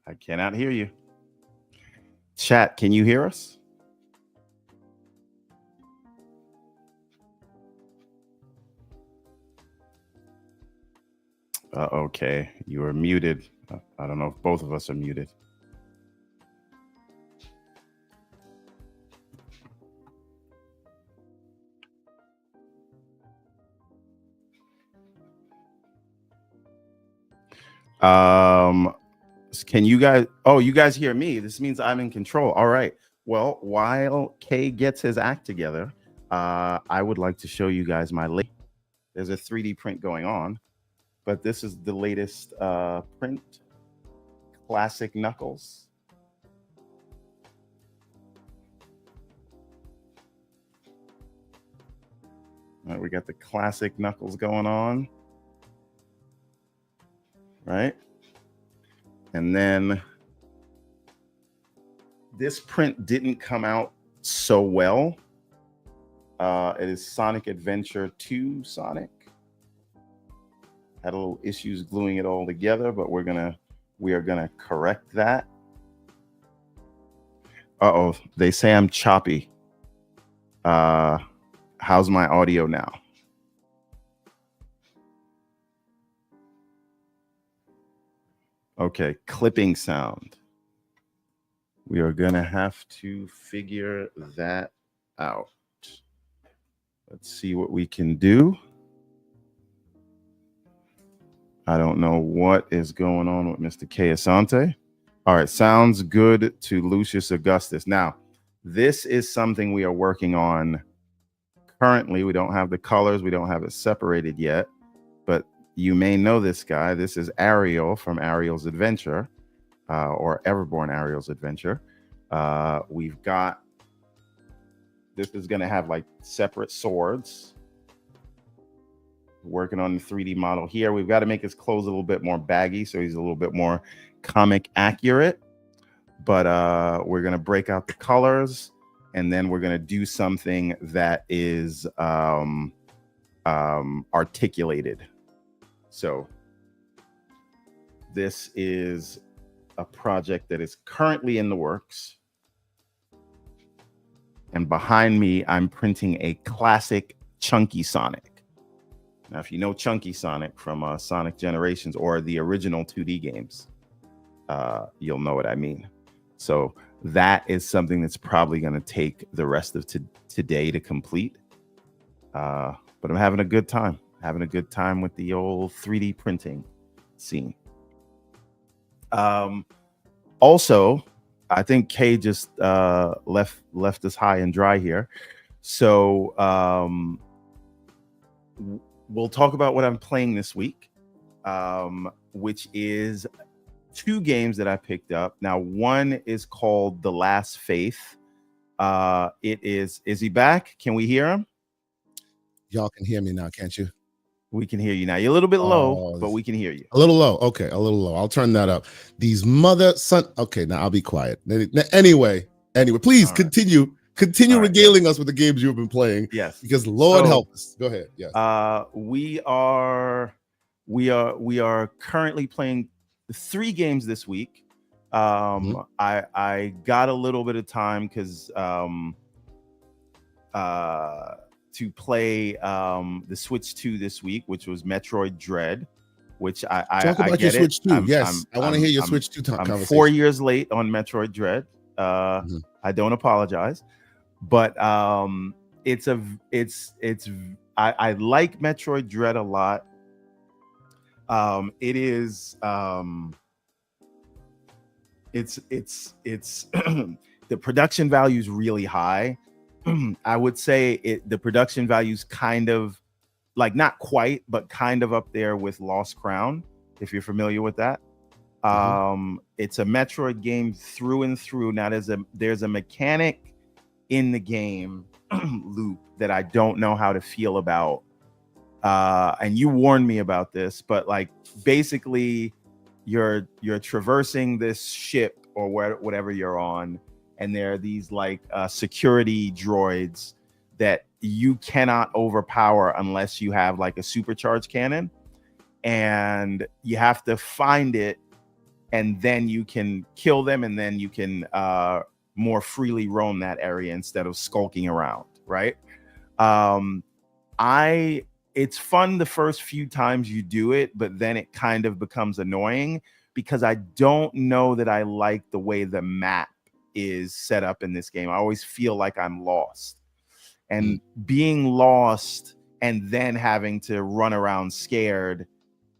I cannot hear you. Chat, can you hear us? Okay, you are muted. I don't know if both of us are muted. Can you guys? Oh, you guys hear me? This means I'm in control. All right. Well, while Kay gets his act together, I would like to show you guys my late. There's a 3D print going on, but this is the latest print. Classic Knuckles. All right, we got the classic Knuckles going on. Right. And then this print didn't come out so well. It is Sonic Adventure 2 Sonic. Had a little issues gluing it all together, but we are gonna correct that. Uh-oh, they say I'm choppy. How's my audio now? Okay, clipping sound. We are gonna have to figure that out. Let's see what we can do. I don't know what is going on with Mr. K. Asante. All right, sounds good to Lucius Augustus. Now, this is something we are working on currently. We don't have the colors. We don't have it separated yet, but you may know this guy. This is Ariel from Ariel's Adventure, or Everborn Ariel's Adventure. We've got, this is going to have like separate swords. Working on the 3D model here. We've got to make his clothes a little bit more baggy, so he's a little bit more comic accurate. But we're going to break out the colors, and then we're going to do something that is articulated. So this is a project that is currently in the works. And behind me, I'm printing a classic Chunky Sonic. Now, if you know Chunky Sonic from Sonic Generations or the original 2D games, you'll know what I mean. So that is something that's probably going to take the rest of today to complete. But I'm having a good time. Having a good time with the old 3D printing scene. Also, I think Kay just left us high and dry here. So we'll talk about what I'm playing this week, which is 2 games that I picked up. Now, one is called The Last Faith. Is he back? Can we hear him? Y'all can hear me now, can't you? We can hear you now. You're a little bit low, but we can hear you. A little low. Okay, a little low. I'll turn that up. These son. Okay, now I'll be quiet. Anyway, please continue regaling us with the games you've been playing. Yes, because Lord help us. Go ahead. Yes. We are currently playing 3 games this week. I got a little bit of time because to play the Switch 2 this week, which was Metroid Dread, which I talk about your Switch 2. Yes, I want to hear your Switch 2 conversation. I'm 4 years late on Metroid Dread. I don't apologize, but I like Metroid Dread a lot. It is it's the production value is really high. I would say the production value is kind of like not quite, but kind of up there with Lost Crown, if you're familiar with that. It's a Metroid game through and through. Now there's a mechanic in the game loop that I don't know how to feel about. And you warned me about this, but like basically you're traversing this ship or whatever you're on, and there are these like security droids that you cannot overpower unless you have like a supercharged cannon, and you have to find it and then you can kill them, and then you can more freely roam that area instead of skulking around, right? It's fun the first few times you do it, but then it kind of becomes annoying because I don't know that I like the way the map is set up in this game. I always feel like I'm lost, and being lost and then having to run around scared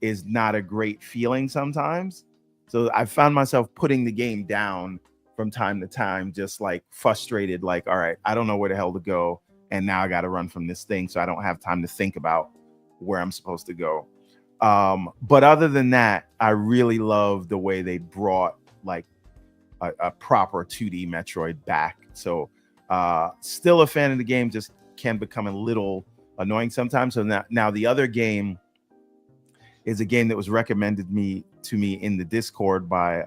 is not a great feeling sometimes. So I found myself putting the game down from time to time, just like frustrated, like, all right, I don't know where the hell to go. And now I got to run from this thing. So I don't have time to think about where I'm supposed to go. But other than that, I really love the way they brought like a proper 2D Metroid back. So still a fan of the game, just can become a little annoying sometimes. So now the other game is a game that was recommended to me in the Discord by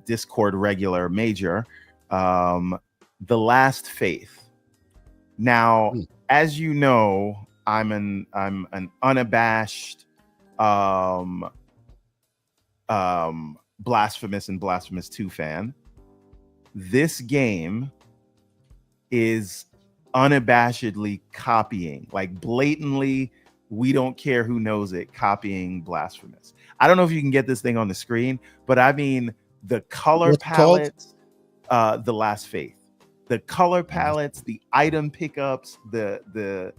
Discord regular Major, The Last Faith. Now, as you know, I'm an unabashed Blasphemous and Blasphemous 2 fan. This game is unabashedly copying, like blatantly, we don't care who knows it, copying Blasphemous. I don't know if you can get this thing on the screen, but I mean the color palettes, The Last Faith. The color palettes, the item pickups, the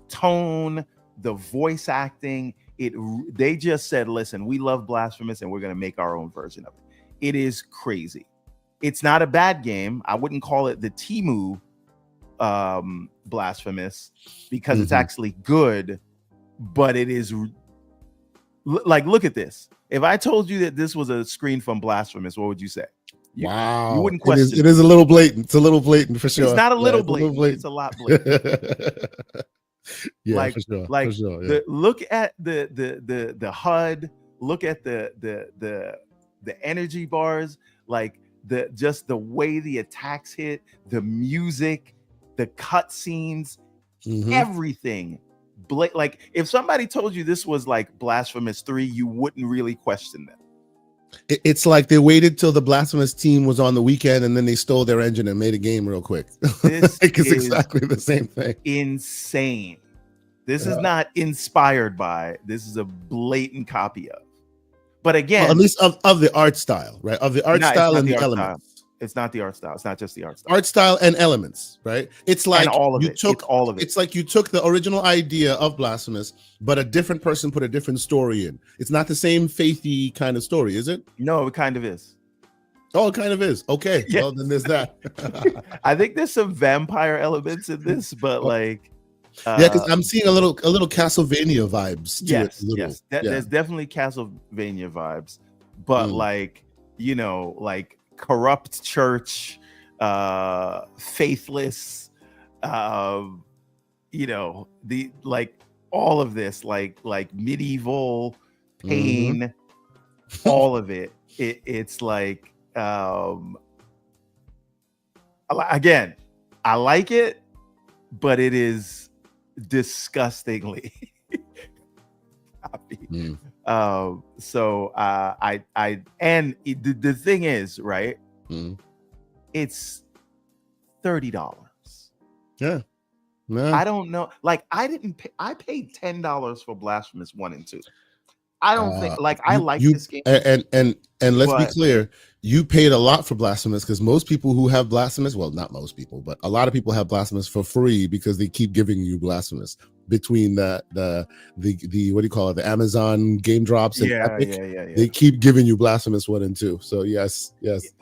tone, the voice acting. They just said, listen, we love Blasphemous and we're going to make our own version of it. It is crazy. It's not a bad game. I wouldn't call it the Temu Blasphemous because it's actually good, but it is like, look at this. If I told you that this was a screen from Blasphemous, what would you say? Wow, you wouldn't question it. It is a little blatant. It's a little blatant for sure. It's not a little blatant. It's a lot blatant. Yeah, like, for sure. Like, for sure, yeah. Look at the HUD. Look at the energy bars. Like just the way the attacks hit, the music, the cutscenes, everything. Like if somebody told you this was like Blasphemous 3, you wouldn't really question them. It's like they waited till the Blasphemous team was on the weekend and then they stole their engine and made a game real quick. This it's exactly the same thing. Insane. This is not inspired by. This is a blatant copy of. But again, well, at least of the art style, right? Of the art style and the elements. It's not the art style. It's not just the art style. Art style and elements, right? It's like all of it. It's all of it. It's like you took the original idea of Blasphemous, but a different person put a different story in. It's not the same faithy kind of story, is it? No, it kind of is. Oh, it kind of is. Okay. Yes. Well, then there's that. I think there's some vampire elements in this, but like yeah, because I'm seeing a little Castlevania vibes. Yes, yes. There's definitely Castlevania vibes, but like, you know, like corrupt church, faithless, you know, the like all of this, like medieval pain, all of it. It's like again, I like it, but it is disgustingly copy. So the thing is, right? It's $30. Yeah. No. I don't know. Like I paid $10 for Blasphemous 1 and 2. I don't think I like this game. And let's be clear, you paid a lot for Blasphemous because most people who have Blasphemous, well, not most people, but a lot of people have Blasphemous for free because they keep giving you Blasphemous between the what do you call it, the Amazon game drops and Epic. They keep giving you Blasphemous 1 and 2. So yes.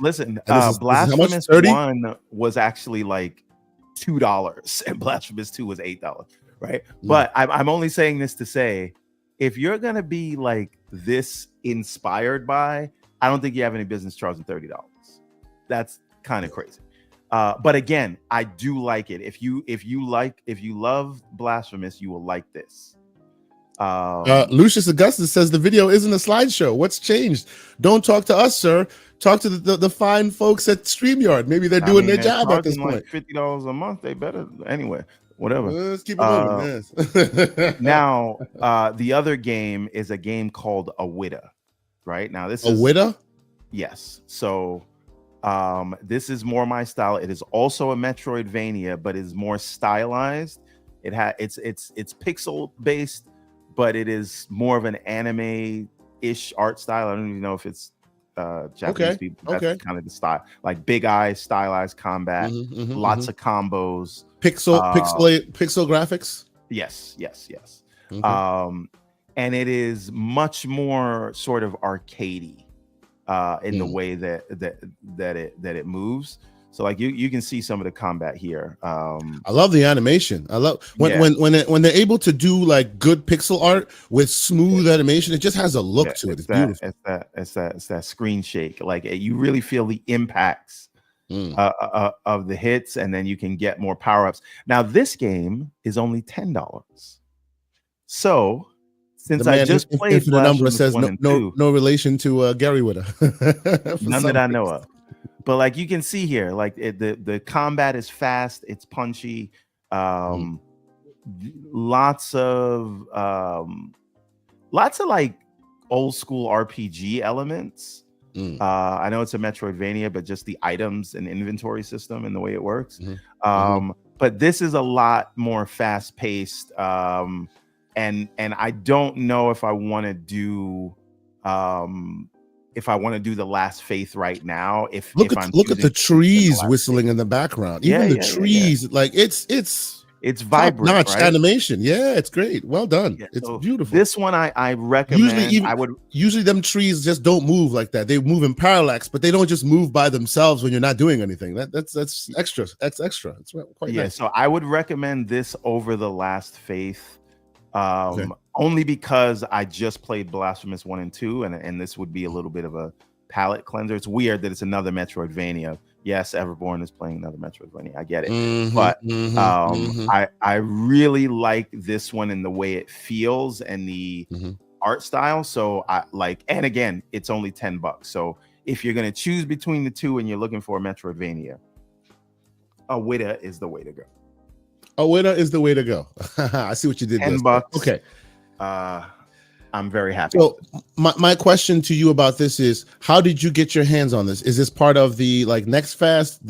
Listen, Blasphemous 1 was actually like $2 and Blasphemous 2 was $8, right? But I'm only saying this to say, if you're gonna be like this inspired by, I don't think you have any business charging $30. That's kind of crazy. But again, I do like it. If you love Blasphemous, you will like this. Lucius Augustus says the video isn't a slideshow. What's changed? Don't talk to us, sir. Talk to the fine folks at StreamYard. Maybe they're doing their job at this point. Like $50 a month. They better anyway. whatever. Let's keep it moving. Yes. Now, the other game is a game called Awita, right? Now, this is Awita? Yes. So, this is more my style. It is also a Metroidvania, but is more stylized. It's pixel based, but it is more of an anime-ish art style. I don't even know if it's Japanese people. That's kind of the style, like big eyes, stylized combat, lots of combos, pixel graphics. Yes. Okay. And it is much more sort of arcadey in the way that it moves. So like you can see some of the combat here. I love the animation. I love when they're able to do like good pixel art with smooth animation. It just has a look to it. It's beautiful. It's that screen shake. Like you really feel the impacts of the hits, and then you can get more power-ups. Now this game is only $10. So since I just played Infinite Number says no relation to Gary Whitta. None that I know of. But like you can see here, like the combat is fast, it's punchy, lots of like old school RPG elements. I know it's a Metroidvania, but just the items and inventory system and the way it works. But this is a lot more fast paced. And I don't know if I want to do the Last Faith right now. Look at the trees whistling in the background. Even the trees, like it's vibrant, top-notch animation. Yeah, it's great. Well done. Yeah, it's beautiful. This one I recommend. Usually them trees just don't move like that. They move in parallax, but they don't just move by themselves when you're not doing anything. That's extra. That's extra. It's quite nice. So I would recommend this over the Last Faith. Only because I just played Blasphemous 1 and 2, and this would be a little bit of a palate cleanser. It's weird that it's another Metroidvania. Yes, Everborn is playing another Metroidvania. I get it. But I really like this one in the way it feels and the art style. So and again, it's only $10. So if you're gonna choose between the two and you're looking for a Metroidvania, Awita is the way to go. Awita is the way to go. I see what you did. $10. Okay. I'm very happy. So my question to you about this is, how did you get your hands on this? Is this part of the like Next Fest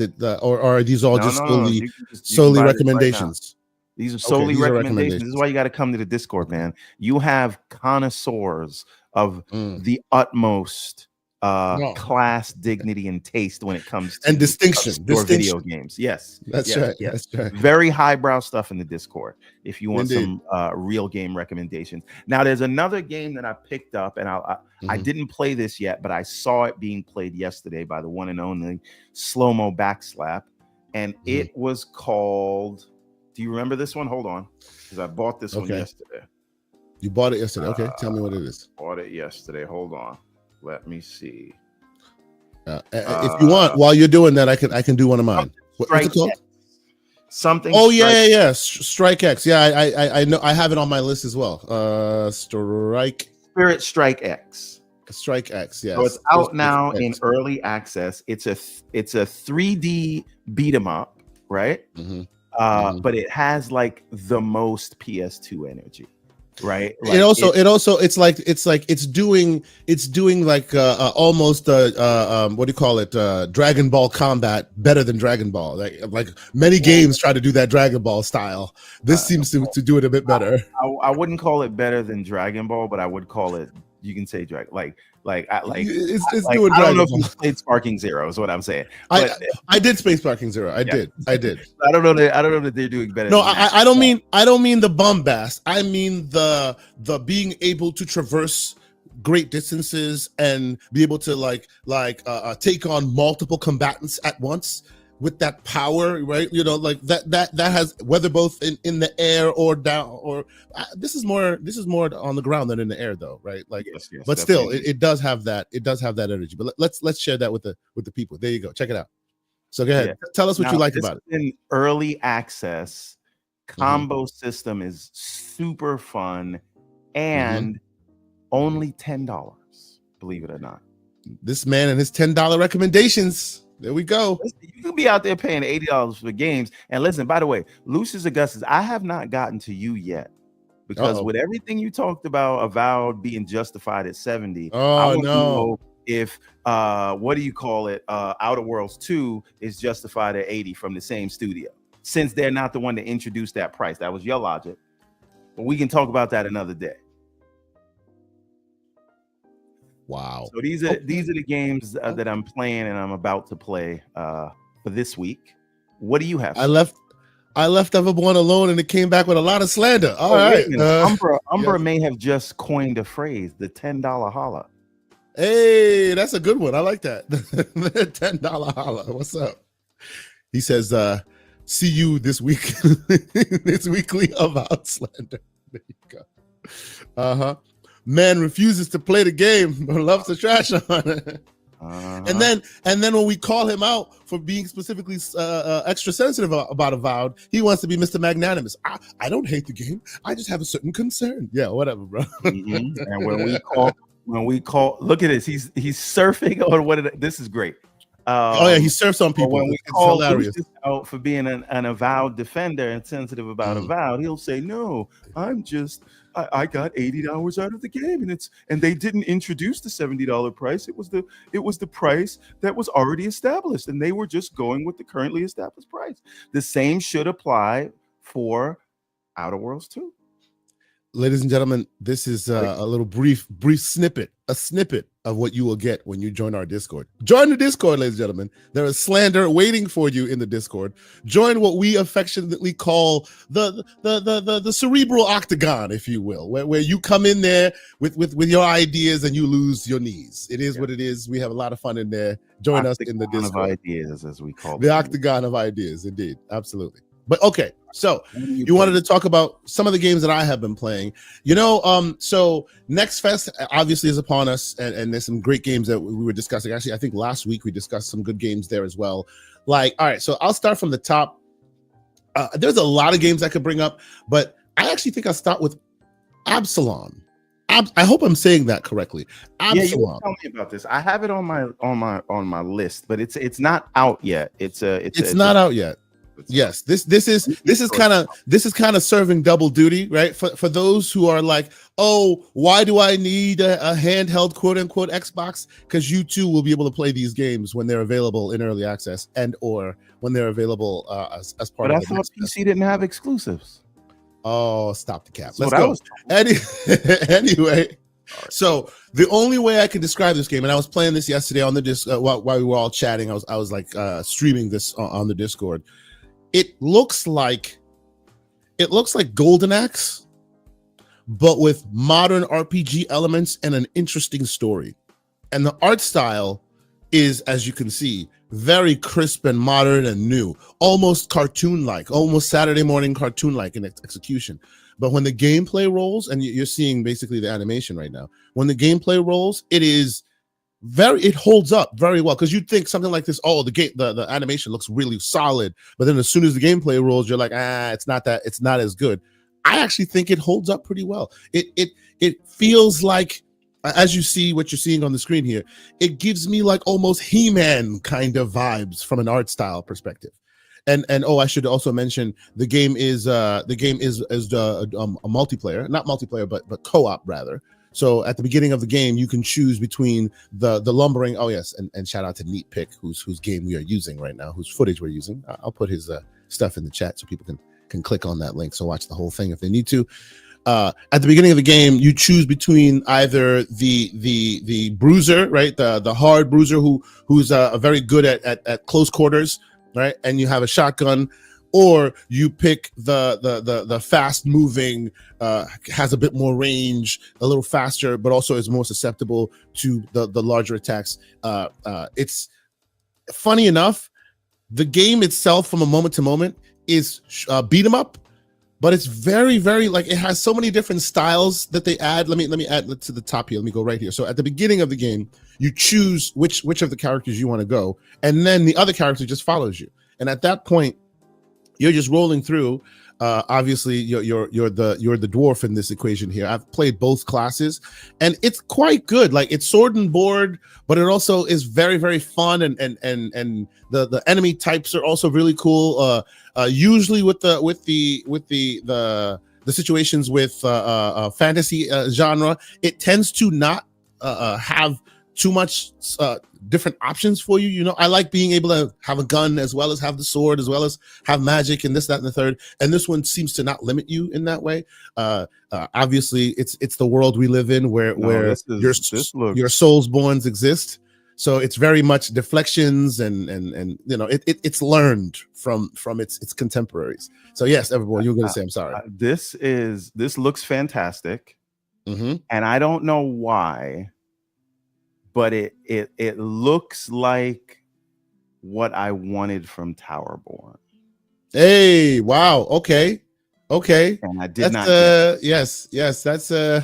or are these all solely recommendations? Right, these are solely recommendations. This is why you got to come to the Discord, man. You have connoisseurs of the utmost class, dignity, and taste when it comes to distinction video games. Yes, that's right. That's right. Very highbrow stuff in the Discord. If you want some real game recommendations. Now, there's another game that I picked up, and I didn't play this yet, but I saw it being played yesterday by the one and only Slow-Mo Backslap, and it was called. Do you remember this one? Hold on, because I bought this one yesterday. You bought it yesterday. Okay, tell me what it is. Bought it yesterday. Hold on. Let me see. If you want, while you're doing that, I can do one of mine. What's it called? Something. Oh yeah. Strike X. Yeah, I know. I have it on my list as well. Spirit Strike X. Strike X. Yeah. So it's out now in early access. It's a 3D beat 'em up, right? But it has like the most PS2 energy. Right. Like it's doing like almost what do you call it? Dragon Ball combat better than Dragon Ball. Like many games try to do that Dragon Ball style. This seems to do it a bit better. I wouldn't call it better than Dragon Ball, but I would call it. You can say Dragon it's like, doing. I don't know if you played Sparking Zero is what I'm saying. But, I did play Sparking Zero. I did. I don't know that they're doing better. No, I don't mean the bombast. I mean the being able to traverse great distances and be able to take on multiple combatants at once with that power, right? You know, like that has, whether both in the air or down, or this is more on the ground than in the air though, right? Like yes, but definitely. Still it does have that energy. But let's share that with the people. There you go, check it out. So go ahead, tell us what you like about it. In early access, combo system is super fun and only $10, believe it or not. This man and his $10 recommendations. There we go. You can be out there paying $80 for games. And listen, by the way, Lucius Augustus, I have not gotten to you yet. Because with everything you talked about, Avowed being justified at 70, I want to know if what do you call it? Outer Worlds 2 is justified at 80 from the same studio, since they're not the one to introduce that price. That was your logic. But we can talk about that another day. Wow. So these are the games that I'm playing and I'm about to play for this week. What do you have? I left everyone alone, and it came back with a lot of slander. All right. Umbra may have just coined a phrase, the $10 holla. Hey, that's a good one. I like that. $10 holla. What's up? He says, see you this week. This weekly Avowed slander. There you go. Man refuses to play the game, but loves to trash on it. And then when we call him out for being specifically extra sensitive about Avowed, he wants to be Mr. Magnanimous. I don't hate the game. I just have a certain concern. Yeah, whatever, bro. And when we call, look at this. He's surfing on this is great. He surfs on people. When we call hilarious out for being an Avowed defender and sensitive about Avowed, he'll say, "No, I got $80 out of the game, and they didn't introduce the $70 price. It was the price that was already established, and they were just going with the currently established price." The same should apply for Outer Worlds 2. Ladies and gentlemen, this is a little brief snippet of what you will get when you join our Discord. Join the Discord, ladies and gentlemen. There is slander waiting for you in the Discord. Join what we affectionately call the cerebral octagon, if you will, where you come in there with your ideas and you lose your knees. It is what it is. We have a lot of fun in there. Join us in the Discord. Of ideas, as we call the octagon of ideas, indeed. Absolutely. But okay, so you wanted to talk about some of the games that I have been playing. So Next Fest obviously is upon us, and there's some great games that we were discussing. Actually, I think last week we discussed some good games there as well. All right, so I'll start from the top. There's a lot of games I could bring up, but I actually think I'll start with Absalom. I hope I'm saying that correctly. Absalom. Yeah, you tell me about this. I have it on my list, but it's not out yet. It's not out yet. Yes, this is kind of serving double duty, right? For those who are like, oh, why do I need a handheld quote unquote Xbox? Because you too will be able to play these games when they're available in early access and or when they're available as part of. But I thought PC didn't have exclusives. Oh, stop the cap. Let's go. Anyway. So the only way I can describe this game, and I was playing this yesterday on the while we were all chatting, I was like streaming this on the Discord. It looks like Golden Axe, but with modern RPG elements and an interesting story. And the art style is, as you can see, very crisp and modern and new, almost cartoon-like, almost Saturday morning cartoon-like in execution. But when the gameplay rolls, and you're seeing basically the animation right now, when the gameplay rolls, it holds up very well, because you'd think something like this, the animation looks really solid, but then as soon as the gameplay rolls, you're like, it's not as good. I actually think it holds up pretty well. It feels like, as you see what you're seeing on the screen here, it gives me like almost He-Man kind of vibes from an art style perspective. And I should also mention the game is a multiplayer, not multiplayer, but co-op rather. So at the beginning of the game, you can choose between the lumbering. Oh yes, and shout out to Neat Pick, whose game we are using right now, whose footage we're using. I'll put his stuff in the chat so people can click on that link, so watch the whole thing if they need to. At the beginning of the game, you choose between either the bruiser, right, the hard bruiser who's very good at close quarters, right, and you have a shotgun. Or you pick the fast moving, has a bit more range, a little faster, but also is more susceptible to the larger attacks. It's funny enough, the game itself from a moment to moment is beat 'em up, but it's very, very it has so many different styles that they add. Let me add to the top here. Let me go right here. So at the beginning of the game, you choose which of the characters you want to go, and then the other character just follows you. And at that point, you're just rolling through. Obviously, you're the dwarf in this equation here. I've played both classes, and it's quite good. Like, it's sword and board, but it also is very, very fun, and the enemy types are also really cool. Usually with the situations with fantasy genre, it tends to not have too much different options for you. You know, I like being able to have a gun as well as have the sword, as well as have magic and this, that, and the third. And this one seems to not limit you in that way. Obviously, it's the world we live in where your soulsborns exist. So it's very much deflections and you know, it's learned from its contemporaries. So yes, everyone, you were going to say, I'm sorry. This looks fantastic, and I don't know why, but it looks like what I wanted from Towerborn. Hey, wow, okay. And I did not. Yes, that's a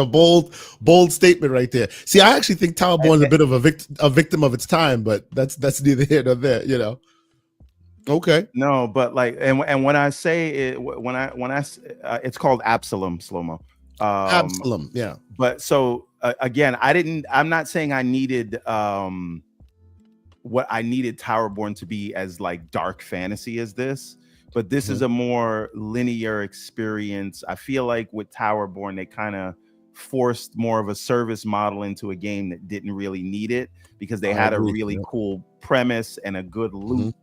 bold statement right there. See, I actually think Towerborn is a bit of a victim of its time, but that's neither here nor there, you know. Okay. No, but like, and when I say it, it's called Absalom, Slow-mo. Absalom, yeah. But so again, I'm not saying I needed what I needed Towerborn to be as like dark fantasy as this, but this is a more linear experience. I feel like with Towerborn, they kind of forced more of a service model into a game that didn't really need it, because they had a really cool premise and a good loot.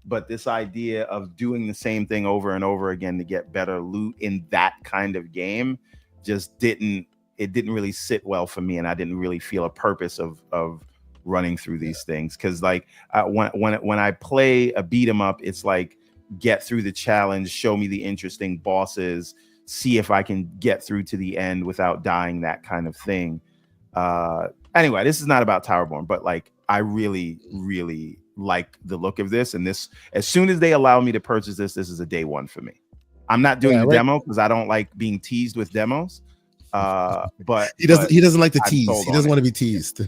But this idea of doing the same thing over and over again to get better loot in that kind of game just didn't really sit well for me, and I didn't really feel a purpose of running through these things. Because like when I play a beat 'em up, it's like, get through the challenge, show me the interesting bosses, see if I can get through to the end without dying, that kind of thing. Anyway, this is not about Towerborn, but like, I really like the look of this, and this, as soon as they allow me to purchase this is a day one for me. I'm not doing the demo because I don't like being teased with demos. But he doesn't like to tease. He doesn't want to be teased.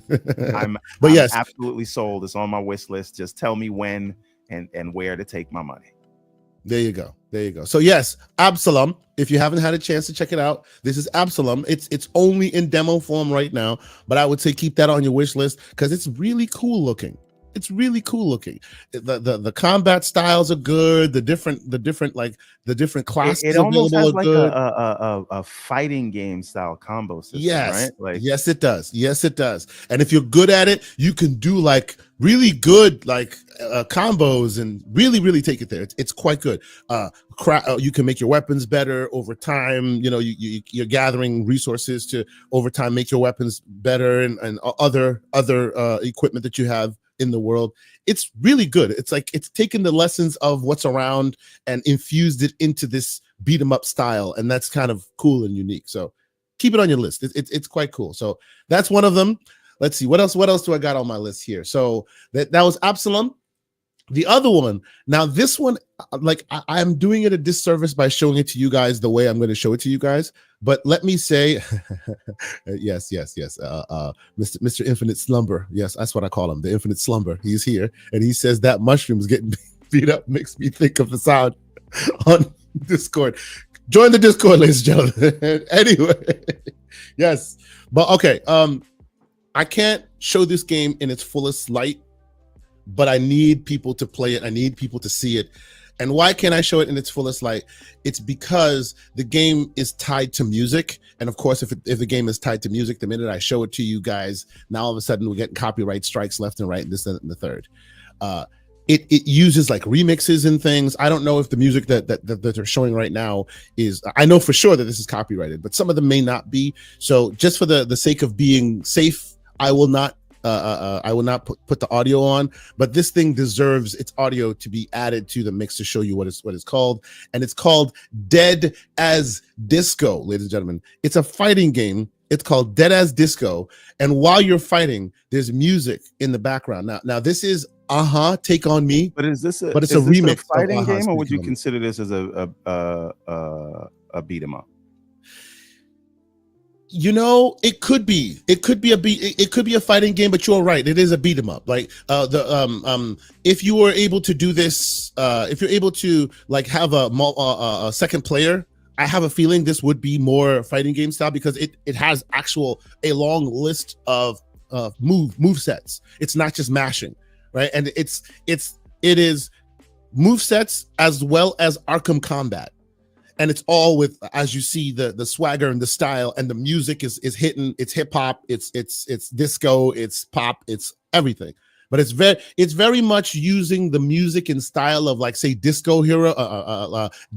I'm yes, absolutely sold. It's on my wish list. Just tell me when and where to take my money. There you go. So yes, Absalom. If you haven't had a chance to check it out, this is Absalom. It's only in demo form right now, but I would say keep that on your wish list because it's really cool looking. The combat styles are good. The different classes. It almost has like a fighting game style combo system, yes, right? Like, yes, it does. And if you're good at it, you can do like really good combos and really take it there. It's quite good. You can make your weapons better over time. You know, you're gathering resources to over time make your weapons better and other equipment that you have in the world. It's really good. It's like it's taken the lessons of what's around and infused it into this beat 'em up style, and that's kind of cool and unique. So keep it on your list. It's quite cool. So that's one of them. Let's see what else do I got on my list here. So that was Absalom. The other one, now this one, like I'm doing it a disservice by showing it to you guys the way I'm going to show it to you guys. But let me say, yes. Mr. Infinite Slumber. Yes, that's what I call him, the Infinite Slumber. He's here, and he says that mushrooms getting beat up makes me think of the sound on Discord. Join the Discord, ladies and gentlemen. Anyway, yes, but okay. I can't show this game in its fullest light, but I need people to play it. I need people to see it. And why can't I show it in its fullest light? It's because the game is tied to music. And of course, if the game is tied to music, the minute I show it to you guys, now all of a sudden we're getting copyright strikes left and right, and this and the third. It uses like remixes and things. I don't know if the music that they're showing right now is, I know for sure that this is copyrighted, but some of them may not be. So just for the sake of being safe, I will not put the audio on, but this thing deserves its audio to be added to the mix to show you what it's called. And it's called Dead as Disco, ladies and gentlemen. It's a fighting game. It's called Dead as Disco. And while you're fighting, there's music in the background. Now this is Take On Me. But is this a remix a fighting game, or would you consider this as a beat 'em up? It could be. It could be it could be a fighting game, but you're right. It is a beat 'em up. Like if you were able to do this, if you're able to like have a second player, I have a feeling this would be more fighting game style because it has a long list of move sets. It's not just mashing, right? And it is move sets as well as Arkham combat. And it's all with, as you see, the swagger and the style, and the music is hitting. It's hip hop, it's disco, it's pop, it's everything. But it's very much using the music and style of, like, say, Disco Hero,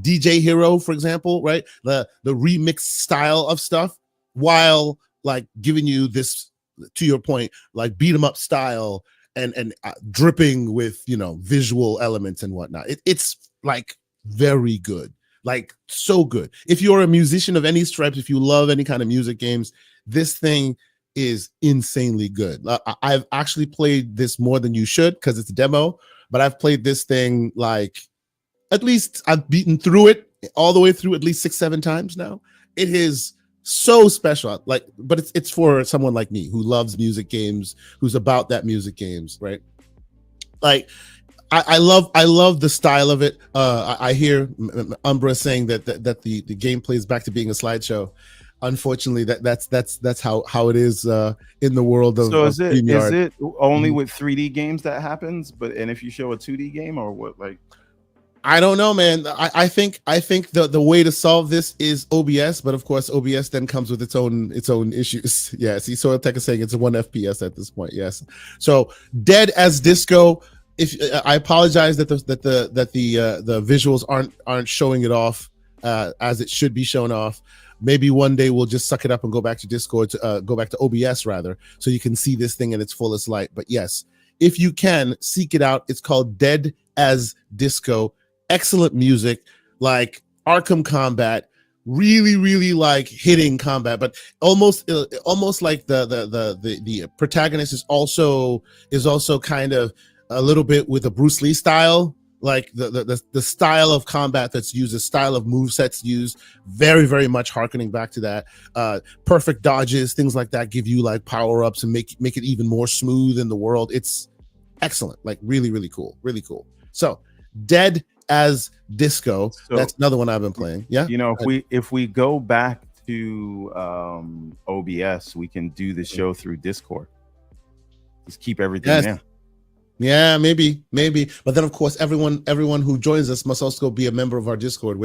DJ Hero, for example, right? The remix style of stuff, while like giving you this, to your point, like beat 'em up style and dripping with visual elements and whatnot. It's like very good. Like, so good. If you're a musician of any stripes, if you love any kind of music games, this thing is insanely good. I've actually played this more than you should because it's a demo, but I've played this thing like, at least I've beaten through it all the way through at least 6-7 times now. It is so special. Like, but it's for someone like me who loves music games, who's about that music games, right? Like, I love the style of it. I hear Umbra saying that the gameplay is back to being a slideshow. Unfortunately, that's how it is in the world of. So is it only Mhm. with 3D games that happens? And if you show a 2D game, or what? Like, I don't know, man. I think the way to solve this is OBS, but of course OBS then comes with its own issues. Yeah, see, Soil Tech is saying it's a 1 FPS at this point. Yes. So Dead as Disco. If I apologize that the visuals aren't showing it off as it should be shown off. Maybe one day we'll just suck it up and go back to Discord, go back to OBS rather, so you can see this thing in its fullest light. But yes, if you can, seek it out. It's called Dead as Disco. Excellent music, like Arkham combat, really like hitting combat, but almost like the protagonist is also kind of a little bit with a Bruce Lee style, like the style of combat that's used, the style of movesets used, very much harkening back to that. Perfect dodges, things like that give you like power-ups and make it even more smooth in the world. It's excellent, like really cool. So Dead as Disco, that's another one I've been playing. Yeah, if we go back to OBS, we can do the show through Discord. Just keep everything there. Yeah, maybe. But then, of course, everyone who joins us must also be a member of our Discord,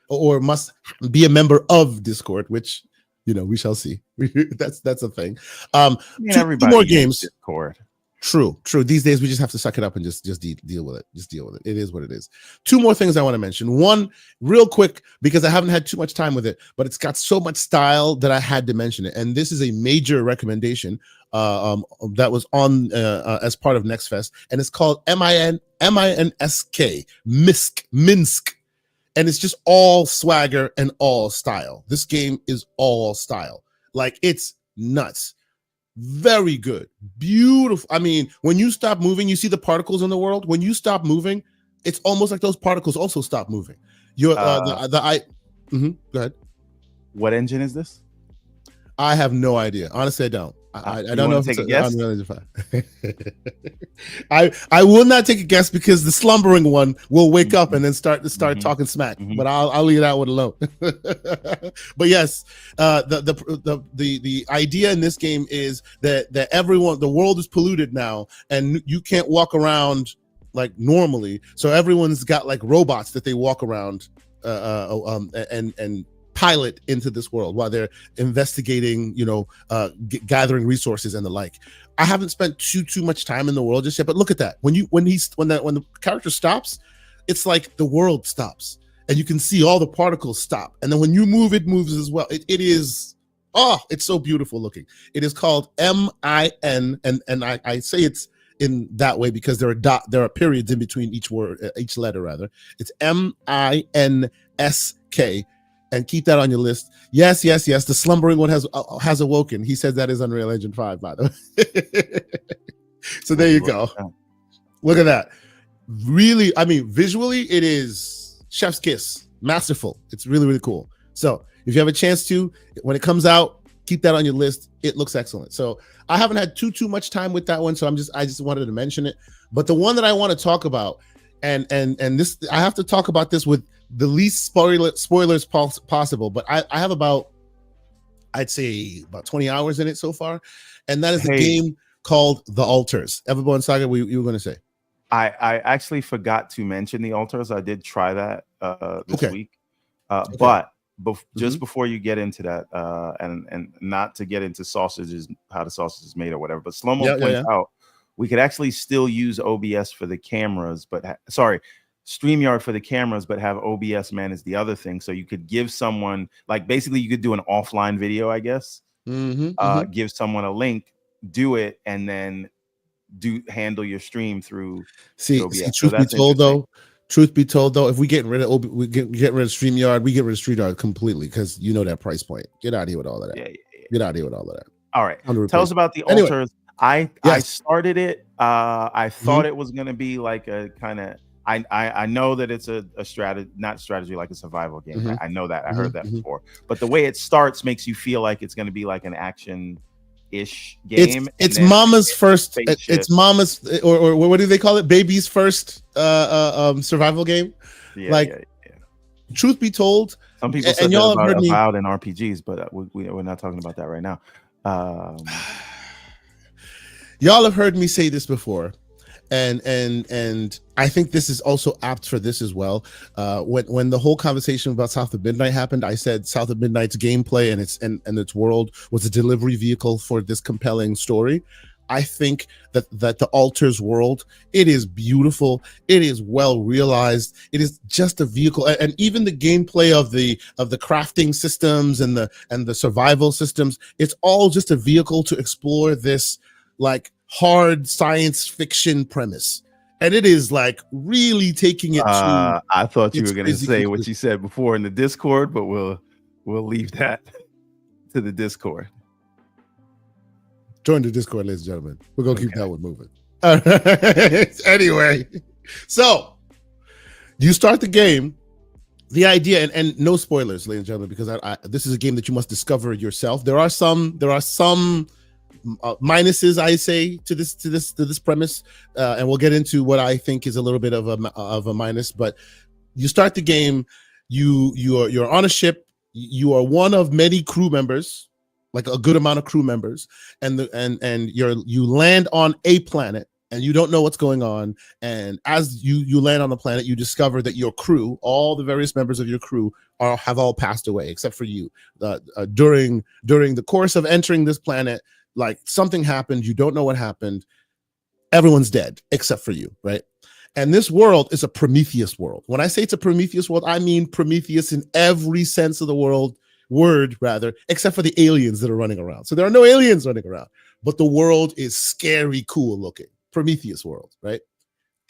or must be a member of Discord, which we shall see. That's a thing. Two more games. Discord. True. These days we just have to suck it up and just deal with it. It is what it is. Two more things I want to mention. One, real quick, because I haven't had too much time with it, but it's got so much style that I had to mention it. And this is a major recommendation that was on as part of Next Fest, and it's called M.I.N.S.K. M.I.N.S.K. And it's just all swagger and all style. This game is all style. Like, it's nuts. Very good, beautiful. I mean, when you stop moving, you see the particles in the world. When you stop moving, it's almost like those particles also stop moving. Go ahead. What engine is this? I have no idea. Honestly, I don't. I don't know if take a guess. I will not take a guess because the slumbering one will wake up and then start talking smack. But I'll leave that one alone. But yes, the idea in this game is that the world is polluted now, and you can't walk around like normally. So everyone's got like robots that they walk around and pilot into this world while they're investigating, gathering resources and the like. I haven't spent too much time in the world just yet, but look at that. When the character stops, it's like the world stops, and you can see all the particles stop. And then when you move, it moves as well. It is, it's so beautiful looking. It is called M.I.N., and I say it's in that way because there are periods in between each word, each letter rather. It's M.I.N.S.K. And keep that on your list. Yes. The slumbering one has awoken. He said that is Unreal Engine 5, by the way. So there you go. Look at that. Really, I mean, visually, it is chef's kiss. Masterful. It's really cool. So if you have a chance to, when it comes out, keep that on your list. It looks excellent. So I haven't had too much time with that one, so I just wanted to mention it. But the one that I want to talk about, and this, I have to talk about this with the least spoilers possible. But I have about, I'd say about 20 hours in it so far, and that is a game called The Alters. Everborn Saga, you were going to say? I actually forgot to mention The Alters. I did try that this week, but just before you get into that, and not to get into sausages, how the sausage is made or whatever, but Slow-Mo points out we could actually still use OBS for the cameras, but StreamYard for the cameras, but have OBS manage the other thing. So you could give someone, like, basically you could do an offline video, I guess. Give someone a link, do it, and then handle your stream through OBS. Truth be told though, if we get rid of StreamYard, we get rid of StreamYard completely, because you know that price point. Get out of here with all of that. Get out of here with all of that. All right. Tell us about The Alters. I started it. I thought it was going to be like a kind of, I know that it's a strategy, not strategy, like a survival game. I know that. I heard that before. But the way it starts makes you feel like it's going to be like an action-ish game. It's mama's first. It's mama's, or what do they call it? Baby's first survival game. Truth be told, some people said y'all have heard me about in RPGs, but we're not talking about that right now. Y'all have heard me say this before, and I think this is also apt for this as well. When the whole conversation about South of Midnight happened, I said South of Midnight's gameplay and its world was a delivery vehicle for this compelling story. I think that the Alters world, it is beautiful, it is well realized, it is just a vehicle, and even the gameplay of the crafting systems and the survival systems, it's all just a vehicle to explore this like hard science fiction premise, and it is like really taking it to I thought you were going to say what you said before in the Discord, but we'll leave that to the Discord. Join the Discord, ladies and gentlemen. We're gonna keep that one moving. All right. Anyway, so you start the game. The idea, and no spoilers, ladies and gentlemen, because this is a game that you must discover yourself. There are some minuses, I say, to this premise, and we'll get into what I think is a little bit of a minus. But you start the game, you're on a ship, you are one of many crew members, like a good amount of crew members, and you land on a planet, and you don't know what's going on. And as you land on the planet, you discover that your crew, all the various members of your crew, have all passed away except for you. During the course of entering this planet, like something happened, you don't know what happened. Everyone's dead except for you, right? And this world is a Prometheus world. When I say it's a Prometheus world, I mean Prometheus in every sense of the word, except for the aliens that are running around. So there are no aliens running around, but the world is scary, cool looking. Prometheus world, right?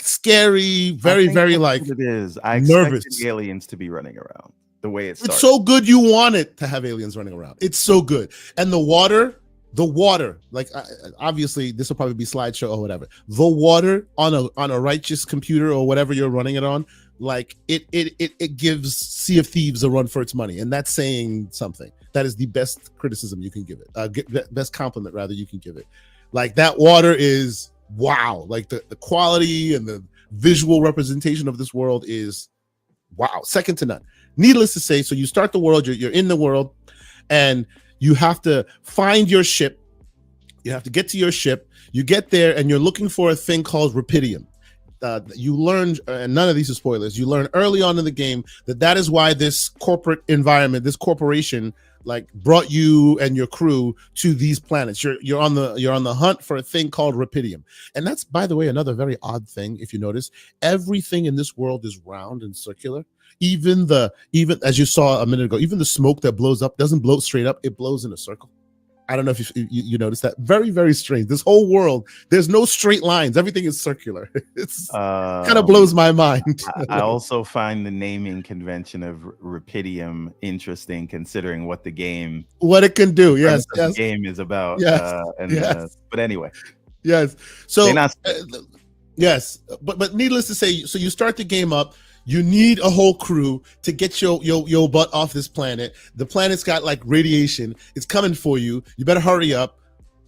Scary, very, very like it is. I nervous. Expected aliens to be running around the way it starts. It's so good you want it to have aliens running around. It's so good. And the water, like obviously this will probably be slideshow or whatever. The water on a righteous computer or whatever you're running it on, like it gives Sea of Thieves a run for its money, and that's saying something. That is the best criticism you can give it. Best compliment rather you can give it. Like that water is wow. Like the quality and the visual representation of this world is wow, second to none. Needless to say, so you start the world, you're in the world, and you have to find your ship. You have to get to your ship. You get there and you're looking for a thing called rupidium. You learn, and none of these are spoilers, you learn early on in the game that is why this corporate environment, this corporation, like brought you and your crew to these planets. You're on the hunt for a thing called rupidium. And that's, by the way, another very odd thing. If you notice, everything in this world is round and circular. Even as you saw a minute ago, even the smoke that blows up doesn't blow straight up, it blows in a circle. I don't know if you noticed that. Very, very strange. This whole world, there's no straight lines. Everything is circular. It's kind of blows my mind. I also find the naming convention of rupidium interesting, considering what it can do. Yes, the game is about. Yes, but anyway. Yes. So yes, but needless to say, so you start the game up. You need a whole crew to get your butt off this planet. The planet's got like radiation. It's coming for you. You better hurry up.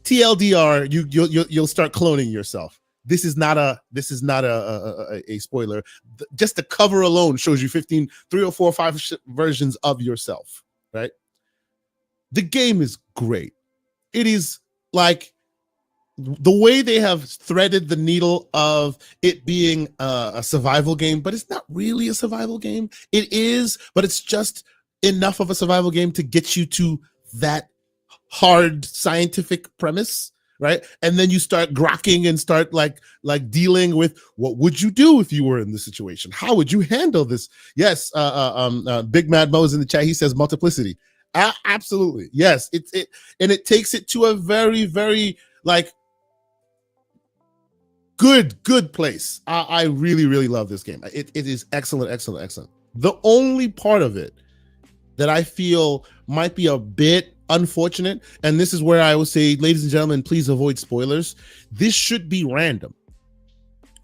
TLDR, you'll start cloning yourself. This is not a spoiler. Just the cover alone shows you 3 or 4 or 5 versions of yourself, right? The game is great. It is like the way they have threaded the needle of it being a survival game, but it's not really a survival game. It is, but it's just enough of a survival game to get you to that hard scientific premise, right? And then you start grokking and start like dealing with what would you do if you were in this situation? How would you handle this? Yes, Big Mad Mo's in the chat. He says multiplicity. Absolutely, yes. It takes it to a very, very like good place. I really, really love this game. It is excellent. The only part of it that I feel might be a bit unfortunate, and this is where I would say, ladies and gentlemen, please avoid spoilers. This should be random.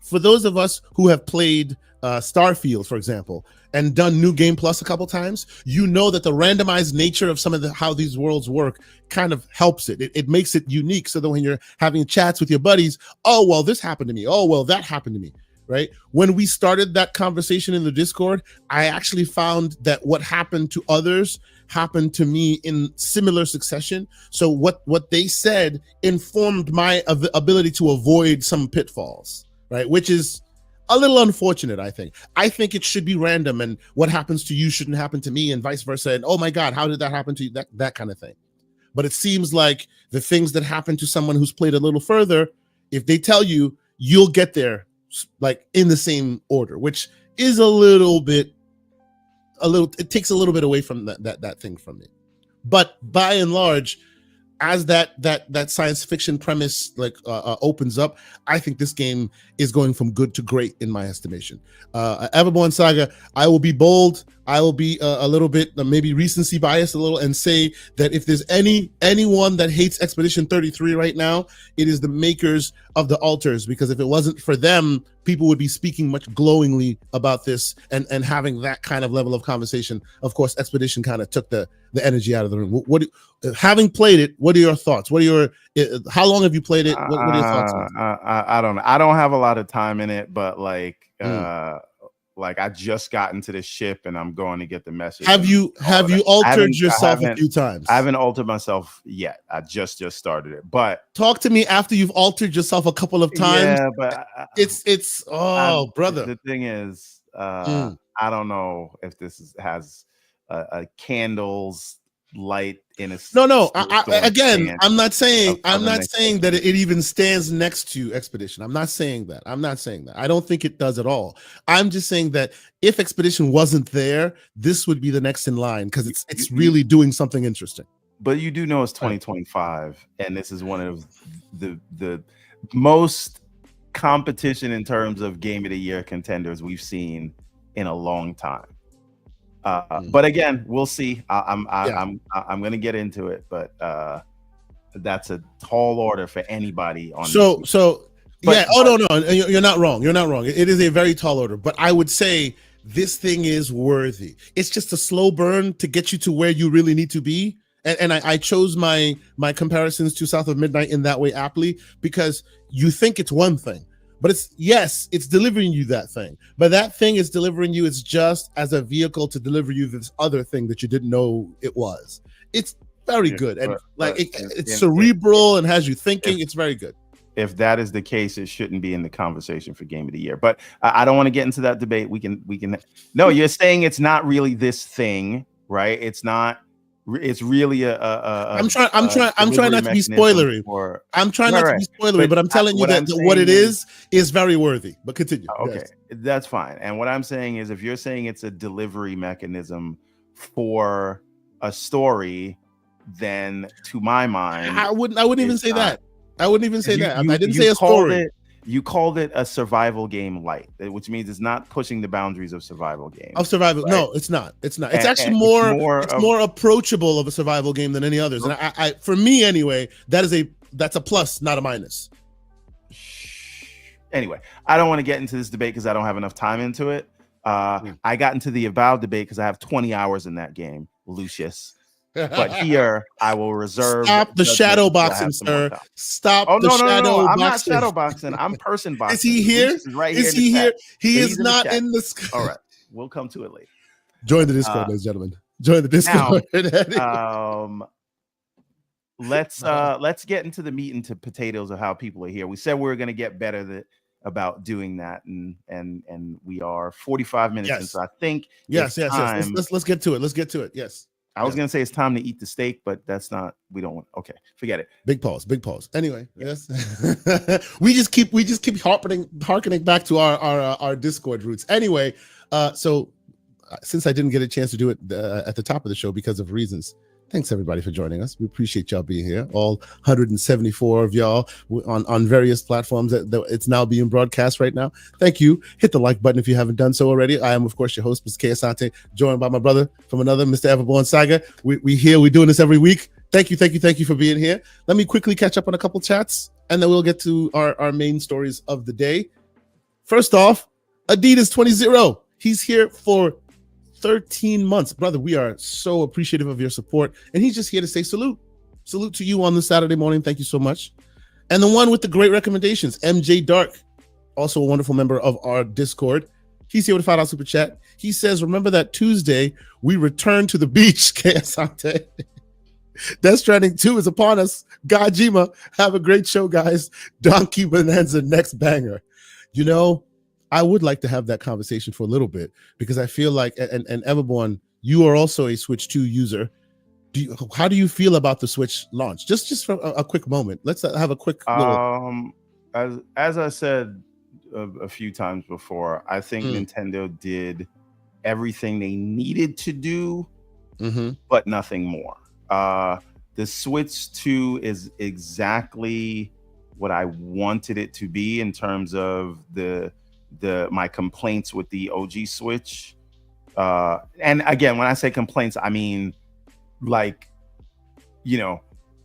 For those of us who have played Starfield, for example, and done New Game Plus a couple times, you know that the randomized nature of some of how these worlds work kind of helps it. It makes it unique, so that when you're having chats with your buddies, oh, well, this happened to me. Oh, well, that happened to me, right? When we started that conversation in the Discord, I actually found that what happened to others happened to me in similar succession. So what they said informed my ability to avoid some pitfalls, right? Which is a little unfortunate, I think. I think it should be random, and what happens to you shouldn't happen to me, and vice versa. And oh my God, how did that happen to you? That kind of thing. But it seems like the things that happen to someone who's played a little further, if they tell you, you'll get there like in the same order, which is it takes a little bit away from that thing from me. But by and large, as that science fiction premise opens up, I think this game is going from good to great in my estimation. Everborn Saga, I will be bold. I will be a little bit maybe recency biased a little, and say that if there's anyone that hates Expedition 33 right now, it is the makers of the Altars, because if it wasn't for them, people would be speaking much glowingly about this and having that kind of level of conversation. Of course, Expedition kind of took the energy out of the room. Having played it, what are your thoughts? How long have you played it? What are your thoughts on it? I don't know. I don't have a lot of time in it, but I just got into the ship and I'm going to get the message. Have you altered yourself a few times? I haven't altered myself yet. I just started it. But talk to me after you've altered yourself a couple of times. Yeah, but brother. The thing is, I don't know if this has a candles light in a no. I'm not saying that it even stands next to Expedition. I'm not saying that. I don't think it does at all. I'm just saying that if Expedition wasn't there, this would be the next in line, because it's really doing something interesting. But you do know it's 2025, and this is one of the most competition in terms of Game of the Year contenders we've seen in a long time. But again, we'll see. I'm going to get into it, but that's a tall order for anybody on. No, you're not wrong. It is a very tall order, but I would say this thing is worthy. It's just a slow burn to get you to where you really need to be. And I chose my comparisons to South of Midnight in that way aptly, because you think it's one thing, but it's delivering you that thing. But that thing is delivering you, it's just as a vehicle to deliver you this other thing that you didn't know it was. It's very good. And it's cerebral and has you thinking. It's very good. If that is the case, it shouldn't be in the conversation for Game of the Year. But I don't want to get into that debate. We can. No, you're saying it's not really this thing, right? It's not. It's really I'm trying not to be spoilery. But I'm telling you that what it is very worthy. But continue. Okay, yes. That's fine. And what I'm saying is, if you're saying it's a delivery mechanism for a story, then to my mind, I wouldn't even say that. I wouldn't even say that. I didn't say a story. You called it a survival game light, which means it's not pushing the boundaries of survival game. Right? No, it's not. It's actually more approachable of a survival game than any others. And I for me anyway, that's a plus, not a minus. Anyway, I don't want to get into this debate because I don't have enough time into it. I got into the Avowed debate because I have 20 hours in that game, Lucius. But here I will reserve. Stop the shadow boxing, sir. Stop the shadow boxing. I'm not shadow boxing. I'm person boxing. Is he here? Lucius is right is here. He here? He so is not in the. All right, we'll come to it later. Join the Discord, ladies and gentlemen. Join the Discord. Now, let's get into the meat and potatoes of how people are here. We said we were going to get better about doing that, and we are 45 minutes in. So I think yes. Let's get to it. Let's get to it. Yes. I was gonna say it's time to eat the steak, but that's not. We don't want. Okay, forget it. Big pause. Anyway, yes. we just keep harkening back to our Discord roots. Anyway, so since I didn't get a chance to do it at the top of the show because of reasons, thanks everybody for joining us. We appreciate y'all being here. All 174 of y'all on various platforms that it's now being broadcast right now. Thank you. Hit the like button if you haven't done so already. I am, of course, your host, Mr. K. Asante, joined by my brother from another, Mr. Everborn-Saga. We here. We're doing this every week. Thank you for being here. Let me quickly catch up on a couple chats, and then we'll get to our main stories of the day. First off, Adidas 20. He's here for 13 months. Brother, we are so appreciative of your support. And he's just here to say salute. Salute to you on this Saturday morning. Thank you so much. And the one with the great recommendations, MJ Dark, also a wonderful member of our Discord. He's here with a $5 super chat. He says, remember that Tuesday we returned to the beach, Asante. Death Stranding 2 is upon us. Gajima, have a great show, guys. Donkey Bonanza next banger. You know, I would like to have that conversation for a little bit because I feel like, and Everborn, you are also a Switch 2 user. How do you feel about the Switch launch? Just for a quick moment. Let's have a quick little... As I said a few times before, I think Nintendo did everything they needed to do, but nothing more. The Switch 2 is exactly what I wanted it to be in terms of my complaints with the OG Switch. And again, when I say complaints, I mean, 8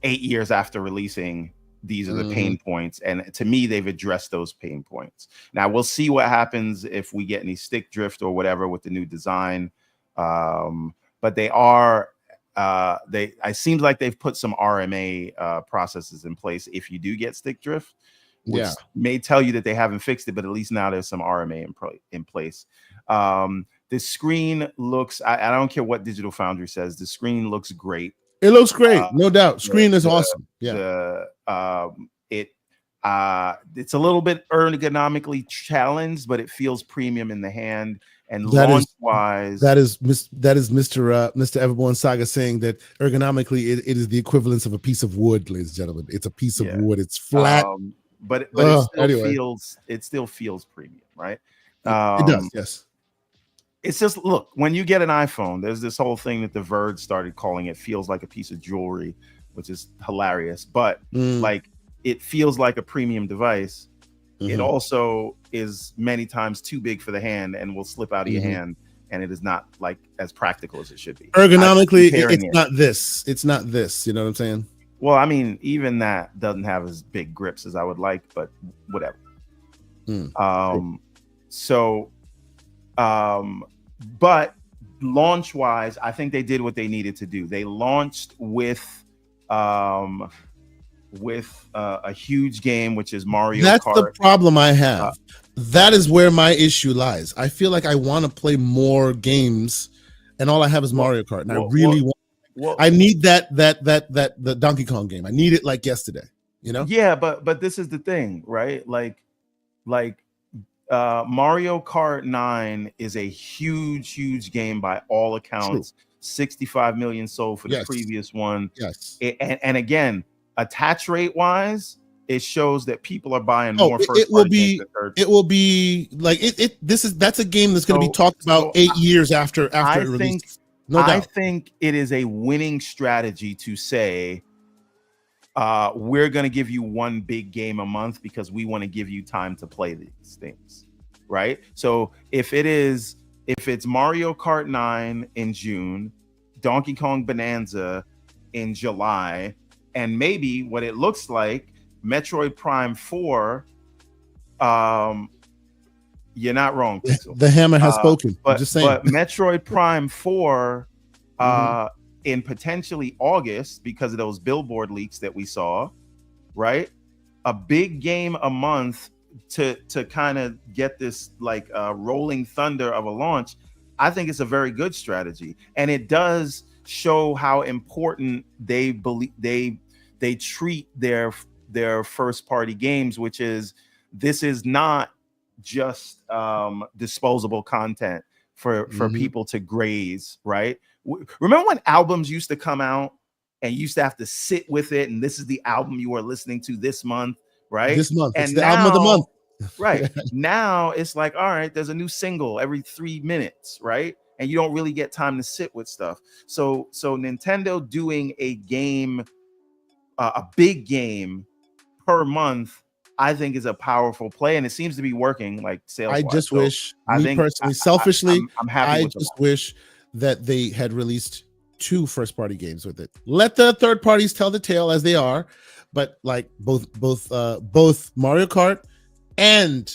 years after releasing, these are the pain points. And to me, they've addressed those pain points. Now we'll see what happens if we get any stick drift or whatever with the new design. But it seems like they've put some RMA processes in place if you do get stick drift, which may tell you that they haven't fixed it, but at least now there's some RMA in place. The screen looks, I don't care what Digital Foundry says, the screen looks great. It looks great, no doubt. Screen is awesome. Yeah. It's a little bit ergonomically challenged, but it feels premium in the hand. And launch-wise, that is Mr. Everborn-Saga saying that ergonomically it is the equivalence of a piece of wood, ladies and gentlemen. It's a piece of wood. It's flat, but it still feels premium, right? It does, yes. It's just, look, when you get an iPhone, there's this whole thing that The Verge started calling it feels like a piece of jewelry, which is hilarious. But it feels like a premium device. It also is many times too big for the hand and will slip out of your hand, and it is not as practical as it should be. Ergonomically, it's not this. You know what I'm saying? Well, I mean, even that doesn't have as big grips as I would like, but whatever. But launch-wise, I think they did what they needed to do. They launched with a huge game, which is Mario Kart. That's the problem I have. That is where my issue lies. I feel like I want to play more games, and all I have is Mario Kart, and I really want. I need the Donkey Kong game. I need it like yesterday. You know? Yeah, but this is the thing, right? Mario Kart 9 is a huge game by all accounts. True. 65 million sold for the previous one. Yes, and again, attach rate wise, it shows that people are buying more. It will be like that's a game that's going to be talked about 8 years after it releases. No doubt. I think it is a winning strategy to say we're going to give you one big game a month because we want to give you time to play these things, right? So if it's Mario Kart 9 in June, Donkey Kong Bonanza in July, and maybe what it looks like Metroid Prime 4, You're not wrong, Pixel. The hammer has spoken. I'm just saying. But Metroid Prime 4 Mhm. in potentially August, because of those billboard leaks that we saw, right? A big game a month to kind of get this like rolling thunder of a launch. I think it's a very good strategy, and it does show how important they believe they treat their first party games, which is, this is not just disposable content for people to graze, right? Remember when albums used to come out and you used to have to sit with it, and this is the album you are listening to this month, right? This month, And it's the album of the month. Right. Now it's like, all right, there's a new single every 3 minutes, right? And you don't really get time to sit with stuff. So Nintendo doing a game, a big game per month, I think is a powerful play, and it seems to be working, like sales. I just wish, I think personally, selfishly, I'm happy I with just wish that they had released 2 first-party games with it. Let the third parties tell the tale as they are, but like both Mario Kart and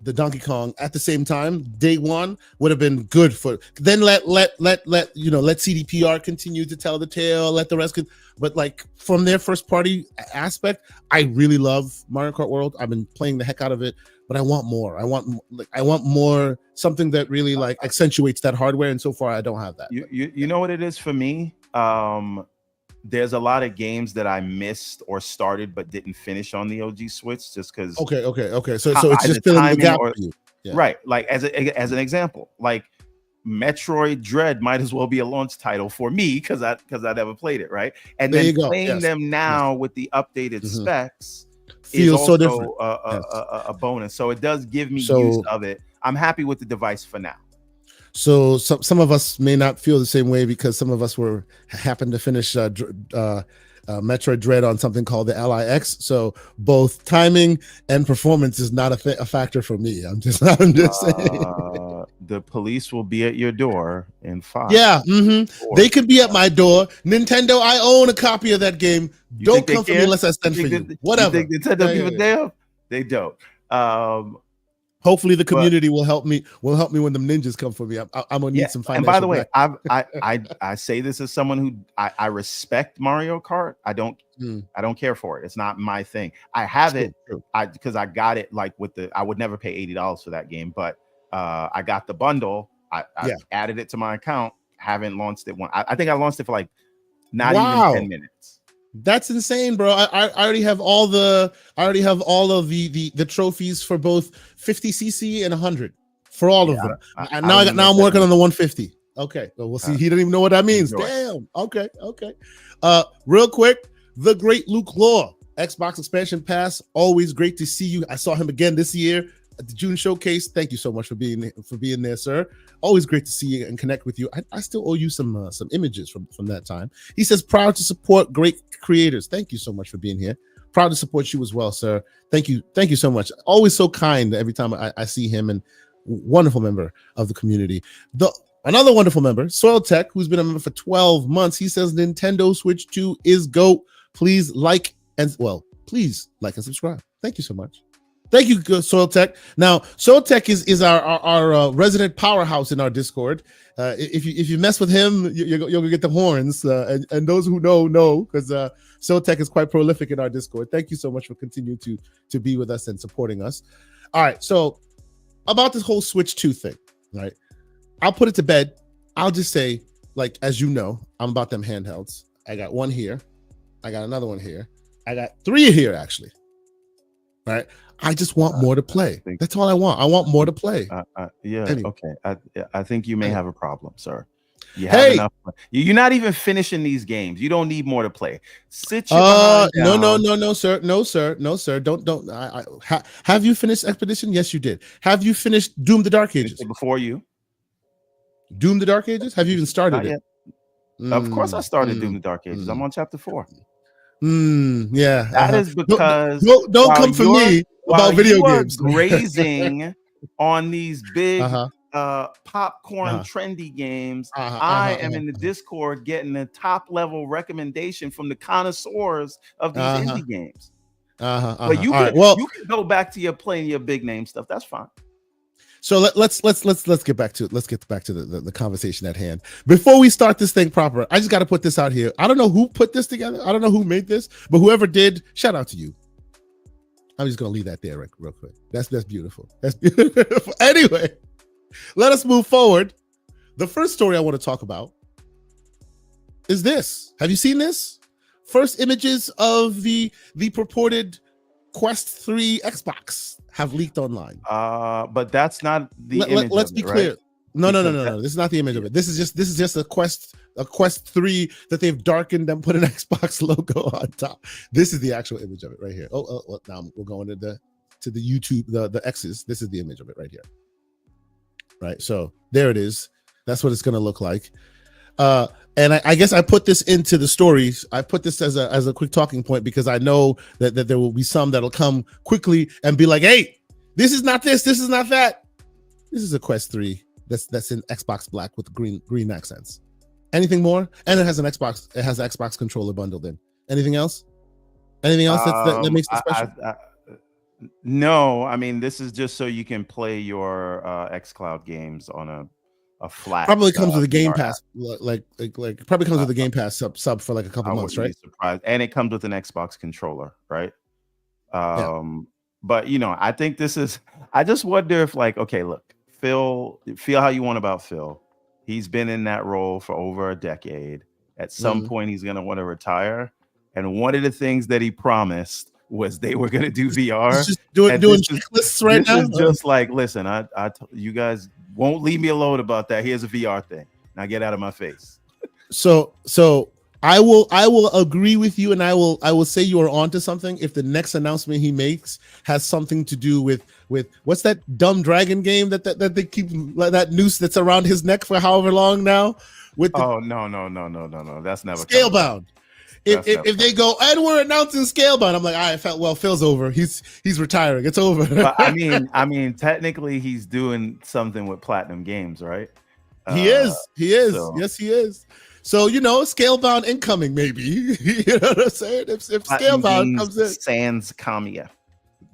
the Donkey Kong at the same time, day one, would have been good for. Then let CDPR continue to tell the tale. Let the rest. But like from their first party aspect, I really love Mario Kart World. I've been playing the heck out of it, but I want more. I want more, something that really like accentuates that hardware. And so far, I don't have that. You know what it is for me? There's a lot of games that I missed or started but didn't finish on the OG Switch, just because. Okay. So it's just filling the gap for you. Yeah. Right. Like as an example, like Metroid Dread might as well be a launch title for me because I never played it, right? And then playing them now with the updated specs feels also so different. A bonus. So it does give me use of it. I'm happy with the device for now. So some of us may not feel the same way, because some of us happened to finish Metroid Dread on something called the LIX. So both timing and performance is not a factor for me. I'm just saying. The police will be at your door in 5. Yeah, they could be at my door. Nintendo, I own a copy of that game. Don't come for me unless I send for you. Whatever. You think Nintendo people damn? They don't. Hopefully the community will help me. Will help me when the ninjas come for me. I'm gonna need some financial. And by the way, I say this as someone who I respect Mario Kart. I don't care for it. It's not my thing. I have it because I got it like with the. I would never pay $80 for that game, but I got the bundle. I added it to my account. Haven't launched it. I think I launched it for like not even 10 minutes. That's insane, bro. I already have all the the trophies for both 50cc and 100 for all of them. Now I'm working on the 150. Okay, so we'll see. He didn't even know what that means. Damn. Okay. Real quick, the great Luke Law, Xbox expansion pass. Always great to see you. I saw him again this year at the June showcase. Thank you so much for being there, sir. Always great to see you and connect with you. I still owe you some images from that time. He says, proud to support great creators. Thank you so much for being here. Proud to support you as well, sir. Thank you so much. Always so kind every time I see him, and wonderful member of the community. Another wonderful member, Soil Tech, who's been a member for 12 months. He says Nintendo Switch 2 is GOAT. Please like and subscribe. Thank you so much. Thank you, Soil Tech. Now, Soil Tech is our resident powerhouse in our Discord. If you mess with him, you'll get the horns. And those who know, because Soil Tech is quite prolific in our Discord. Thank you so much for continuing to be with us and supporting us. All right, so about this whole Switch 2 thing, right? I'll put it to bed. I'll just say, like, as you know, I'm about them handhelds. I got one here. I got another one here. I got 3 here, actually. Right? I just want more to play. That's all I want. I want more to play. Anyway. Okay. I think you may have a problem, sir. You have enough. You're not even finishing these games. You don't need more to play. Sit your behind down. No, sir. Don't. Have you finished Expedition? Yes, you did. Have you finished Doom: The Dark Ages? Before you. Doom: The Dark Ages? Have you even started it? Of course, I started Doom: The Dark Ages. I'm on chapter 4. Yeah. That is because don't come for me about video games. Grazing on these big popcorn trendy games. I am in the Discord getting the top level recommendation from the connoisseurs of these indie games. But you can go back to your playing your big name stuff. That's fine. So let's get back to the conversation at hand. Before we start this thing proper, I just got to put this out here. I don't know who put this together. I don't know who made this, but whoever did, shout out to you. I'm just gonna leave that there real quick. That's beautiful. That's beautiful. Anyway, let us move forward. The first story I want to talk about is this. Have you seen this? First images of the purported Quest 3 Xbox have leaked online. But that's not the image. Let's be clear. Right? No. This is not the image of it. This is just a Quest 3 that they've darkened and put an Xbox logo on top. This is the actual image of it right here. Oh, now we're going to the YouTube, the X's. This is the image of it right here. Right. So there it is. That's what it's going to look like. And I guess I put this into the stories. I put this as a quick talking point because I know that there will be some that'll come quickly and be like, "Hey, this is not this. This is not that. This is a Quest 3 that's in Xbox Black with green accents." Anything more? And it has an Xbox. It has an Xbox controller bundled in. Anything else? Anything else that makes it special? No, I mean this is just so you can play your xCloud games on a flat. Probably comes with a Game Pass, like probably comes with a Game Pass sub for like a couple months, right? Surprised. And it comes with an Xbox controller, right? But I think this is. I just wonder if, like, okay, look, Phil, feel how you want about Phil. He's been in that role for over a decade. At some point, he's gonna want to retire. And one of the things that he promised was they were gonna do VR. He's just doing checklists right now. This is just like, listen, you guys won't leave me alone about that. Here's a VR thing. Now get out of my face. So I will agree with you, and I will say you are onto something if the next announcement he makes has something to do with what's that dumb dragon game that they keep, that noose that's around his neck for however long now. No, that's never Scalebound. If they go and we're announcing Scalebound, I'm like, all right, Phil's over. He's retiring. It's over. But I mean, technically, he's doing something with Platinum Games, right? He is. So. Yes, he is. So Scalebound incoming, maybe. You know what I'm saying? If Scalebound comes in, sans Kamiya.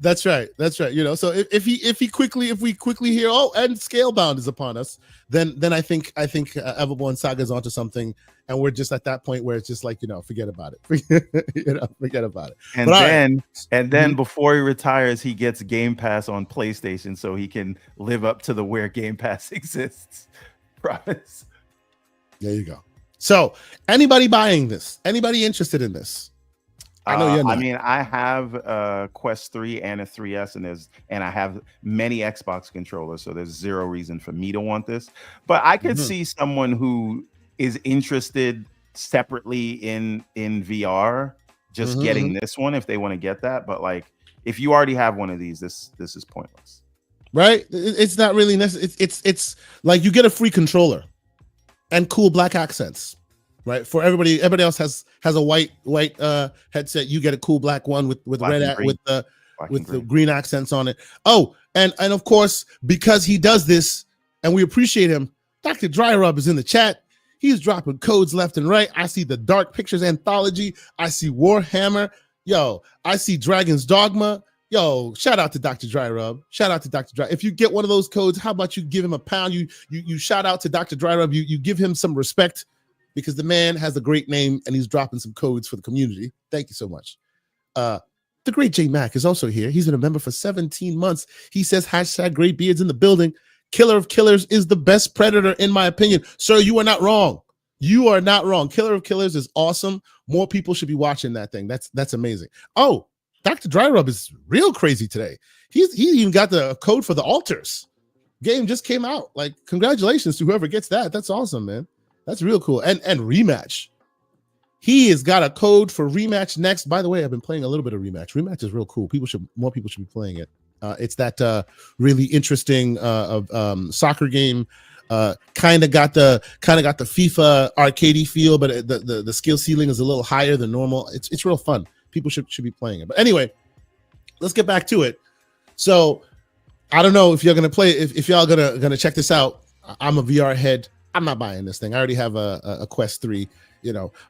That's right. So if we quickly hear, and Scalebound is upon us, then I think Everborn Saga is onto something, and we're just at that point where it's just like, forget about it. Forget about it. And then before he retires, he gets Game Pass on PlayStation, so he can live up to the where Game Pass exists. Promise. There you go. So anybody buying this? Anybody interested in this? I know you're not. I mean, I have a Quest 3 and a 3S, and I have many Xbox controllers, so there's zero reason for me to want this. But I could see someone who is interested separately in VR just getting this one if they want to get that. But like, if you already have one of these, this is pointless. Right? It's not really necessary. It's like you get a free controller and cool black accents. Right, for everybody else has a white headset. You get a cool black one with red with the green accents on it. Oh, and of course, because he does this, and we appreciate him. Dr. Dry Rub is in the chat. He's dropping codes left and right. I see the Dark Pictures Anthology. I see Warhammer. Yo, I see Dragon's Dogma. Yo, shout out to Dr. Dry Rub. Shout out to Dr. Dry. If you get one of those codes, how about you give him £1? You shout out to Dr. Dry Rub. You give him some respect, because the man has a great name and he's dropping some codes for the community. Thank you so much. The great J Mac is also here. He's been a member for 17 months. He says, #GreatBeards in the building. Killer of Killers is the best Predator, in my opinion. Sir, you are not wrong. You are not wrong. Killer of Killers is awesome. More people should be watching that thing. That's amazing. Oh, Dr. Dry Rub is real crazy today. He even got the code for the Altars. Game just came out. Like, congratulations to whoever gets that. That's awesome, man. That's real cool. And Rematch. He has got a code for Rematch next. By the way, I've been playing a little bit of Rematch. Rematch is real cool. More people should be playing it. It's that really interesting soccer game. Kind of got the FIFA arcadey feel, but the skill ceiling is a little higher than normal. It's real fun. People should be playing it. But anyway, let's get back to it. So I don't know if you're gonna play. If y'all gonna check this out. I'm a VR head. I'm not buying this thing. I already have a Quest 3.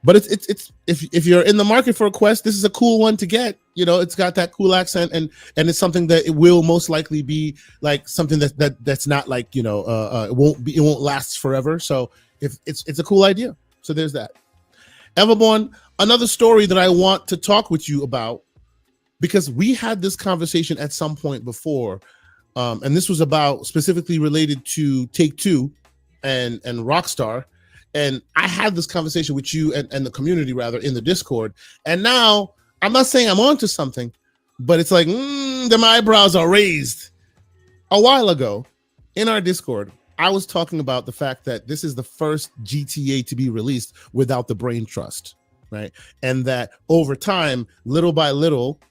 But it's if you're in the market for a Quest, this is a cool one to get. It's got that cool accent, and it's something that it will most likely be like something that's not like it won't last forever. So if it's a cool idea. So there's that. Everborn, another story that I want to talk with you about, because we had this conversation at some point before, and this was about specifically related to Take-Two and Rockstar. And I had this conversation with you and the community, rather, in the Discord. And now I'm not saying I'm onto something, but it's like, my eyebrows are raised. A while ago in our Discord, I was talking about the fact that this is the first GTA to be released without the brain trust, right? And that over time, little by little,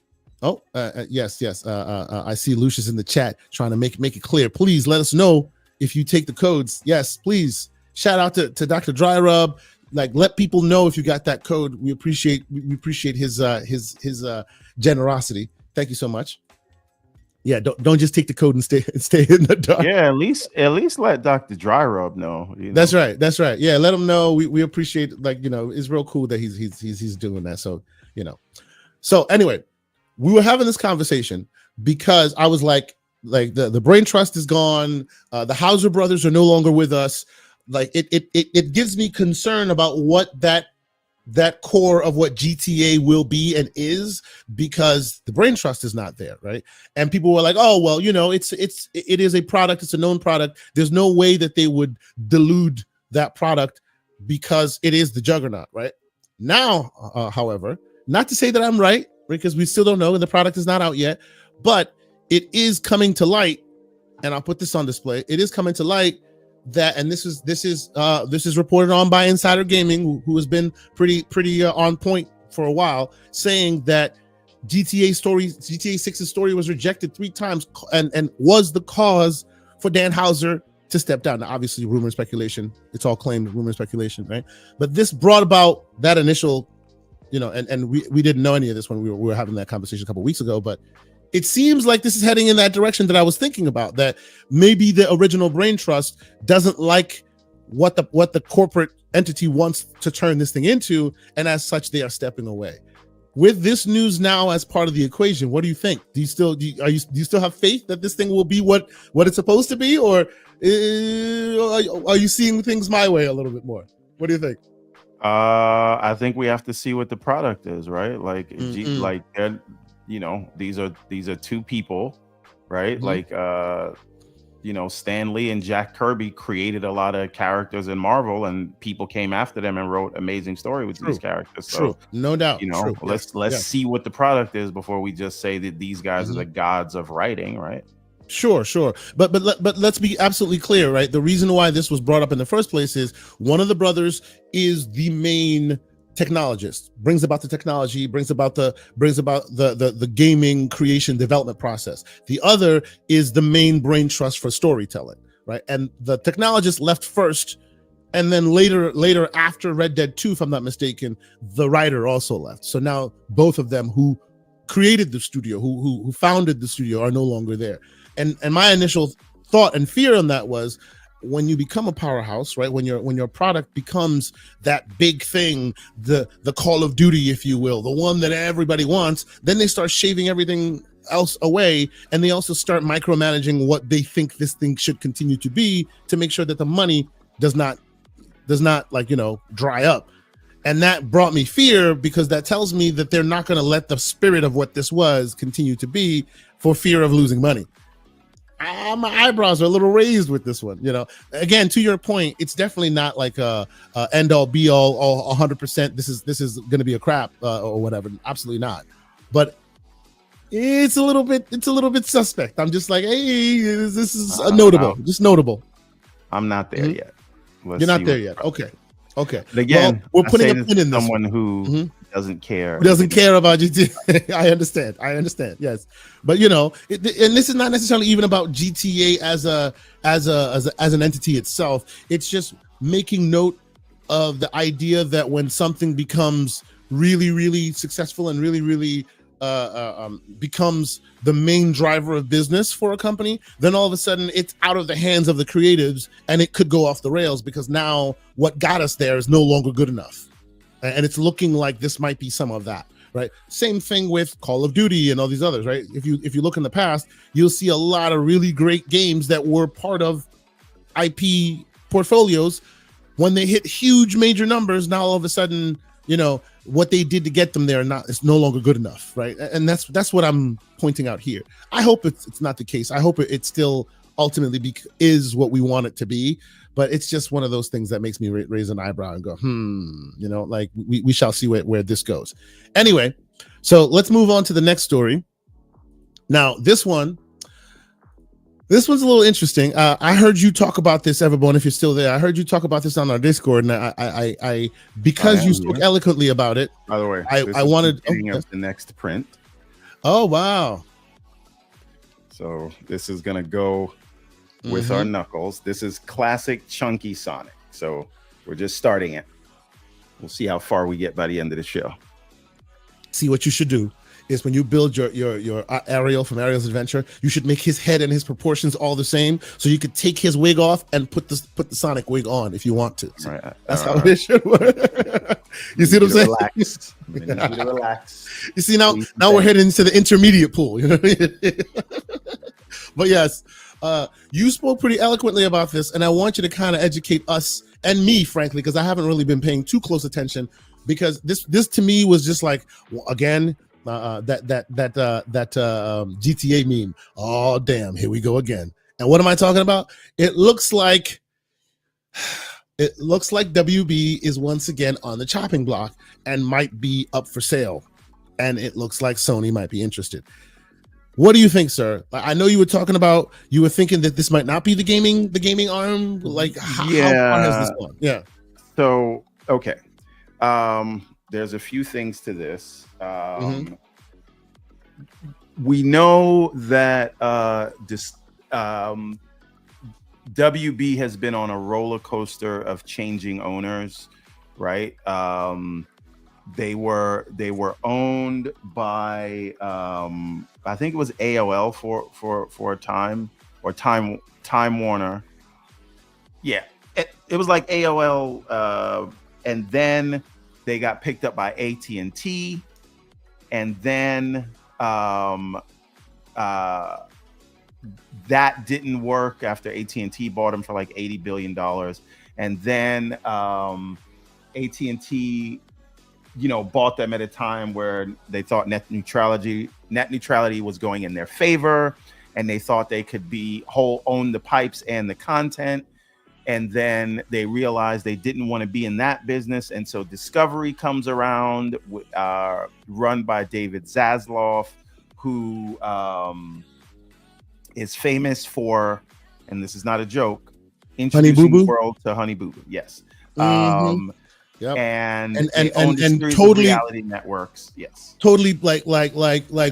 yes. I see Lucius in the chat trying to make it clear. Please let us know if you take the codes. Yes, please. Shout out to Dr. Dry Rub. Like, let people know if you got that code. We appreciate his generosity. Thank you so much. Yeah, don't just take the code and stay in the dark. Yeah, at least let Dr. Dry Rub know. That's right. Yeah, let him know. We appreciate, it's real cool that he's doing that. So So anyway, we were having this conversation because I was like the brain trust is gone. The Hauser brothers are no longer with us. Like it gives me concern about what that core of what GTA will be and is, because the brain trust is not there, right? And people were like, oh well, it is a product, it's a known product. There's no way that they would delude that product because it is the juggernaut, right? Now, however, not to say that I'm right, because we still don't know and the product is not out yet, but it is coming to light, and I'll put this on display. It is coming to light that, and this is reported on by Insider Gaming, who has been pretty on point for a while, saying that GTA 6's story was rejected 3 times and was the cause for Dan Houser to step down. Now, obviously, rumor and speculation. It's all claimed rumor and speculation, right? But this brought about that initial, and we didn't know any of this when we were having that conversation a couple of weeks ago, but it seems like this is heading in that direction that I was thinking about, that maybe the original brain trust doesn't like what the corporate entity wants to turn this thing into, and as such, they are stepping away. With this news now as part of the equation, what do you think? Do you still have faith that this thing will be what it's supposed to be, or are you seeing things my way a little bit more? What do you think? I think we have to see what the product is, right? Like, these are 2 people, right? Mm-hmm. Stan Lee and Jack Kirby created a lot of characters in Marvel, and people came after them and wrote amazing story with these characters. So, no doubt. Let's see what the product is before we just say that these guys are the gods of writing, right? Sure. But let's be absolutely clear, right? The reason why this was brought up in the first place is one of the brothers is the main technologist, brings about the technology, brings about the gaming creation development process. The other is the main brain trust for storytelling, right? And the technologist left first, and then later after Red Dead 2, if I'm not mistaken, the writer also left. So now both of them who created the studio, who founded the studio, are no longer there. And my initial thought and fear on that was, when you become a powerhouse, right? When your product becomes that big thing, the Call of Duty, if you will, the one that everybody wants, then they start shaving everything else away, and they also start micromanaging what they think this thing should continue to be, to make sure that the money does not dry up. And that brought me fear, because that tells me that they're not going to let the spirit of what this was continue to be, for fear of losing money. My eyebrows are a little raised with this one. Again, to your point, it's definitely not like a end all be all 100%. This is going to be a crap or whatever. Absolutely not. But it's a little bit suspect. I'm just like, hey, this is notable. Just notable. I'm not there yet. You're not there yet. Okay. But again, we're putting a pin in this. Someone who doesn't care. Who doesn't care about GTA. I understand. Yes, but and this is not necessarily even about GTA as an entity itself. It's just making note of the idea that when something becomes really, really successful and really, really becomes the main driver of business for a company, then all of a sudden it's out of the hands of the creatives, and it could go off the rails, because now what got us there is no longer good enough. and it's looking like this might be some of that, right? Same thing with Call of Duty and all these others, right? If you look in the past, you'll see a lot of really great games that were part of IP portfolios. When they hit huge major numbers, now all of a sudden, what they did to get them there, it's no longer good enough, right? And that's what I'm pointing out here. I hope it's not the case. I hope it still ultimately is what we want it to be, but it's just one of those things that makes me raise an eyebrow and go, like we shall see where this goes. Anyway, so let's move on to the next story. Now, this one's a little interesting. I heard you talk about this, Everbone, if you're still there. I heard you talk about this on our Discord, and I because you spoke eloquently about it. By the way, I wanted of the next print. Oh wow! So this is gonna go with our Knuckles. This is classic chunky Sonic. So we're just starting it. We'll see how far we get by the end of the show. See, what you should do is when you build your Ariel from Ariel's Adventure, you should make his head and his proportions all the same, so you could take his wig off and put the Sonic wig on if you want to. So right. That's how it should work. You see what I'm saying? Relax. You need to relax. You see, now we're heading into the intermediate pool. But yes, you spoke pretty eloquently about this, and I want you to kind of educate us and me, frankly, because I haven't really been paying too close attention, because this to me was just like, again, that GTA meme. Oh damn, here we go again. And what am I talking about? It looks like WB is once again on the chopping block and might be up for sale, and it looks like Sony might be interested. What do you think, sir? I know you were thinking that this might not be the gaming arm. Like, how far has this gone? Yeah. So okay, there's a few things to this. We know that WB has been on a roller coaster of changing owners, right? They were owned by I think it was AOL for a time, or Time Warner. Yeah, it was like AOL, and then they got picked up by AT&T, and then that didn't work after AT&T bought them for like $80 billion. And then AT&T, bought them at a time where they thought net neutrality was going in their favor, and they thought they could own the pipes and the content. And then they realized they didn't want to be in that business. And so Discovery comes around, run by David Zaslav, who is famous for, and this is not a joke, introducing the world to Honey Boo Boo. Yes. Yep. And totally reality networks. Yes. Totally like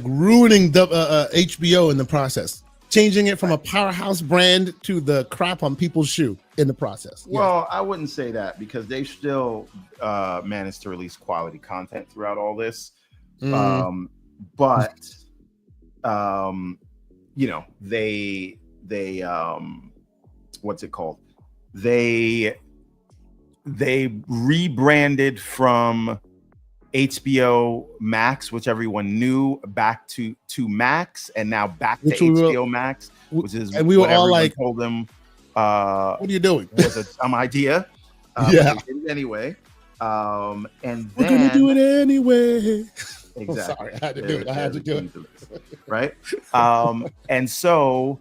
ruining HBO in the process. Changing it from a powerhouse brand to the crap on people's shoe in the process. Well, I wouldn't say that, because they've still managed to release quality content throughout all this. But they what's it called? They rebranded from HBO Max, which everyone knew, back to Max, and now back to HBO Max, which is, and we were all like, told them, what are you doing? Was a dumb idea. Yeah. But they did it anyway. And we're gonna do it anyway. Exactly. Oh, sorry, I had to do it. Right. And so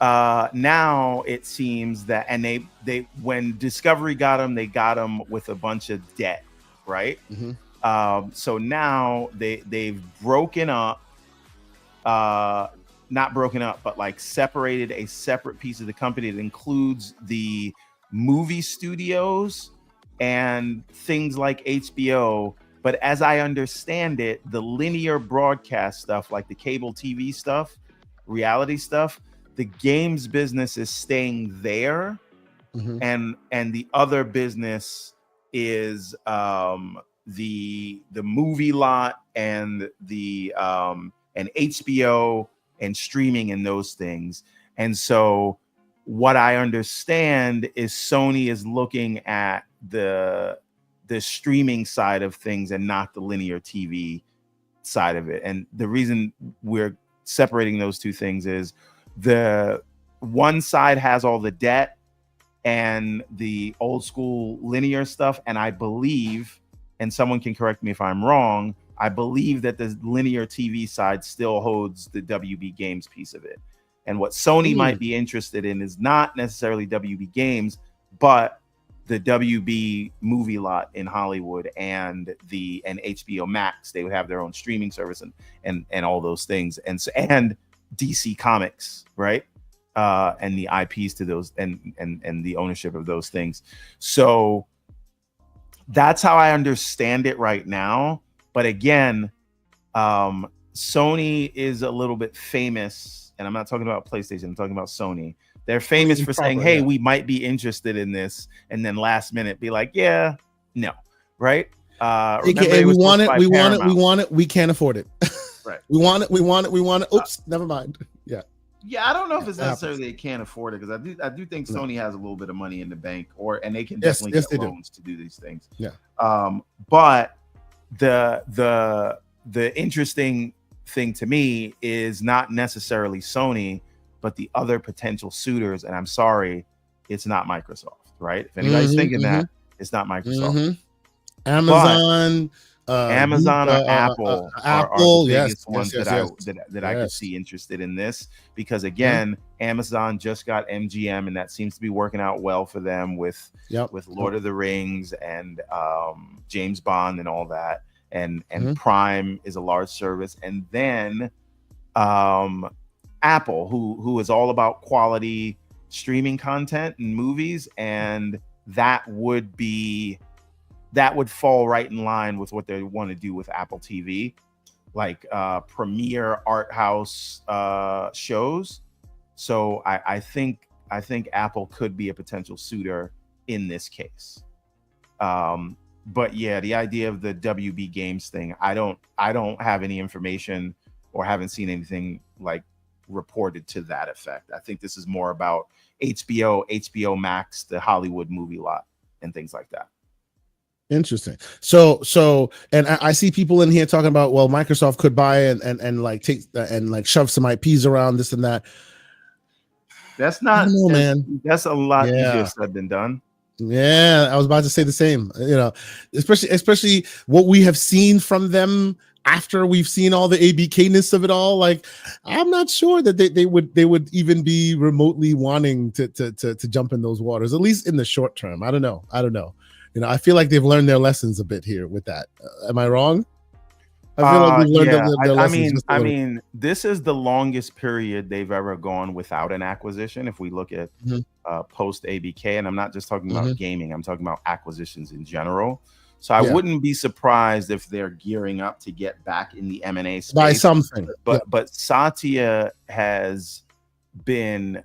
now it seems that, and they when Discovery got them, they got them with a bunch of debt, right? So now they've broken up, not broken up, but like separated a separate piece of the company that includes the movie studios and things like HBO. But as I understand it, the linear broadcast stuff, like the cable TV stuff, reality stuff, the games business is staying there, and the other business is the movie lot and the and HBO and streaming and those things. And so what I understand is Sony is looking at the the streaming side of things and not the linear TV side of it. And the reason we're separating those two things is the one side has all the debt and the old school linear stuff, and I believe, and someone can correct me if I'm wrong, I believe that the linear TV side still holds the WB Games piece of it. And what Sony might be interested in is not necessarily WB Games, but the WB movie lot in Hollywood and HBO Max. They would have their own streaming service and all those things, and DC Comics, right? And the IPs to those and the ownership of those things. So that's how I understand it right now. But again, Sony is a little bit famous, and I'm not talking about PlayStation, I'm talking about Sony. They're famous for saying, hey, we might be interested in this, and then last minute be like, yeah, no, right? We want it, we can't afford it. Right. we want it. Oops, never mind. Yeah, I don't know if it's necessarily they can't afford it, because I do think Sony has a little bit of money in the bank, and they can definitely get loans to do these things. Yeah. But the interesting thing to me is not necessarily Sony, but the other potential suitors. And I'm sorry, it's not Microsoft, right? If anybody's thinking that, it's not Microsoft. Amazon. Amazon or Apple are the biggest ones that I could see interested in this, because again, Amazon just got MGM, and that seems to be working out well for them with Lord of the Rings and James Bond and all that, and Prime is a large service, and then Apple, who is all about quality streaming content and movies, and that would fall right in line with what they want to do with Apple TV, like premiere art house shows. So I think Apple could be a potential suitor in this case. But yeah, the idea of the WB Games thing, I don't have any information or haven't seen anything like reported to that effect. I think this is more about HBO Max, the Hollywood movie lot, and things like that. Interesting. So, and I see people in here talking about, well, Microsoft could buy and like take and like shove some IPs around this and that. That's not, man. That's a lot easier said than done. Yeah, I was about to say the same. You know, especially what we have seen from them after we've seen all the ABK-ness of it all. Like, I'm not sure that they would even be remotely wanting to jump in those waters, at least in the short term. I don't know. You know, I feel like they've learned their lessons a bit here with that. Am I wrong? I feel like they've learned their lessons. I mean, this is the longest period they've ever gone without an acquisition. If we look at post ABK, and I'm not just talking about gaming, I'm talking about acquisitions in general. So I wouldn't be surprised if they're gearing up to get back in the M&A space. By something. But Satya has been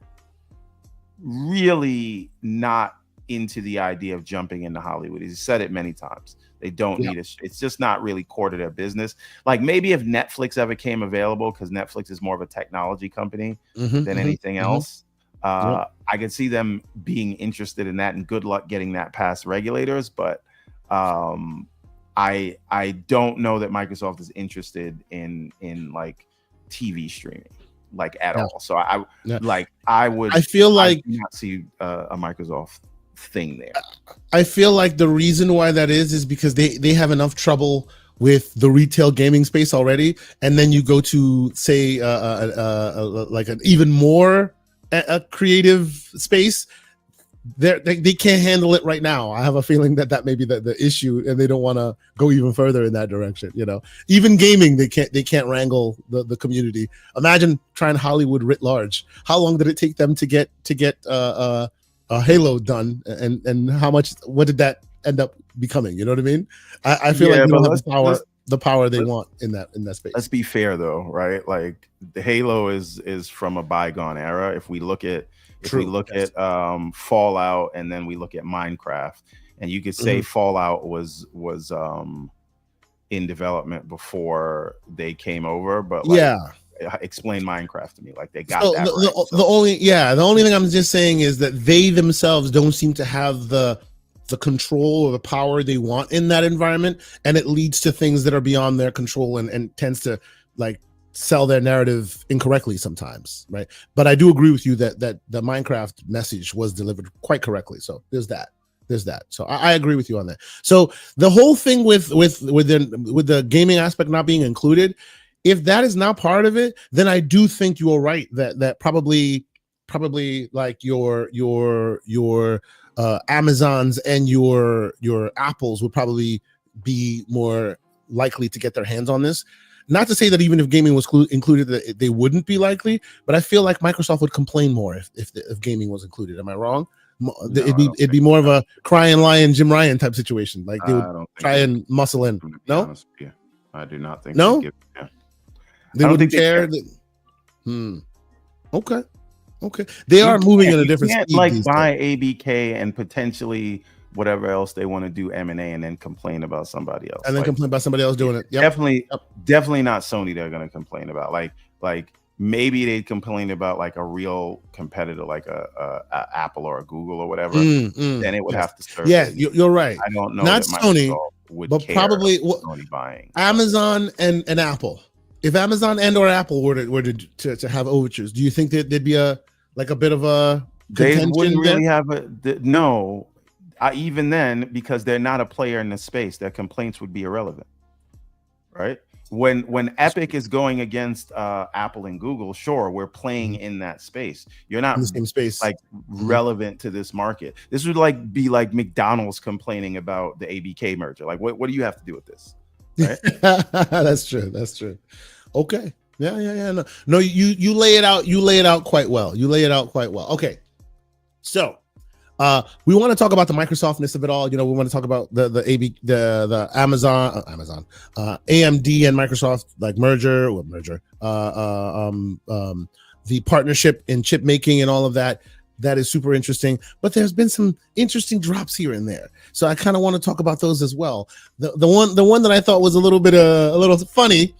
really not into the idea of jumping into Hollywood. He's said it many times. They don't need it. It's just not really core to their business. Like maybe if Netflix ever came available, because Netflix is more of a technology company than anything else. I could see them being interested in that, and good luck getting that past regulators. But I don't know that Microsoft is interested in like TV streaming like at all. So I feel like I do not see a Microsoft thing there. I feel like the reason why that is because they have enough trouble with the retail gaming space already, and then you go to say like an even more creative space. They can't handle it right now. I have a feeling that may be the issue, and they don't want to go even further in that direction. You know, even gaming, they can't wrangle the community. Imagine trying Hollywood writ large. How long did it take them to get Halo done, and what did that end up becoming? You know what I mean? I feel like they don't have the power they want in that space. Let's be fair though, right? Like the Halo is from a bygone era. If we look at Fallout, and then we look at Minecraft, and you could say Fallout was in development before they came over, but explain Minecraft to me. Like they got that right. The only thing I'm just saying is that they themselves don't seem to have the the control or the power they want in that environment, and it leads to things that are beyond their control and tends to like sell their narrative incorrectly sometimes, right? But I do agree with you that the Minecraft message was delivered quite correctly. So there's that. So I agree with you on that. So the whole thing with the gaming aspect not being included, if that is not part of it, then I do think you are right that probably like your Amazons and your Apples would probably be more likely to get their hands on this. Not to say that even if gaming was included, that they wouldn't be likely, but I feel like Microsoft would complain more if gaming was included. Am I wrong? No, it'd be more of a crying lion, Jim Ryan type situation. Like they would try and muscle in. No, I do not think. No, they wouldn't care. Okay. They are moving at a different speed. Like buy ABK and potentially whatever else they want to do M&A and then complain about somebody else. And then complain about somebody else doing it. Yep. Definitely not Sony they're going to complain about. Like maybe they'd complain about like a real competitor like a Apple or a Google or whatever. Then it would have to serve. Yeah, you're right. I don't know. Not Sony, but probably Sony buying Amazon and Apple. If Amazon and or Apple were to have overtures, do you think that there'd be a bit of a they wouldn't really have no. Even then, because they're not a player in the space, their complaints would be irrelevant, right? When Epic is going against Apple and Google, sure, we're playing in that space. You're not in the same space, like relevant to this market. This would be like McDonald's complaining about the ABK merger. Like, what do you have to do with this? Right? That's true. Okay. Yeah. No, you lay it out. You lay it out quite well. Okay. So. We want to talk about the Microsoftness of it all. We want to talk about the Amazon, AMD and Microsoft merger, the partnership in chip making and all of that. That is super interesting. But there's been some interesting drops here and there, so I kind of want to talk about those as well. The one that I thought was a little funny,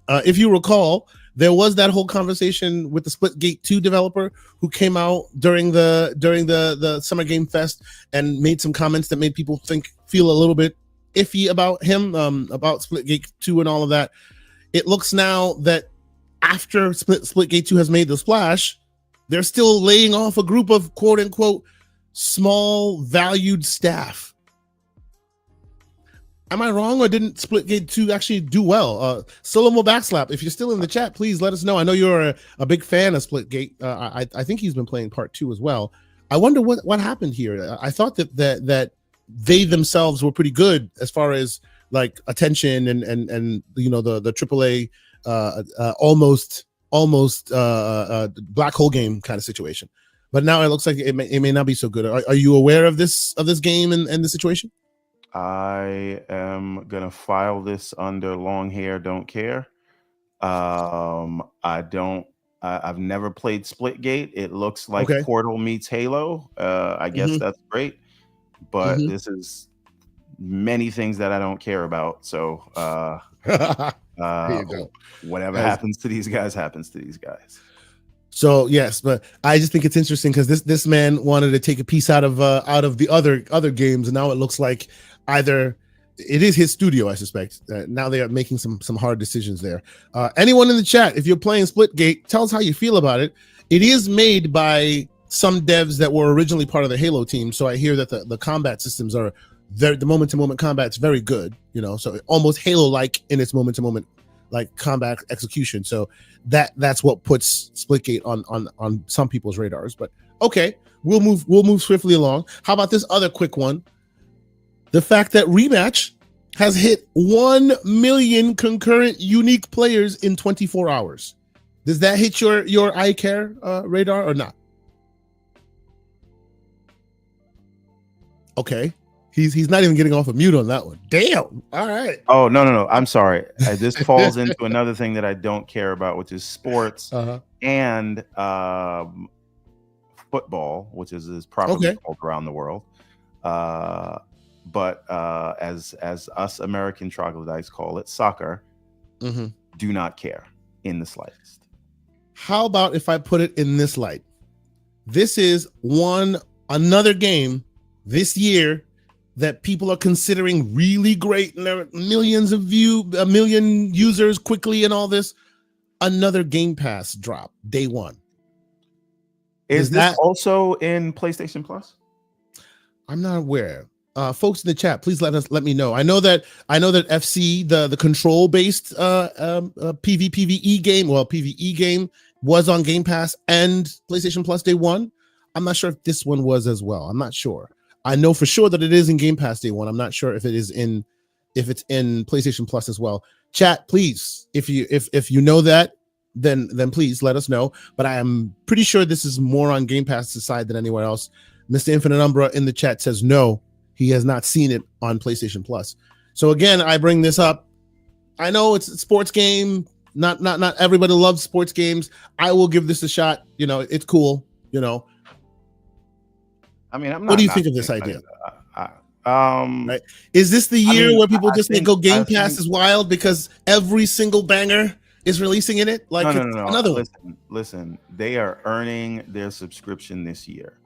if you recall. There was that whole conversation with the Splitgate 2 developer who came out during the Summer Game Fest and made some comments that made people feel a little bit iffy about him, about Splitgate 2 and all of that. It looks now that after Splitgate 2 has made the splash, they're still laying off a group of quote unquote small valued staff. Am I wrong, or didn't Splitgate 2 actually do well? Solomo Backslap, if you're still in the chat, please let us know. I know you're a big fan of Splitgate. I think he's been playing part 2 as well. I wonder what happened here. I thought that they themselves were pretty good as far as like attention and the AAA almost black hole game kind of situation. But now it looks like it may not be so good. Are you aware of this game and the situation? I am gonna file this under long hair, don't care. I've never played Splitgate. It looks like Portal meets Halo. I guess that's great, but this is many things that I don't care about. So whatever happens to these guys happens to these guys. So yes, but I just think it's interesting because this man wanted to take a piece out of the other games, and now it looks like either it is his studio, I suspect. Now they are making some hard decisions there. Anyone in the chat, if you're playing Splitgate, tell us how you feel about it. It is made by some devs that were originally part of the Halo team, so I hear that the combat systems are the moment-to-moment combat's very good. So almost Halo-like in its moment-to-moment like combat execution. So that's what puts Splitgate on some people's radars. But okay, we'll move swiftly along. How about this other quick one? The fact that Rematch has hit 1 million concurrent unique players in 24 hours. Does that hit your iCare radar or not? Okay. He's not even getting off of mute on that one. Damn. All right. Oh, no. I'm sorry. This falls into another thing that I don't care about, which is sports and football, which is properly called around the world. But as us American troglodytes call it, soccer, do not care in the slightest. How about if I put it in this light? This is another game this year that people are considering really great and there are millions of a million users quickly and all this. Another Game Pass drop day one. Is this also in PlayStation Plus? I'm not aware. Folks in the chat, please let me know. I know that FC, the control based PvE game was on Game Pass and PlayStation Plus day one. I'm not sure if this one was as well. I'm not sure. I know for sure that it is in Game Pass day one. I'm not sure if it's in PlayStation Plus as well. Chat, please, if you know that, then please let us know. But I am pretty sure this is more on Game Pass side than anywhere else. Mr. Infinite Umbra in the chat says no, he has not seen it on PlayStation Plus. So again, I bring this up. I know it's a sports game. Not everybody loves sports games. I will give this a shot. It's cool. I mean, what do you think of this idea? Right? Is this the year where people just go Game Pass is wild because every single banger is releasing in it? Like no. Another one. Listen, they are earning their subscription this year.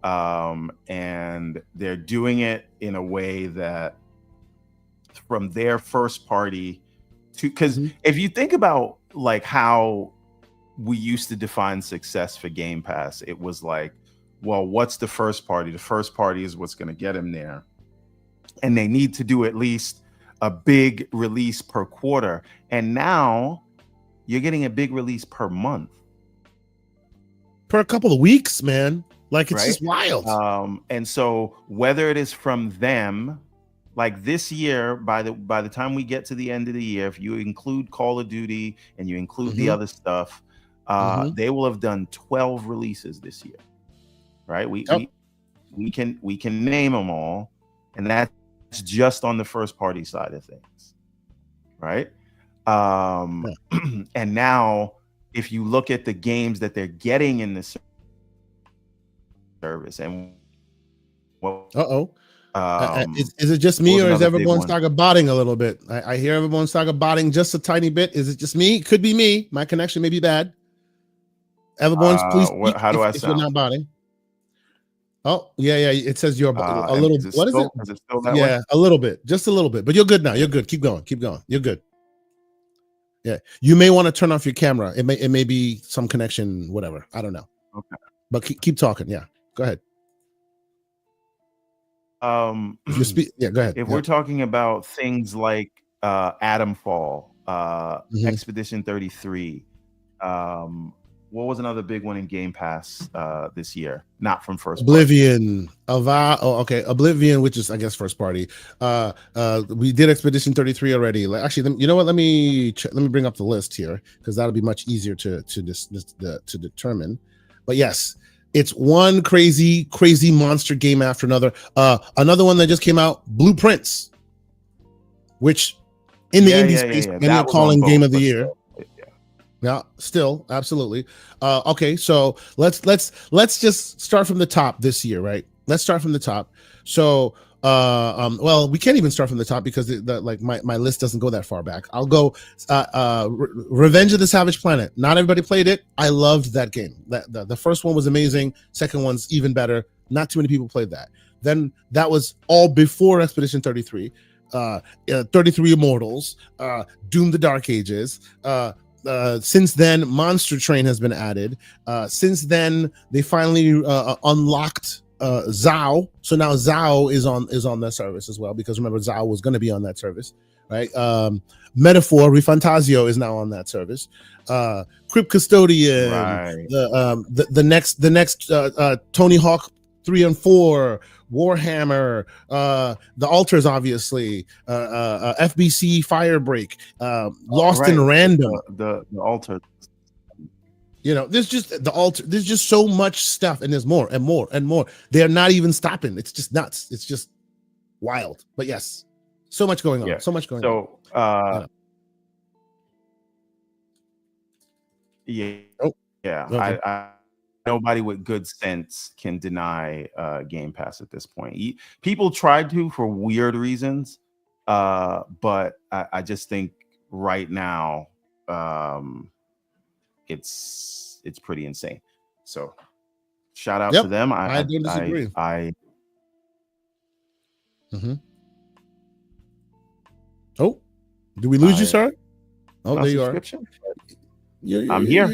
And they're doing it in a way that from their first party to, because if you think about like how we used to define success for Game Pass, it was like, well, what's the first party? The first party is what's going to get them there. And they need to do at least a big release per quarter. And now you're getting a big release per month. Per a couple of weeks, man. Like it's just wild. And so whether it is from them, like this year, by the time we get to the end of the year, if you include Call of Duty and you include the other stuff, they will have done 12 releases this year. Right? We can name them all, and that's just on the first party side of things. Right? And now if you look at the games that they're getting in the service and is it just me or is everyone started botting a little bit? I hear everyone started botting just a tiny bit. Is it just me? Could be me. My connection may be bad. Everyone's please how do I sound? If you're not botting. Oh yeah. It says you're a little. What is it? Is it still that way? A little bit, just a little bit. But you're good now. You're good. Keep going. You're good. Yeah, you may want to turn off your camera. It may be some connection, whatever. I don't know. Okay, but keep talking. Yeah, go ahead. If you go ahead. If we're talking about things like Atomfall, Expedition 33, what was another big one in Game Pass this year? Not from first Oblivion. Oblivion, which is I guess first party. We did Expedition 33 already. Actually, you know what? Let me bring up the list here because that'll be much easier to determine. But yes, it's one crazy monster game after another. Another one that just came out, Blueprints, which in the indie space, many are calling Game of the Year. Yeah, still absolutely. Okay, so let's just start from the top this year, right? Let's start from the top. So well, we can't even start from the top because my list doesn't go that far back. I'll go Revenge of the Savage Planet. Not everybody played it. I loved that game. The first one was amazing. Second one's even better. Not too many people played that. Then that was all before Expedition 33. 33 Immortals, Doom the Dark Ages. Since then, Monster Train has been added. Since then, they finally unlocked Zao. So now Zao is on that service as well, because remember Zao was going to be on that service, right? Metaphor Refantasio is now on that service. Crypt Custodian, right. The next Tony Hawk 3 and 4, Warhammer, the Altars, obviously, FBC Firebreak, Lost in Random, the Altar. There's just the Altar. There's just so much stuff, and there's more and more and more. They're not even stopping. It's just nuts. It's just wild. But yes, so much going on. Yeah. So much going on. I nobody with good sense can deny Game Pass at this point. People tried to for weird reasons, but I just think right now it's pretty insane. So shout out to them. I don't disagree. Mm-hmm. Oh, did we lose you, sir? Oh, there you are. I'm here.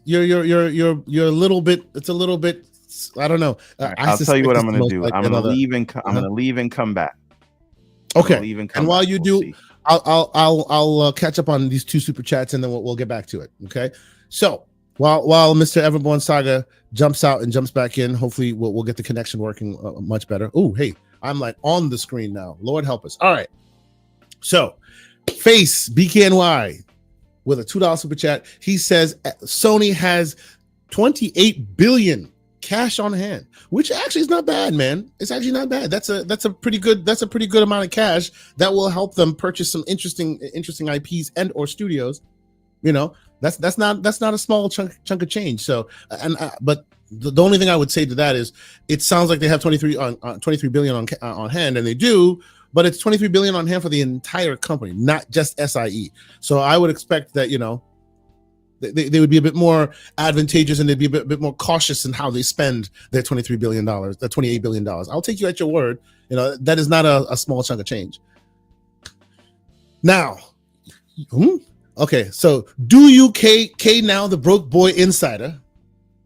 You're a little bit. It's a little bit. I don't know. Right, I'll tell you what I'm going to do. I'm going to leave and I'm going to leave and come back. Okay. And while you do, I'll catch up on these 2 super chats and then we'll get back to it. Okay. So while Mr. Everborn Saga jumps out and jumps back in, hopefully we'll get the connection working much better. Oh, hey, I'm like on the screen now. Lord help us. All right. So Face BKNY with a $2 super chat. He says Sony has 28 billion cash on hand, which actually is not bad, man. It's actually not bad. That's a pretty good amount of cash that will help them purchase some interesting IPs and or studios. You know, that's not a small chunk of change. So, but the only thing I would say to that is it sounds like they have 23 billion on hand, and they do, but it's 23 billion on hand for the entire company, not just SIE. So I would expect that, you know, they would be a bit more advantageous and they'd be a bit more cautious in how they spend their $23 billion, the $28 billion. I'll take you at your word. You know, that is not a small chunk of change. Now, okay, so do you K now the broke boy insider?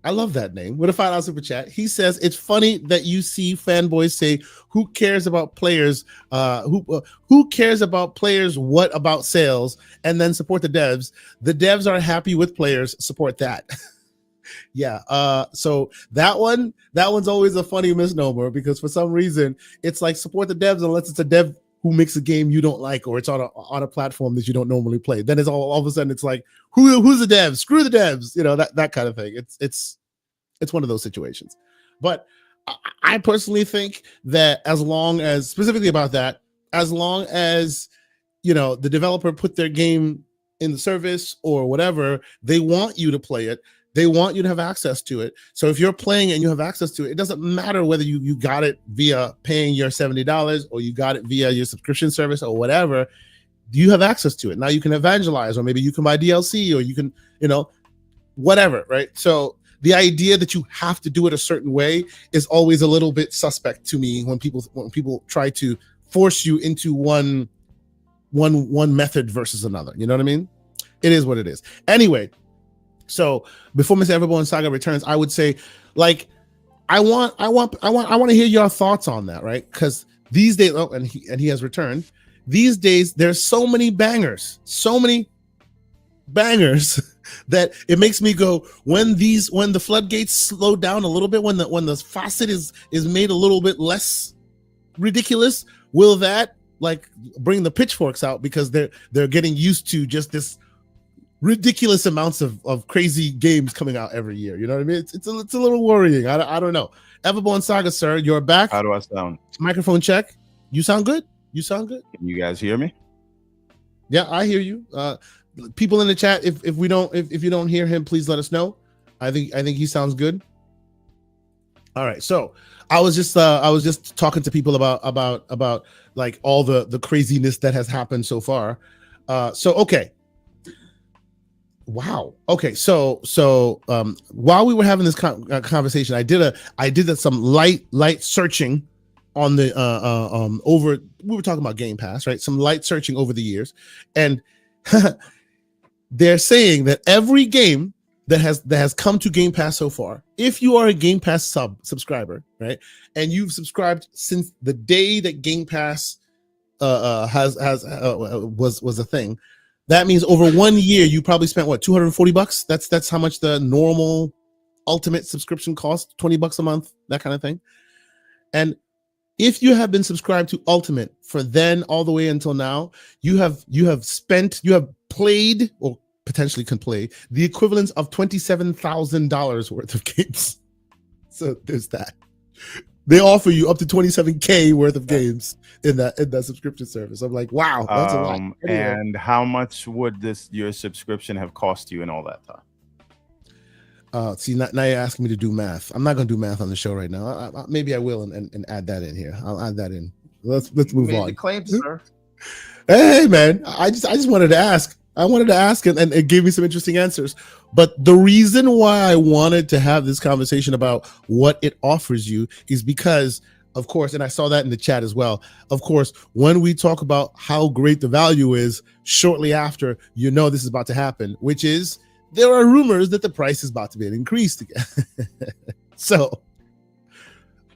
I love that name. With a $5 super chat, he says it's funny that you see fanboys say, "Who cares about players? Who cares about players? What about sales?" And then support the devs. The devs are happy with players. Support that. Yeah. So that one's always a funny misnomer because for some reason it's like support the devs unless it's a dev who makes a game you don't like or it's on a platform that you don't normally play. Then it's all of a sudden it's like who's the devs? Screw the devs. You know, that kind of thing. It's one of those situations. But I personally think that as long as specifically about that, as long as you know the developer put their game in the service or whatever, they want you to play it. They want you to have access to it. So if you're playing and you have access to it, it doesn't matter whether you got it via paying your $70 or you got it via your subscription service or whatever. You have access to it. Now you can evangelize, or maybe you can buy DLC, or you can, you know, whatever, right? So the idea that you have to do it a certain way is always a little bit suspect to me when people try to force you into one method versus another. You know what I mean? It is what it is. Anyway. So before Mr. Everborn Saga returns, I would say, like, I want to hear your thoughts on that, right? Because these days, and he has returned. These days, there's so many bangers that it makes me go, when the floodgates slow down a little bit, when the faucet is made a little bit less ridiculous, will that like bring the pitchforks out because they're getting used to just this ridiculous amounts of crazy games coming out every year. You know what I mean? It's a little worrying. I don't know. Everborn Saga, sir, you're back. How do I sound? Microphone check. You sound good. Can you guys hear me? Yeah, I hear you. People in the chat, if you don't hear him, please let us know. I think he sounds good. All right. So I was just talking to people about like all the craziness that has happened so far. Okay. Wow. Okay. So while we were having this conversation, I did some light searching on the over. We were talking about Game Pass, right? Some light searching over the years, and they're saying that every game that has come to Game Pass so far, if you are a Game Pass subscriber, right, and you've subscribed since the day that Game Pass was a thing. That means over 1 year, you probably spent what, $240? That's how much the normal ultimate subscription costs, $20 a month, that kind of thing. And if you have been subscribed to Ultimate for then all the way until now, you have played or potentially can play the equivalent of $27,000 worth of games. So there's that. They offer you up to $27K worth of games in that subscription service. I'm like, wow, that's a lot. Anyway. And how much would your subscription have cost you in all that time? See, now you're asking me to do math. I'm not going to do math on the show right now. Maybe I will and add that in here. I'll add that in. Let's move on. The claim, sir. Hey, man, I just wanted to ask. I wanted to ask, and it gave me some interesting answers. But the reason why I wanted to have this conversation about what it offers you is because of course, and I saw that in the chat as well. Of course, when we talk about how great the value is, shortly after, you know this is about to happen, which is there are rumors that the price is about to be increased again. So,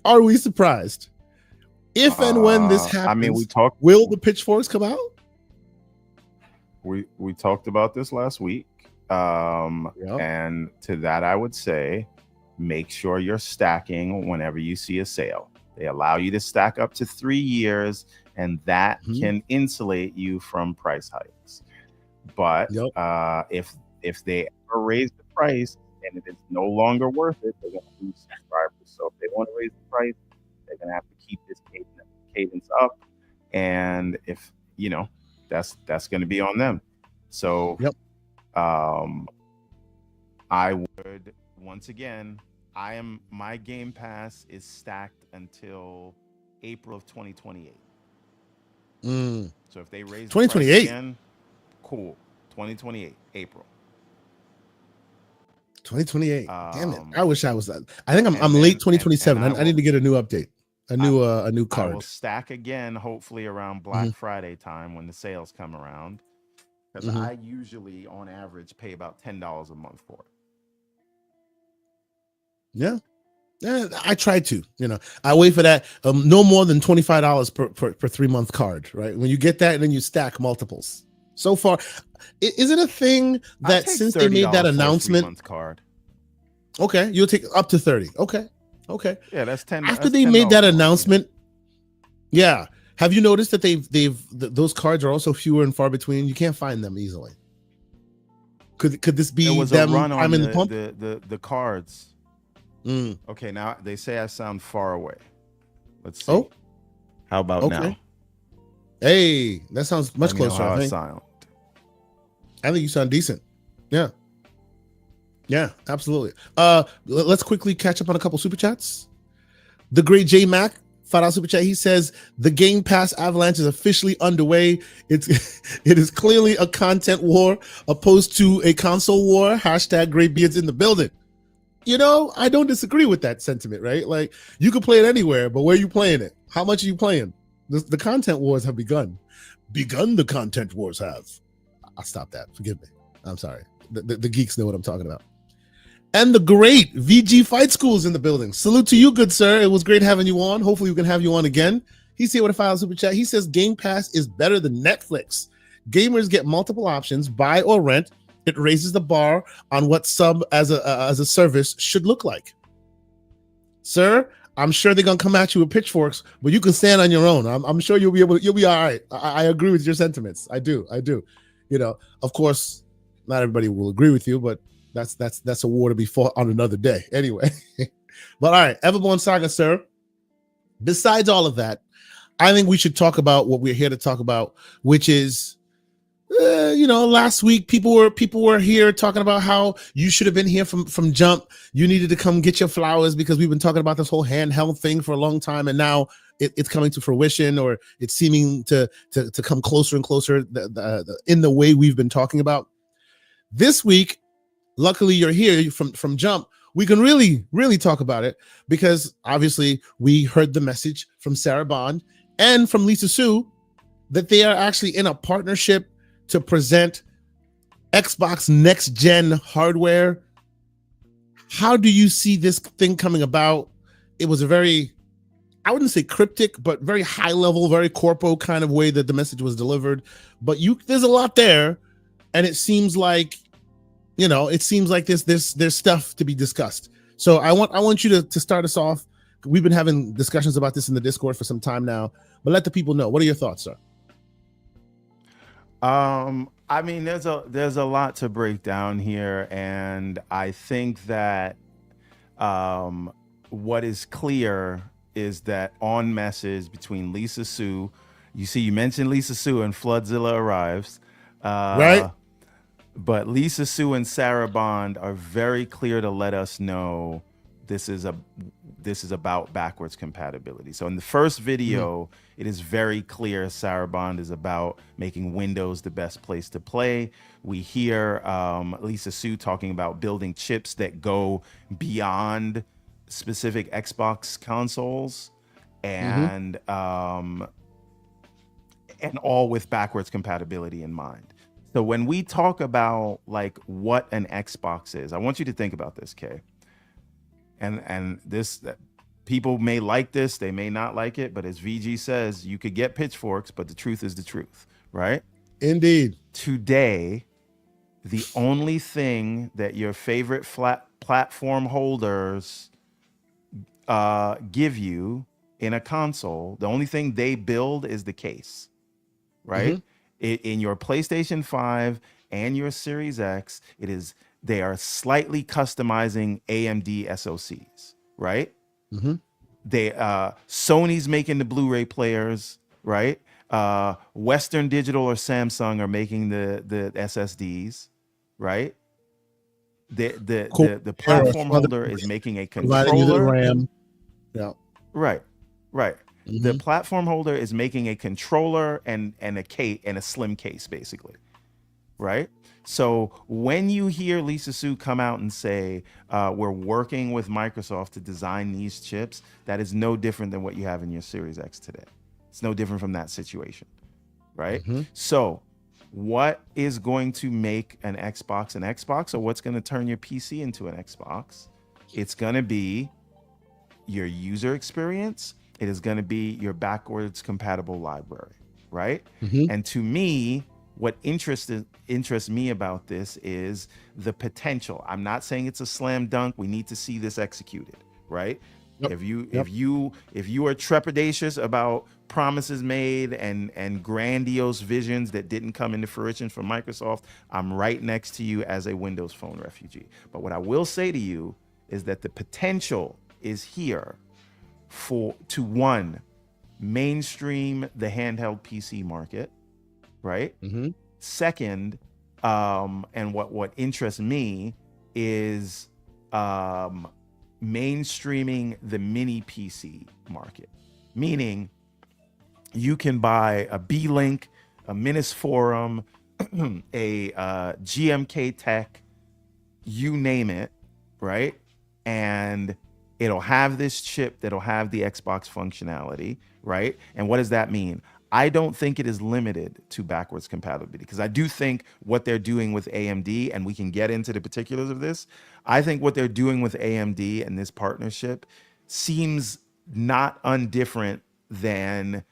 are we surprised? If and when this happens, I mean, will the pitchforks come out? We talked about this last week. Yep. And to that, I would say, make sure you're stacking whenever you see a sale. They allow you to stack up to 3 years, and that can insulate you from price hikes. But if they ever raise the price and it is no longer worth it, they're going to lose subscribers. So if they want to raise the price, they're going to have to keep this cadence up. And if, you know, that's going to be on them. So I would, once again, my Game Pass is stacked until April of 2028. So if they raise 2028 again, cool. 2028 April. 2028. Damn it! I wish I was that. I think I'm late 2027. I need to get a new update, a new card. I will stack again, hopefully around Black Friday time when the sales come around, because I usually, on average, pay about $10 a month for it. Yeah, I try to. I wait for that. No more than $25 per 3-month card. Right? When you get that, and then you stack multiples. So far, is it a thing that since they made that announcement, 3-month card? Okay, you'll take up to 30. Okay. Yeah, that's 10. After they made that announcement, yeah. Have you noticed that those cards are also fewer and far between? You can't find them easily. Could this be them priming the pump? The cards. Okay, now they say I sound far away. Let's see. Oh, how about now? Hey, that sounds much closer. I think. I think you sound decent. Yeah, absolutely. Let's quickly catch up on a couple super chats. The great J Mac, $5 super chat. He says the Game Pass avalanche is officially underway. It is clearly a content war opposed to a console war. # Great Beards in the building. I don't disagree with that sentiment, right? Like, you can play it anywhere, but where are you playing it? How much are you playing? The content wars have begun. The content wars have. I'll stop that. Forgive me. I'm sorry. The geeks know what I'm talking about. And the great VG Fight School is in the building. Salute to you, good sir. It was great having you on. Hopefully we can have you on again. He's here with a $5 super chat. He says Game Pass is better than Netflix. Gamers get multiple options, buy or rent. It raises the bar on what sub as a service should look like. Sir, I'm sure they're gonna come at you with pitchforks, but you can stand on your own. I'm sure you'll be all right. I agree with your sentiments. I do. Of course, not everybody will agree with you, but that's a war to be fought on another day. Anyway, but all right, Everborn Saga, sir. Besides all of that, I think we should talk about what we're here to talk about, which is, last week people were here talking about how you should have been here from jump. You needed to come get your flowers because we've been talking about this whole handheld thing for a long time, and now it's coming to fruition, or it's seeming to come closer and closer in the way we've been talking about. This week, luckily you're here from jump. We can really talk about it because obviously we heard the message from Sarah Bond and from Lisa Su that they are actually in a partnership to present Xbox next gen hardware. How do you see this thing coming about? It was a very, I wouldn't say cryptic, but very high level, very corpo kind of way that the message was delivered. But there's a lot there, and it seems like, there's stuff to be discussed. So I want you to start us off. We've been having discussions about this in the Discord for some time now, but let the people know. What are your thoughts, sir? I mean, there's a lot to break down here, and I think that what is clear is that on message between Lisa Su, you mentioned Lisa Su and Floodzilla arrives, right? But Lisa Su and Sarah Bond are very clear to let us know this is about backwards compatibility. So in the first video, it is very clear Sarah Bond is about making Windows the best place to play. We hear Lisa Su talking about building chips that go beyond specific Xbox consoles. Mm-hmm. And all with backwards compatibility in mind. So when we talk about like what an Xbox is, I want you to think about this, Kay. And this people may like this, they may not like it, but as VG says, you could get pitchforks, but the truth is the truth, right? Indeed. Today, the only thing that your favorite flat platform holders give you in a console, the only thing they build is the case, right? Mm-hmm. In your PlayStation 5 and your Series X, they are slightly customizing AMD SoCs, right? Mm-hmm. They Sony's making the Blu-ray players, right? Western Digital or Samsung are making the SSDs, right? Cool. The There are platform some other holder is making a providing you the controller. RAM. Yeah. Right, right. The Mm-hmm. platform holder is making a controller and a case and a slim case, basically, right? So when you hear Lisa Su come out and say we're working with Microsoft to design these chips, that is no different than what you have in your Series X today. It's no different from that situation, right? Mm-hmm. So what is going to make an Xbox, or what's going to turn your PC into an Xbox? It's going to be your user experience. It is going to be your backwards compatible library, right? Mm-hmm. And to me, what interests me about this is the potential. I'm not saying it's a slam dunk. We need to see this executed, right? Yep. If you are trepidatious about promises made and grandiose visions that didn't come into fruition from Microsoft, I'm right next to you as a Windows Phone refugee. But what I will say to you is that the potential is here to one, mainstream the handheld PC market, right? Mm-hmm. Second, and what interests me is mainstreaming the mini PC market, meaning you can buy a B-Link, a Minus Forum, a GMK Tech, you name it, right? And it'll have this chip that'll have the Xbox functionality, right? And what does that mean? I don't think it is limited to backwards compatibility, because I do think what they're doing with AMD, and we can get into the particulars of this, I think what they're doing with AMD and this partnership seems not undifferent than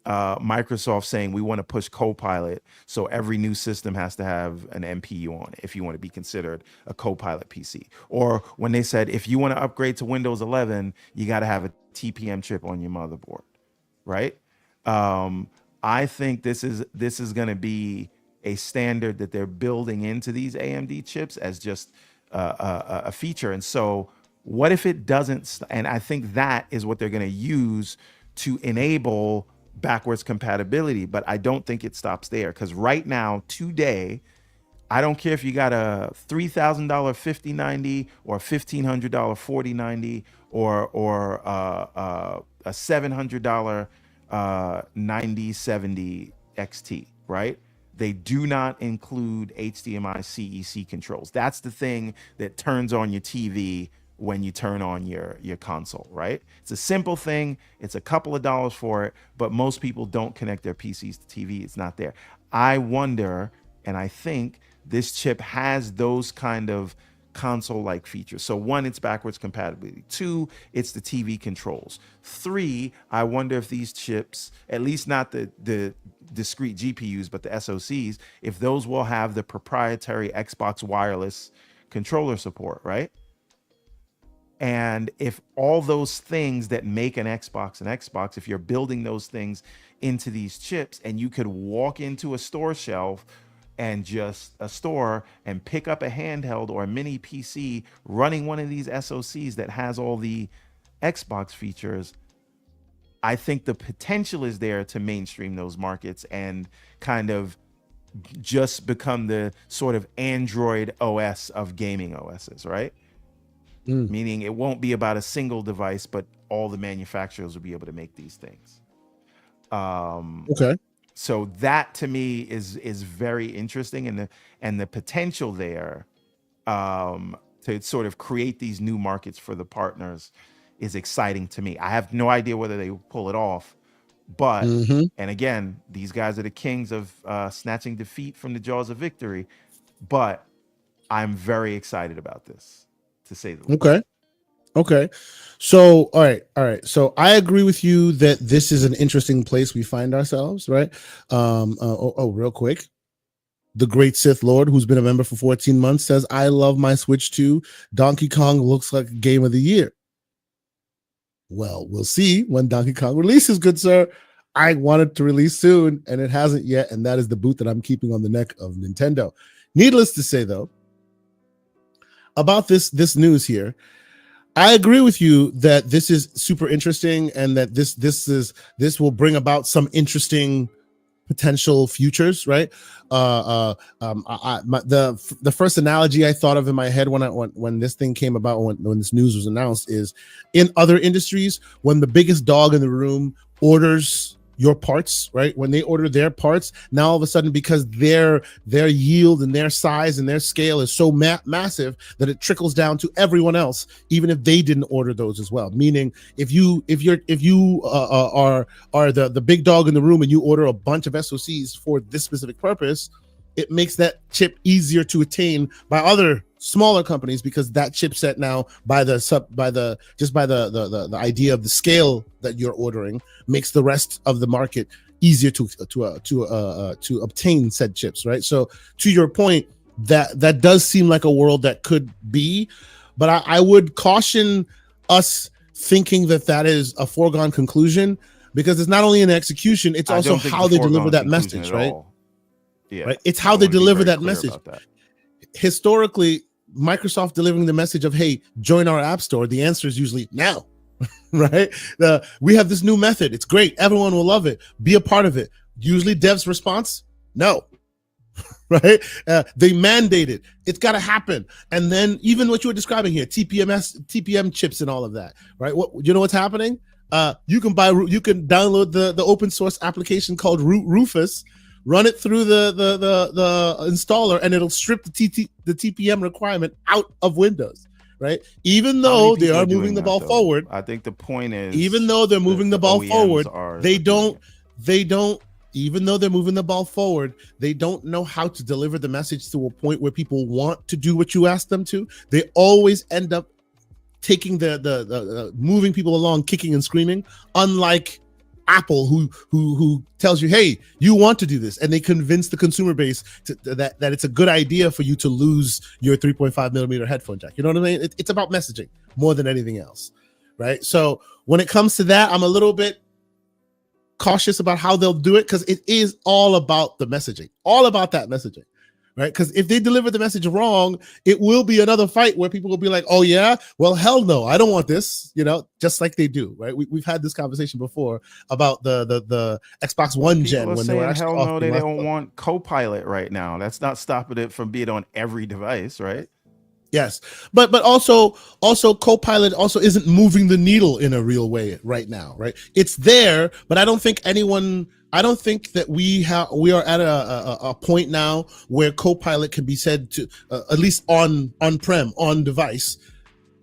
Microsoft saying we want to push Copilot, so every new system has to have an MPU on it if you want to be considered a Copilot PC. Or when they said if you want to upgrade to Windows 11, you got to have a TPM chip on your motherboard, right? I think this is going to be a standard that they're building into these AMD chips as just a feature. And so, what if it doesn't? And I think that is what they're going to use to enable backwards compatibility. But I don't think it stops there, because right now, today, I don't care if you got a $3,000 5090 or a $1,500 4090 or a $700 9070 XT, right? They do not include HDMI CEC controls. That's the thing that turns on your TV when you turn on your console, right? It's a simple thing. It's a couple of dollars for it, but most people don't connect their PCs to TV. It's not there. I wonder, and I think this chip has those kind of console-like features. So one, it's backwards compatibility. Two, it's the TV controls. Three, I wonder if these chips, at least not the discrete GPUs, but the SoCs, if those will have the proprietary Xbox wireless controller support, right? And if all those things that make an Xbox, if you're building those things into these chips, and you could walk into a store shelf and just a store and pick up a handheld or a mini PC running one of these SoCs that has all the Xbox features, I think the potential is there to mainstream those markets and kind of just become the sort of Android OS of gaming OSs, right? Meaning it won't be about a single device, but all the manufacturers will be able to make these things. Okay. So that to me is very interesting, and the potential there to sort of create these new markets for the partners is exciting to me. I have no idea whether they will pull it off, but and again, these guys are the kings of snatching defeat from the jaws of victory. But I'm very excited about this, to say the least. Okay. So, all right. So I agree with you that this is an interesting place we find ourselves, right? Real quick. The Great Sith Lord, who's been a member for 14 months, says, I love my Switch 2. Donkey Kong looks like a game of the year. Well, we'll see when Donkey Kong releases, good sir. I want it to release soon, and it hasn't yet, and that is the boot that I'm keeping on the neck of Nintendo. Needless to say, though, about this news here, I agree with you that this is super interesting, and that this will bring about some interesting potential futures, right? The first analogy I thought of in my head when this thing came about, when this news was announced, is in other industries, when the biggest dog in the room orders your parts, right? When they order their parts, now all of a sudden, because their yield and their size and their scale is so massive that it trickles down to everyone else, even if they didn't order those as well. Meaning, if you are the big dog in the room and you order a bunch of SoCs for this specific purpose, it makes that chip easier to attain by other smaller companies, because that chipset now, by the idea of the scale that you're ordering, makes the rest of the market easier to obtain said chips, right? So to your point, that does seem like a world that could be, but I would caution us thinking that is a foregone conclusion, because it's not only an execution, it's also how they deliver that message, right? Yeah, right. It's how they deliver that message. Historically, Microsoft delivering the message of, hey, join our app store, the answer is usually now. Right? We have this new method. It's great. Everyone will love it. Be a part of it. Usually dev's response, no. Right? They mandate it. It's got to happen. And then even what you were describing here, TPM chips and all of that, right? You know what's happening? You can download the open source application called Rufus, run it through the installer, and it'll strip the TPM requirement out of Windows. Right? Even though they are moving the ball forward, I think the point is, even though they're moving the ball forward, they don't. Even though they're moving the ball forward, they don't know how to deliver the message to a point where people want to do what you ask them to. They always end up taking the moving people along, kicking and screaming. Unlike Apple, who tells you, hey, you want to do this, and they convince the consumer base that it's a good idea for you to lose your 3.5 millimeter headphone jack. You know what I mean? It's about messaging more than anything else, right? So when it comes to that, I'm a little bit cautious about how they'll do it, because it is all about the messaging, all about that messaging. Right? Because if they deliver the message wrong, it will be another fight where people will be like, oh yeah, well, hell no, I don't want this, just like they do, right? We've had this conversation before about the Xbox One gen, when they were actually hell no, they don't want Copilot right now. That's not stopping it from being on every device, right? Yes, but also Copilot also isn't moving the needle in a real way right now, right? It's there, but I don't think that we are at a point now where Copilot can be said to, at least on-prem, on device.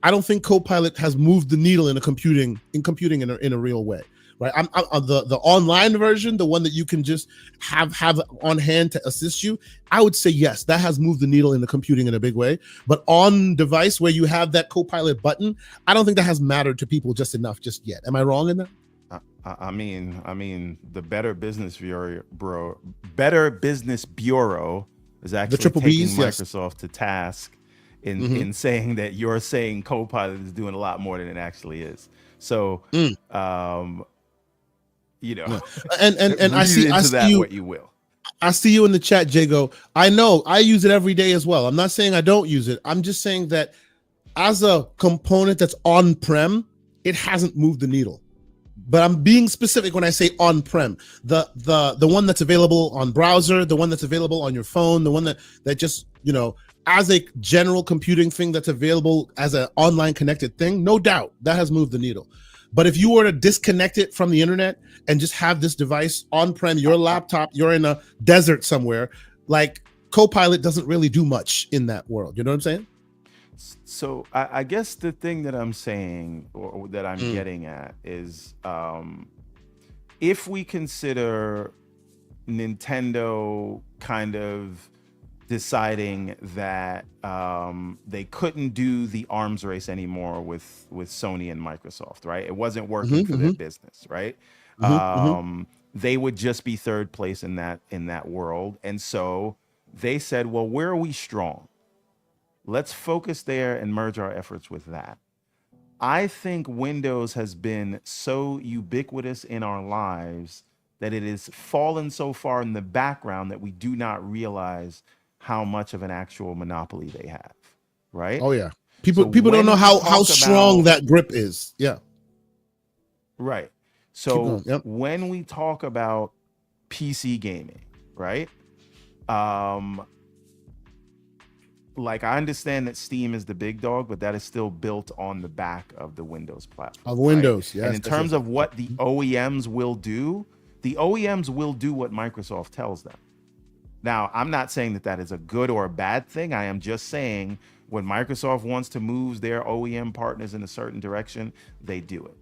I don't think Copilot has moved the needle in computing in a real way, right? I'm the online version, the one that you can just have on hand to assist you. I would say yes, that has moved the needle in the computing in a big way. But on device, where you have that Copilot button, I don't think that has mattered to people just enough just yet. Am I wrong in that? I mean, the Better Business Bureau is actually taking Microsoft to task in saying that you're saying Copilot is doing a lot more than it actually is. So, and I see you, what you will. I see you in the chat, Jago. I know I use it every day as well. I'm not saying I don't use it. I'm just saying that as a component that's on-prem, it hasn't moved the needle. But I'm being specific when I say on-prem. The one that's available on browser, the one that's available on your phone, the one that just, as a general computing thing that's available as an online connected thing, no doubt that has moved the needle. But if you were to disconnect it from the internet and just have this device on-prem, your laptop, you're in a desert somewhere, like Copilot doesn't really do much in that world. You know what I'm saying? So I guess the thing that I'm saying, or that I'm getting at, is if we consider Nintendo kind of deciding that they couldn't do the arms race anymore with Sony and Microsoft, right? It wasn't working for their business, right? They would just be third place in that world, and so they said, well, where are we strong? Let's focus there and merge our efforts with that. I think Windows has been so ubiquitous in our lives that it has fallen so far in the background that we do not realize how much of an actual monopoly they have, right? Oh yeah. So People don't know when we how talk strong about, that grip is. Yeah. right. Keep So going. Yep. when we talk about PC gaming, right? Like, I understand that Steam is the big dog, but that is still built on the back of the Windows platform. Of Windows, right? yes. And in terms of what the OEMs will do, the OEMs will do what Microsoft tells them. Now, I'm not saying that that is a good or a bad thing. I am just saying when Microsoft wants to move their OEM partners in a certain direction, they do it,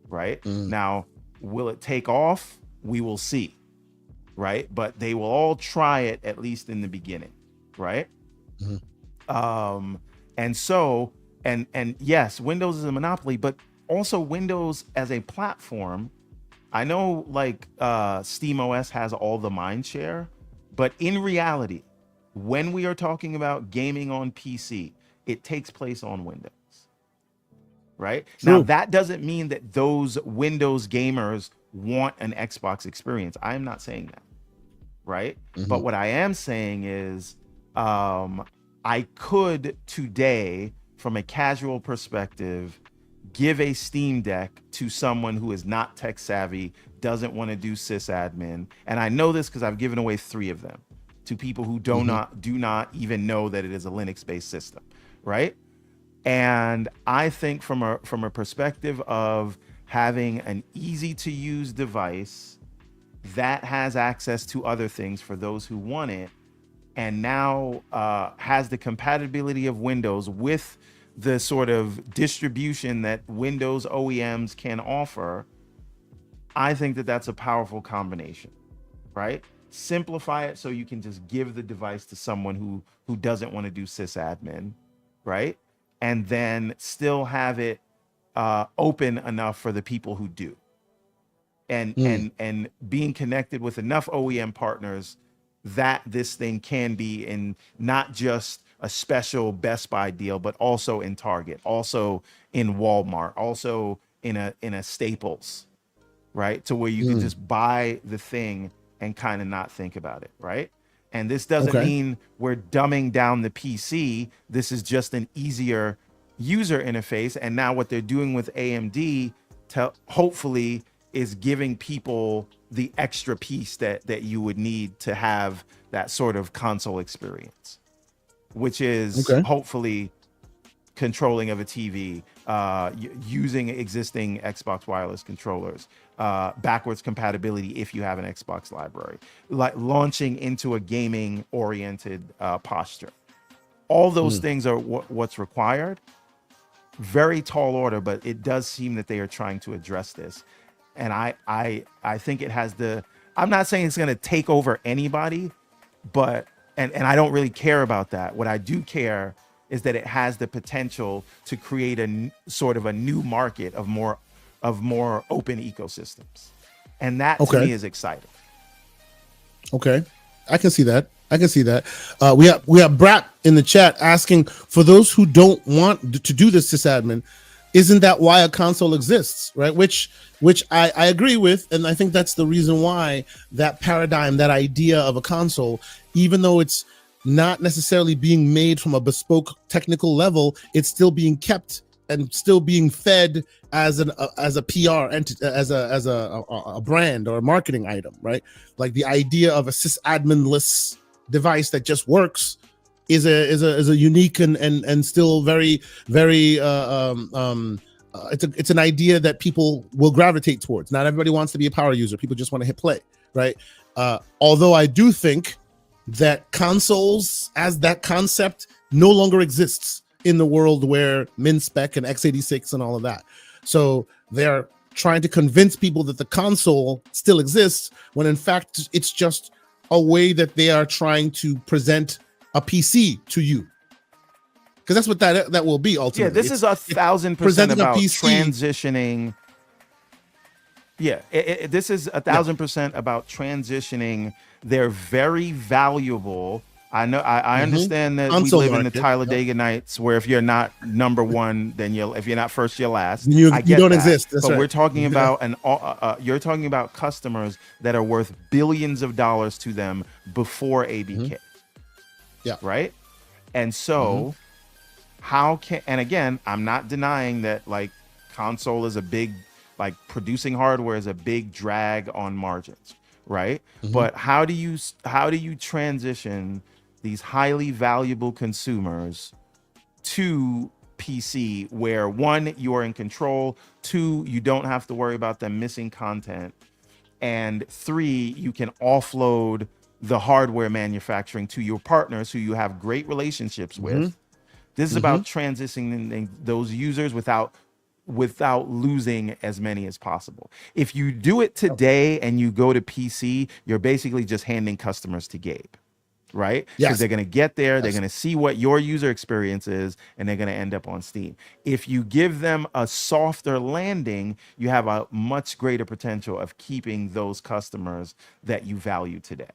right? Now, will it take off? We will see, right? But they will all try it, at least in the beginning, right? And so, and yes, Windows is a monopoly, but also Windows as a platform. I know, like, Steam OS has all the mind share, but in reality, when we are talking about gaming on PC, it takes place on Windows, right? True. Now, that doesn't mean that those Windows gamers want an Xbox experience. I am not saying that, right? But what I am saying is, I could today, from a casual perspective, give a Steam Deck to someone who is not tech savvy, doesn't want to do sysadmin. And I know this because I've given away 3 of them to people who do not even know that it is a Linux-based system, right? And I think from a perspective of having an easy-to-use device that has access to other things for those who want it, and now has the compatibility of Windows with the sort of distribution that Windows OEMs can offer, I think that that's a powerful combination, right? Simplify it so you can just give the device to someone who doesn't want to do sysadmin, right? And then still have it open enough for the people who do. And being connected with enough OEM partners that this thing can be in not just a special Best Buy deal, but also in Target, also in Walmart, also in a Staples, right? To where you can just buy the thing and kind of not think about it, right? And this doesn't mean we're dumbing down the PC. This is just an easier user interface. And now what they're doing with AMD hopefully is giving people the extra piece that you would need to have that sort of console experience, which is hopefully controlling of a TV, using existing Xbox wireless controllers, backwards compatibility if you have an Xbox library, like launching into a gaming oriented posture. All those things are what's required. Very tall order, but it does seem that they are trying to address this. And I think it has I'm not saying it's going to take over anybody, but, and I don't really care about that. What I do care is that it has the potential to create a sort of a new market of more open ecosystems. And that to me is exciting. Okay. I can see that. We have Brat in the chat asking, for those who don't want to do this sysadmin, isn't that why a console exists, right? Which I agree with, and I think that's the reason why that paradigm, that idea of a console, even though it's not necessarily being made from a bespoke technical level, it's still being kept and still being fed as a PR entity, as a brand or a marketing item, right? Like the idea of a sysadmin-less device that just works is a unique and still very it's an idea that people will gravitate towards. Not everybody wants to be a power user. People just want to hit play, right? Although I do think that consoles as that concept no longer exists. in the world where Min-Spec and x86 and all of that. So they're trying to convince people that the console still exists when in fact it's just a way that they are trying to present a PC to you. Because that's what that will be ultimately. Yeah, this is 1,000% about transitioning. Yeah, this is 1,000% about transitioning their very valuable. I know. I understand that console we live in the market. Talladega Nights, where if you're not number one, then if you're not first, you're last. You I get don't that. exist. That's but right. We're talking about you're talking about customers that are worth billions of dollars to them before ABK. Yeah. Right. And so, how can? And again, I'm not denying that like console is a big. Like producing hardware is a big drag on margins, right? But how do you transition these highly valuable consumers to PC where one, you are in control, two, you don't have to worry about them missing content, and three, you can offload the hardware manufacturing to your partners who you have great relationships with. This is about transitioning those users without losing as many as possible. If you do it today and you go to PC, you're basically just handing customers to Gabe, right? Because they're going to get there, they're going to see what your user experience is, and they're going to end up on Steam. If you give them a softer landing, you have a much greater potential of keeping those customers that you value today.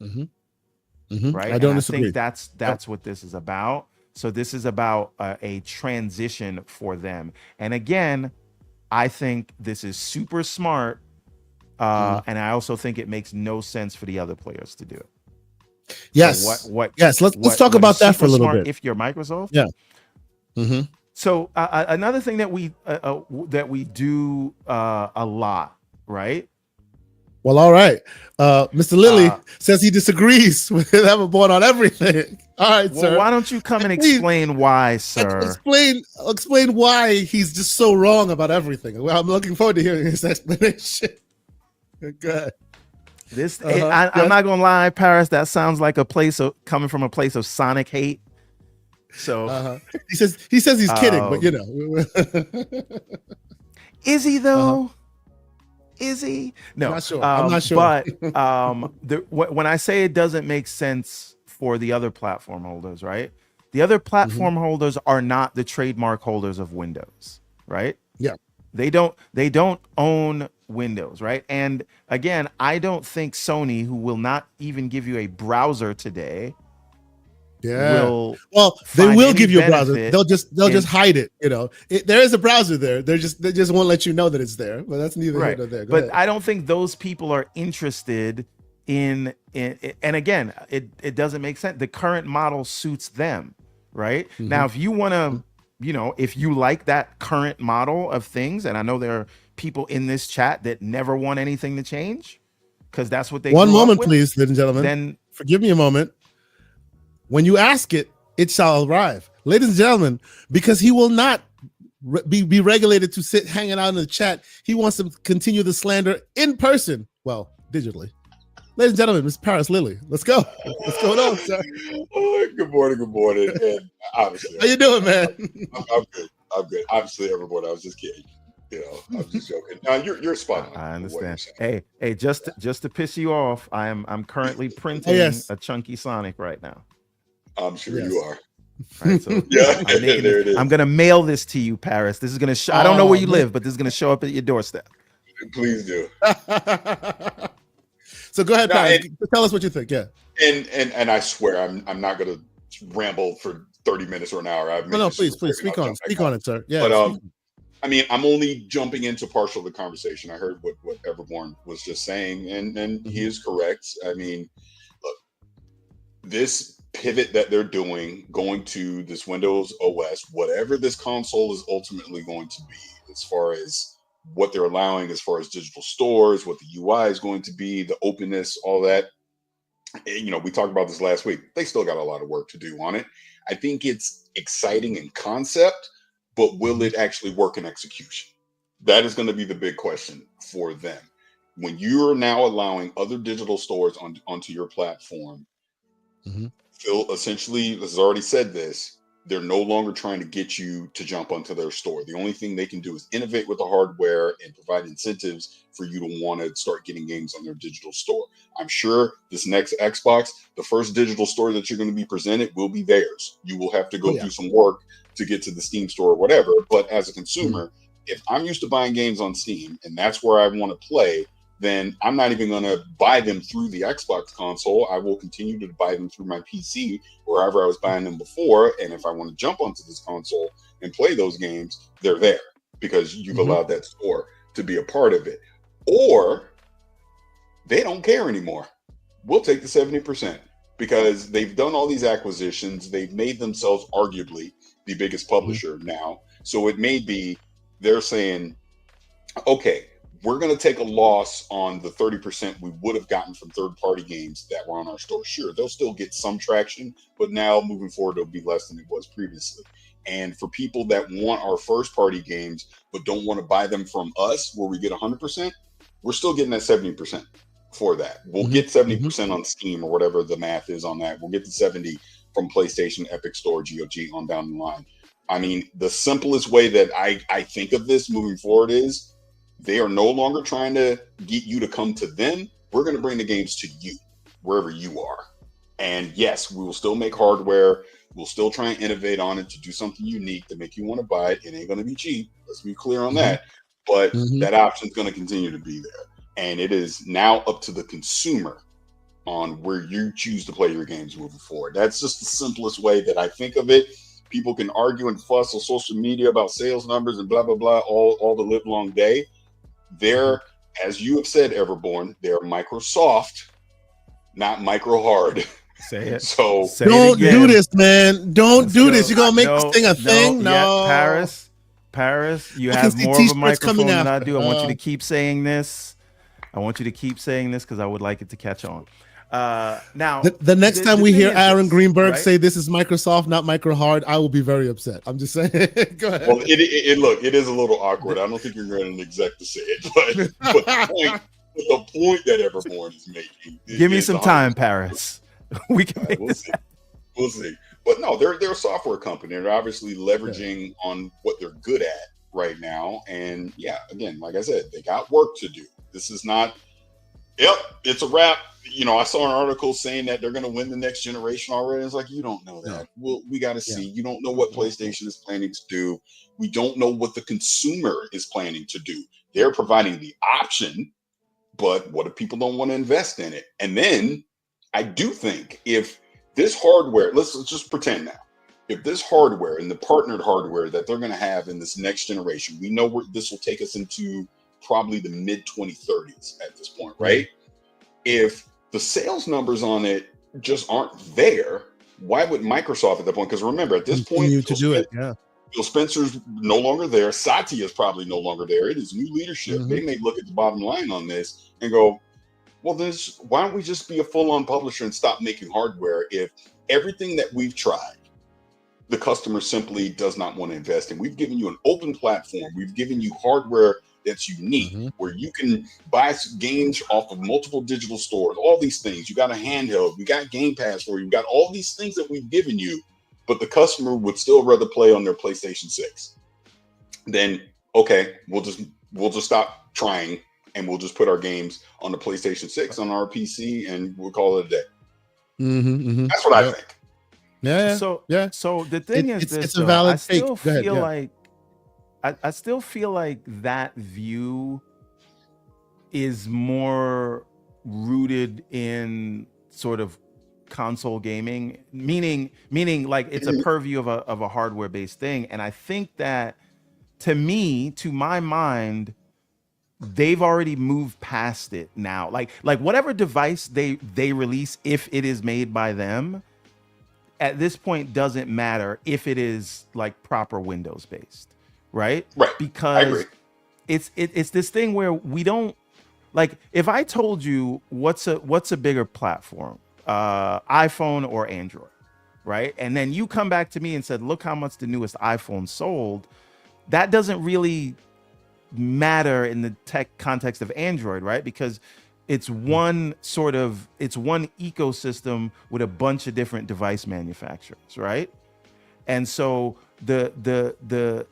Right? I don't disagree. think that's what this is about. So this is about a transition for them. And again, I think this is super smart. And I also think it makes no sense for the other players to do it. Yes. So let's talk about that for a little bit. If you're Microsoft. Yeah. So another thing that we do a lot, right? Well, all right. Mr. Lilly says he disagrees with Everborn on everything. All right, sir. Why don't you come and explain why, sir? Explain why he's just so wrong about everything. Well, I'm looking forward to hearing his explanation. Go ahead. I'm not gonna lie, Paris. That sounds like coming from a place of Sonic hate. So he says he's kidding, but you know. Is he though? Is he? No, I'm not sure. But when I say it doesn't make sense for the other platform holders, right? The other platform holders are not the trademark holders of Windows, right? Yeah. They don't own Windows, right? And again, I don't think Sony, who will not even give you a browser today, they will give you a browser. They'll just hide it. You know, there is a browser there. They just won't let you know that it's there. But that's neither here nor there. Go ahead. I don't think those people are interested in and again, it doesn't make sense. The current model suits them, right? Now, if you want to, if you like that current model of things, and I know there are people in this chat that never want anything to change because that's what they. One moment, please, ladies and gentlemen. Then forgive me a moment. When you ask it, it shall arrive. Ladies and gentlemen, because he will not be regulated to sit hanging out in the chat. He wants to continue the slander in person. Well, digitally. Ladies and gentlemen, Mr. Paris Lilly, let's go. What's going on, sir? Good morning. And obviously, how you doing, man? I'm good. Obviously, everyone, I was just kidding. I'm just joking. Now you're spot on. I understand. Hey, just to piss you off, I'm currently printing a chunky Sonic right now. I'm sure you are. All right, so there it is. I'm gonna mail this to you, Paris. This is gonna show. I don't know where you live, but this is gonna show up at your doorstep. Please do. So go ahead, Paris. Tell us what you think. Yeah. And I swear I'm not gonna ramble for 30 minutes or an hour. No, please speak on it, sir. Yeah. But I mean, I'm only jumping into partial of the conversation. I heard what Everborn was just saying, and he is correct. I mean, look, this pivot that they're doing, going to this Windows OS, whatever this console is ultimately going to be, as far as what they're allowing, as far as digital stores, what the UI is going to be, the openness, all that. And, we talked about this last week. They still got a lot of work to do on it. I think it's exciting in concept, but will it actually work in execution? That is going to be the big question for them. When you're now allowing other digital stores onto your platform, Phil essentially has already said this, They're no longer trying to get you to jump onto their store. The only thing they can do is innovate with the hardware and provide incentives for you to want to start getting games on their digital store. I'm sure this next Xbox, the first digital store that you're going to be presented will be theirs. You will have to go do some work to get to the Steam store or whatever. But as a consumer, if I'm used to buying games on Steam and that's where I want to play, then I'm not even going to buy them through the Xbox console. I will continue to buy them through my PC, wherever I was buying them before. And if I want to jump onto this console and play those games, they're there because you've allowed that store to be a part of it. Or they don't care anymore. We'll take the 70% because they've done all these acquisitions. They've made themselves arguably the biggest publisher now. So it may be they're saying, okay, we're going to take a loss on the 30% we would have gotten from third-party games that were on our store. Sure, they'll still get some traction, but now moving forward, it'll be less than it was previously. And for people that want our first-party games but don't want to buy them from us where we get 100%, we're still getting that 70% for that. We'll get 70% on Steam or whatever the math is on that. We'll get the 70 from PlayStation, Epic Store, GOG on down the line. I mean, the simplest way that I think of this moving forward is they are no longer trying to get you to come to them. We're going to bring the games to you, wherever you are. And yes, we will still make hardware. We'll still try and innovate on it to do something unique to make you want to buy it. It ain't going to be cheap. Let's be clear on that. But that option is going to continue to be there. And it is now up to the consumer on where you choose to play your games moving forward. That's just the simplest way that I think of it. People can argue and fuss on social media about sales numbers and blah, blah, blah, all the live long day. They're, as you have said, Everborn, they're Microsoft, not micro hard. Say it. So don't do this, man. Don't do this. You're gonna make this thing a thing. No, Paris, you have more of a microphone than I do. I want you to keep saying this. I want you to keep saying this because I would like it to catch on. Now, the next time we hear Aaron Greenberg say this is Microsoft, not micro hard, I will be very upset. I'm just saying. Go ahead. Well, it is a little awkward. I don't think you're going to exec to say it, but the point that Everborn is making. Give me some time, Paris. We can make this. We'll see. But no, they're a software company. They're obviously leveraging on what they're good at right now. And yeah, again, like I said, they got work to do. This is not. Yep, it's a wrap. You know, I saw an article saying that they're going to win the next generation already. It's like, you don't know that. Well, we got to see. You don't know what PlayStation is planning to do. We don't know what the consumer is planning to do. They're providing the option, but what if people don't want to invest in it? And then I do think if this hardware, let's just pretend now, if this hardware and the partnered hardware that they're going to have in this next generation, we know where this will take us into probably the mid 2030s at this point, right? If the sales numbers on it just aren't there, why would Microsoft at that point? Because remember, at this point, Phil Spencer's no longer there. Satya is probably no longer there. It is new leadership. They may look at the bottom line on this and go, well, why don't we just be a full-on publisher and stop making hardware if everything that we've tried, the customer simply does not want to invest in? We've given you an open platform. We've given you hardware that's unique, where you can buy games off of multiple digital stores, all these things. You got a handheld, we got Game Pass for you, we got all these things that we've given you, but the customer would still rather play on their PlayStation 6. Then, okay, we'll just stop trying and we'll just put our games on the PlayStation 6 on our PC and we'll call it a day. That's what I think. So the thing is this, it's a valid take. I still feel like that view is more rooted in sort of console gaming, meaning like it's a purview of a hardware based thing. And I think that to my mind, they've already moved past it now. Like whatever device they release, if it is made by them, at this point doesn't matter if it is like proper Windows based. Right? Because it's this thing where we don't, like, if I told you what's a bigger platform, iPhone or Android, right? And then you come back to me and said, look how much the newest iPhone sold. That doesn't really matter in the tech context of Android, right? Because it's one ecosystem with a bunch of different device manufacturers, right? And so the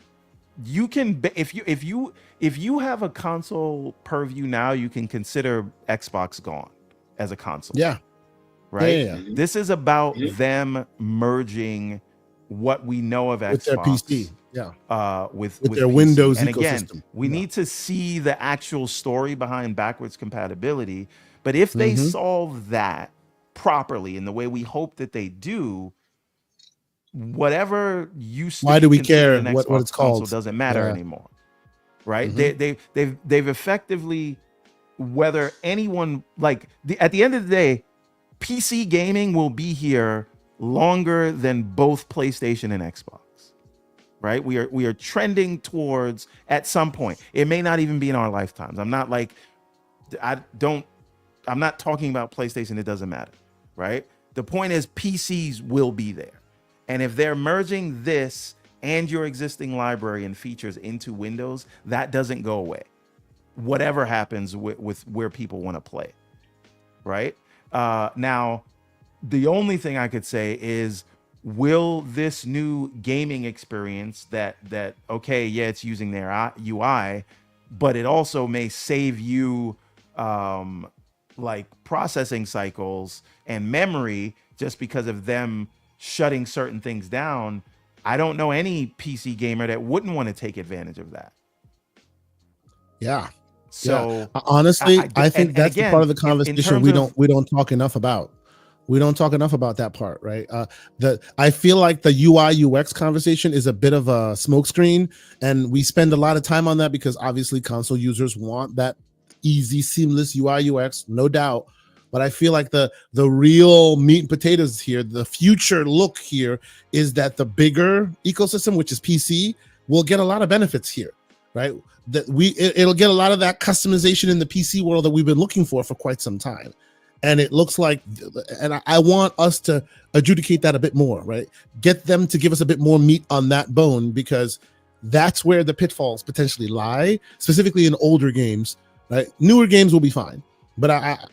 you can if you have a console purview now, you can consider Xbox gone as a console. Yeah. Right. Yeah. This is about them merging what we know of Xbox With their PC. Yeah. with their PC. Windows and ecosystem. Again, we need to see the actual story behind backwards compatibility. But if they solve that properly in the way we hope that they do, whatever used to Why be do we considered care an what Xbox it's console called? doesn't matter anymore. Right? They've effectively, whether anyone at the end of the day, PC gaming will be here longer than both PlayStation and Xbox. Right? We are trending towards, at some point. It may not even be in our lifetimes. I'm not talking about PlayStation. It doesn't matter. Right? The point is PCs will be there. And if they're merging this and your existing library and features into Windows, that doesn't go away. Whatever happens with where people want to play. Right? Now, the only thing I could say is, will this new gaming experience that okay, yeah, it's using their UI, but it also may save you like processing cycles and memory just because of them shutting certain things down. I don't know any PC gamer that wouldn't want to take advantage of that. Yeah. So honestly, I think that's the part of the conversation we don't talk enough about. We don't talk enough about that part, right? I feel like the UI UX conversation is a bit of a smokescreen, and we spend a lot of time on that because obviously console users want that easy, seamless UI UX, no doubt. But I feel like the real meat and potatoes here, the future look here, is that the bigger ecosystem, which is PC, will get a lot of benefits here, right? That it'll get a lot of that customization in the PC world that we've been looking for quite some time. And it looks like, and I want us to adjudicate that a bit more, right? Get them to give us a bit more meat on that bone, because that's where the pitfalls potentially lie, specifically in older games, right? Newer games will be fine, but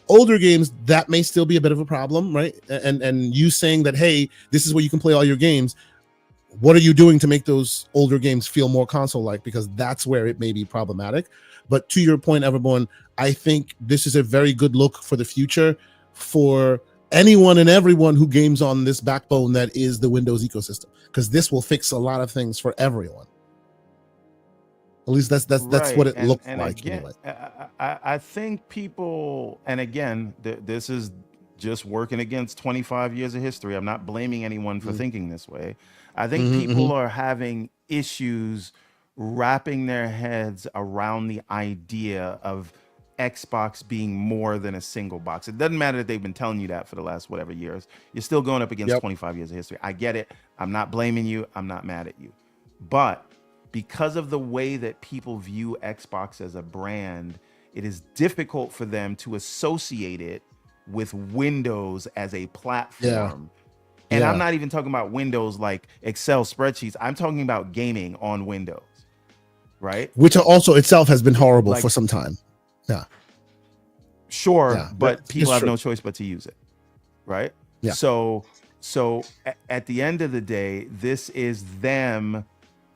older games, that may still be a bit of a problem, right? And you saying that, hey, this is where you can play all your games. What are you doing to make those older games feel more console-like? Because that's where it may be problematic. But to your point, Everborn, I think this is a very good look for the future for anyone and everyone who games on this backbone that is the Windows ecosystem, because this will fix a lot of things for everyone. At least that's right. What it looks like. Again, anyway. I think people, and again, this is just working against 25 years of history. I'm not blaming anyone for thinking this way. I think people are having issues wrapping their heads around the idea of Xbox being more than a single box. It doesn't matter that they've been telling you that for the last whatever years. You're still going up against 25 years of history. I get it. I'm not blaming you. I'm not mad at you. But because of the way that people view Xbox as a brand, it is difficult for them to associate it with Windows as a platform. And I'm not even talking about Windows like Excel spreadsheets. I'm talking about gaming on Windows, right? Which also itself has been horrible for some time. Yeah. Sure, but people have no choice but to use it, right? Yeah. So at the end of the day, this is them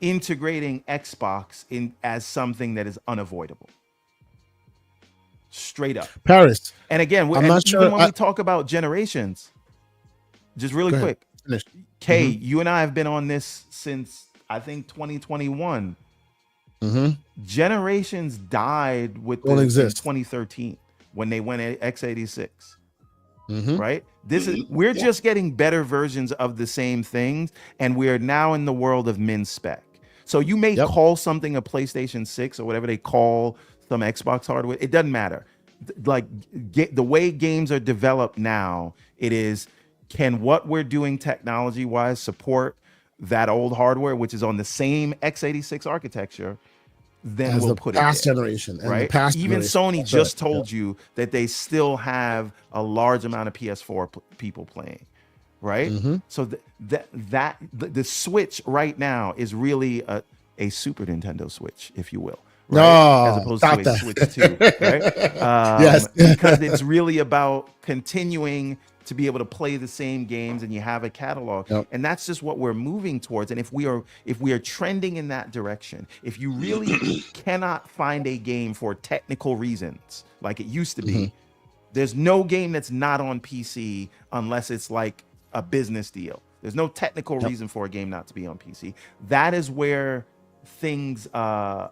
integrating Xbox in as something that is unavoidable. Straight up. Paris. And again, I'm not even sure when we talk about generations, just really quick, Kay, you and I have been on this since I think 2021. Generations died with in 2013 when they went x86. Right? This is we're just getting better versions of the same things, and we are now in the world of Min-Spec. So you may call something a PlayStation 6 or whatever they call some Xbox hardware. It doesn't matter. Like the way games are developed now, it is, can what we're doing technology wise support that old hardware, which is on the same x86 architecture, then we'll put it there. Generation, and right? Even Sony just told you that they still have a large amount of PS4 people playing, right? So the Switch right now is really a Super Nintendo Switch, if you will. Right? As opposed to a Switch 2, right? Yes. Because it's really about continuing to be able to play the same games, and you have a catalog. Yep. And that's just what we're moving towards. And if we are trending in that direction, if you really cannot find a game for technical reasons like it used to be, there's no game that's not on PC unless it's like a business deal. There's no technical reason for a game not to be on PC. That is where things are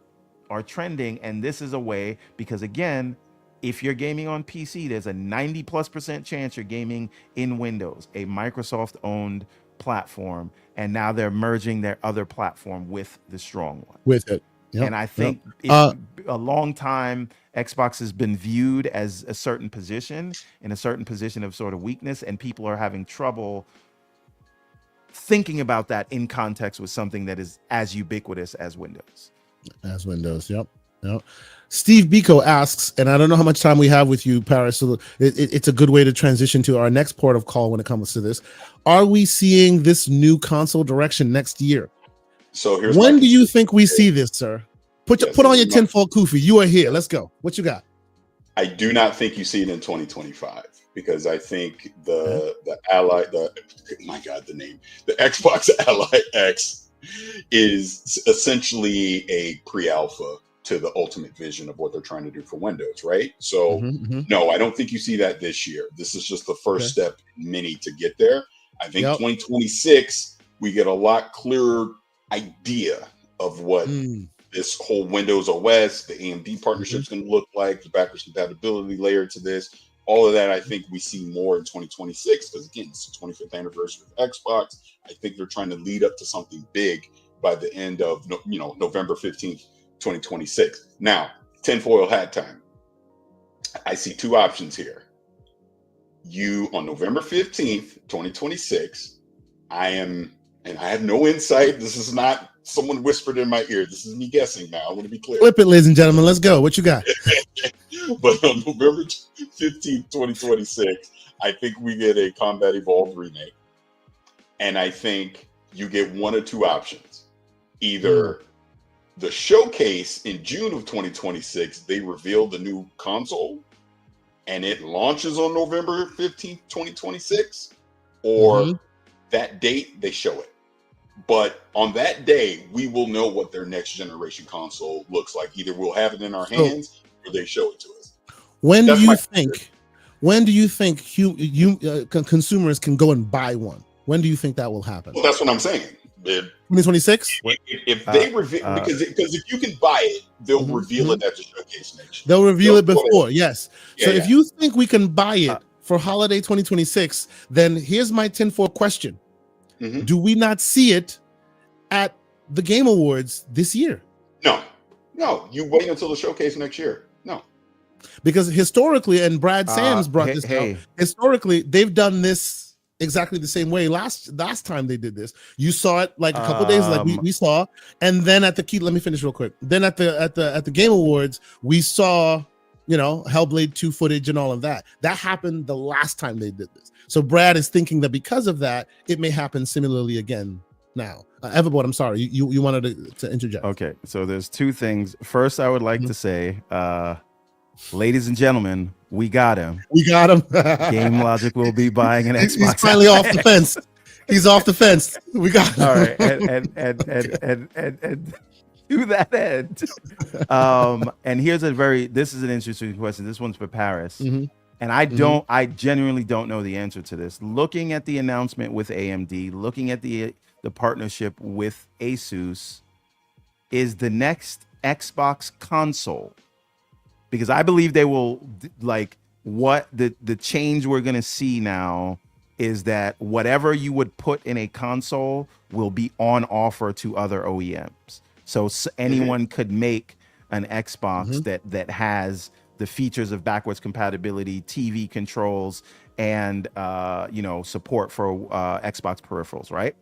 trending, and this is a way, because again, if you're gaming on PC, there's a 90+% chance you're gaming in Windows, a Microsoft-owned platform, and now they're merging their other platform with the strong one. With it. Yep. And I think a long time, Xbox has been viewed as a certain position, in a certain position of sort of weakness, and people are having trouble thinking about that in context with something that is as ubiquitous as Windows. As Windows, yep. Steve Biko asks, and I don't know how much time we have with you, Paris, so it's a good way to transition to our next port of call when it comes to this. Are we seeing this new console direction next year? So here's when do you think we see this, sir? Put on your tinfoil kufi. You are here. Let's go. What you got? I do not think you see it in 2025, because I think the Xbox Ally X is essentially a pre-alpha to the ultimate vision of what they're trying to do for Windows, right? So no, I don't think you see that this year. This is just the first step in many to get there. I think 2026, we get a lot clearer idea of what this whole Windows OS, the AMD partnership is going to look like, the backwards compatibility layer to this. All of that, I think we see more in 2026, because again, it's the 25th anniversary of Xbox. I think they're trying to lead up to something big by the end of November 15th, 2026. Now, tinfoil hat time. I see two options here. You, on November 15th, 2026, I have no insight. This is not someone whispered in my ear. This is me guessing now. I want to be clear. Flip it, ladies and gentlemen. Let's go. What you got? But on November 15th, 2026, I think we get a Combat Evolved remake. And I think you get one or two options. Either the showcase in June of 2026, they reveal the new console and it launches on November 15th, 2026, or that date they show it. But on that day, we will know what their next generation console looks like. Either we'll have it in our hands or they show it to us. When do you think consumers can go and buy one? When do you think that will happen? Well, that's what I'm saying. 2026? If they reveal, because if you can buy it, they'll reveal it at the showcase next year. They'll reveal it before, yes. So if you think we can buy it for holiday 2026, then here's my tinfoil question. Do we not see it at the Game Awards this year? No, you wait until the showcase next year. No. Because historically, and Brad Sams brought this out, historically, they've done this exactly the same way. Last time they did this, you saw it like a couple days, like we saw, and then at the let me finish real quick. Then at the Game Awards, we saw, Hellblade 2 footage and all of that. That happened the last time they did this. So Brad is thinking that because of that, it may happen similarly again now. Everborn, I'm sorry, you wanted to interject. Okay, so there's two things. First, I would like to say, ladies and gentlemen, we got him. We got him. Game Logic will be buying an Xbox. He's finally off the fence. He's off the fence. We got him. All right, and to that end, and this is an interesting question. This one's for Paris. And I genuinely don't know the answer to this. Looking at the announcement with AMD, looking at the partnership with Asus, is the next Xbox console, because I believe they will, like, what the change we're going to see now is that whatever you would put in a console will be on offer to other OEMs. So anyone could make an Xbox that has the features of backwards compatibility, TV controls, and support for Xbox peripherals, right?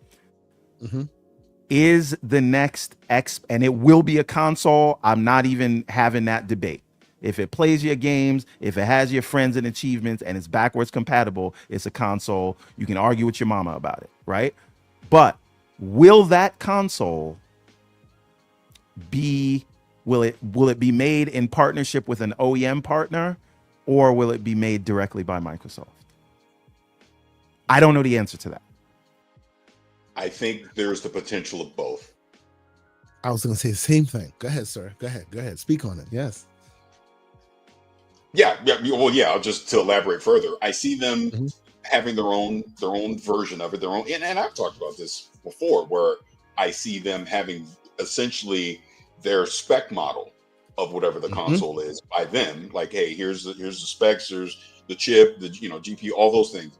Is the next and it will be a console. I'm not even having that debate. If it plays your games, if it has your friends and achievements, and it's backwards compatible, it's a console. You can argue with your mama about it, right? But will that console will it be made in partnership with an OEM partner, or will it be made directly by Microsoft? I don't know the answer to that. I think there's the potential of both. I was going to say the same thing. Go ahead, sir. Go ahead. Speak on it. Yes. Yeah. Well, yeah. Just to elaborate further, I see them having their own version of it, their own. And I've talked about this before, where I see them having essentially their spec model of whatever the console is by them. Like, hey, here's the specs, there's the chip, the GPU, all those things.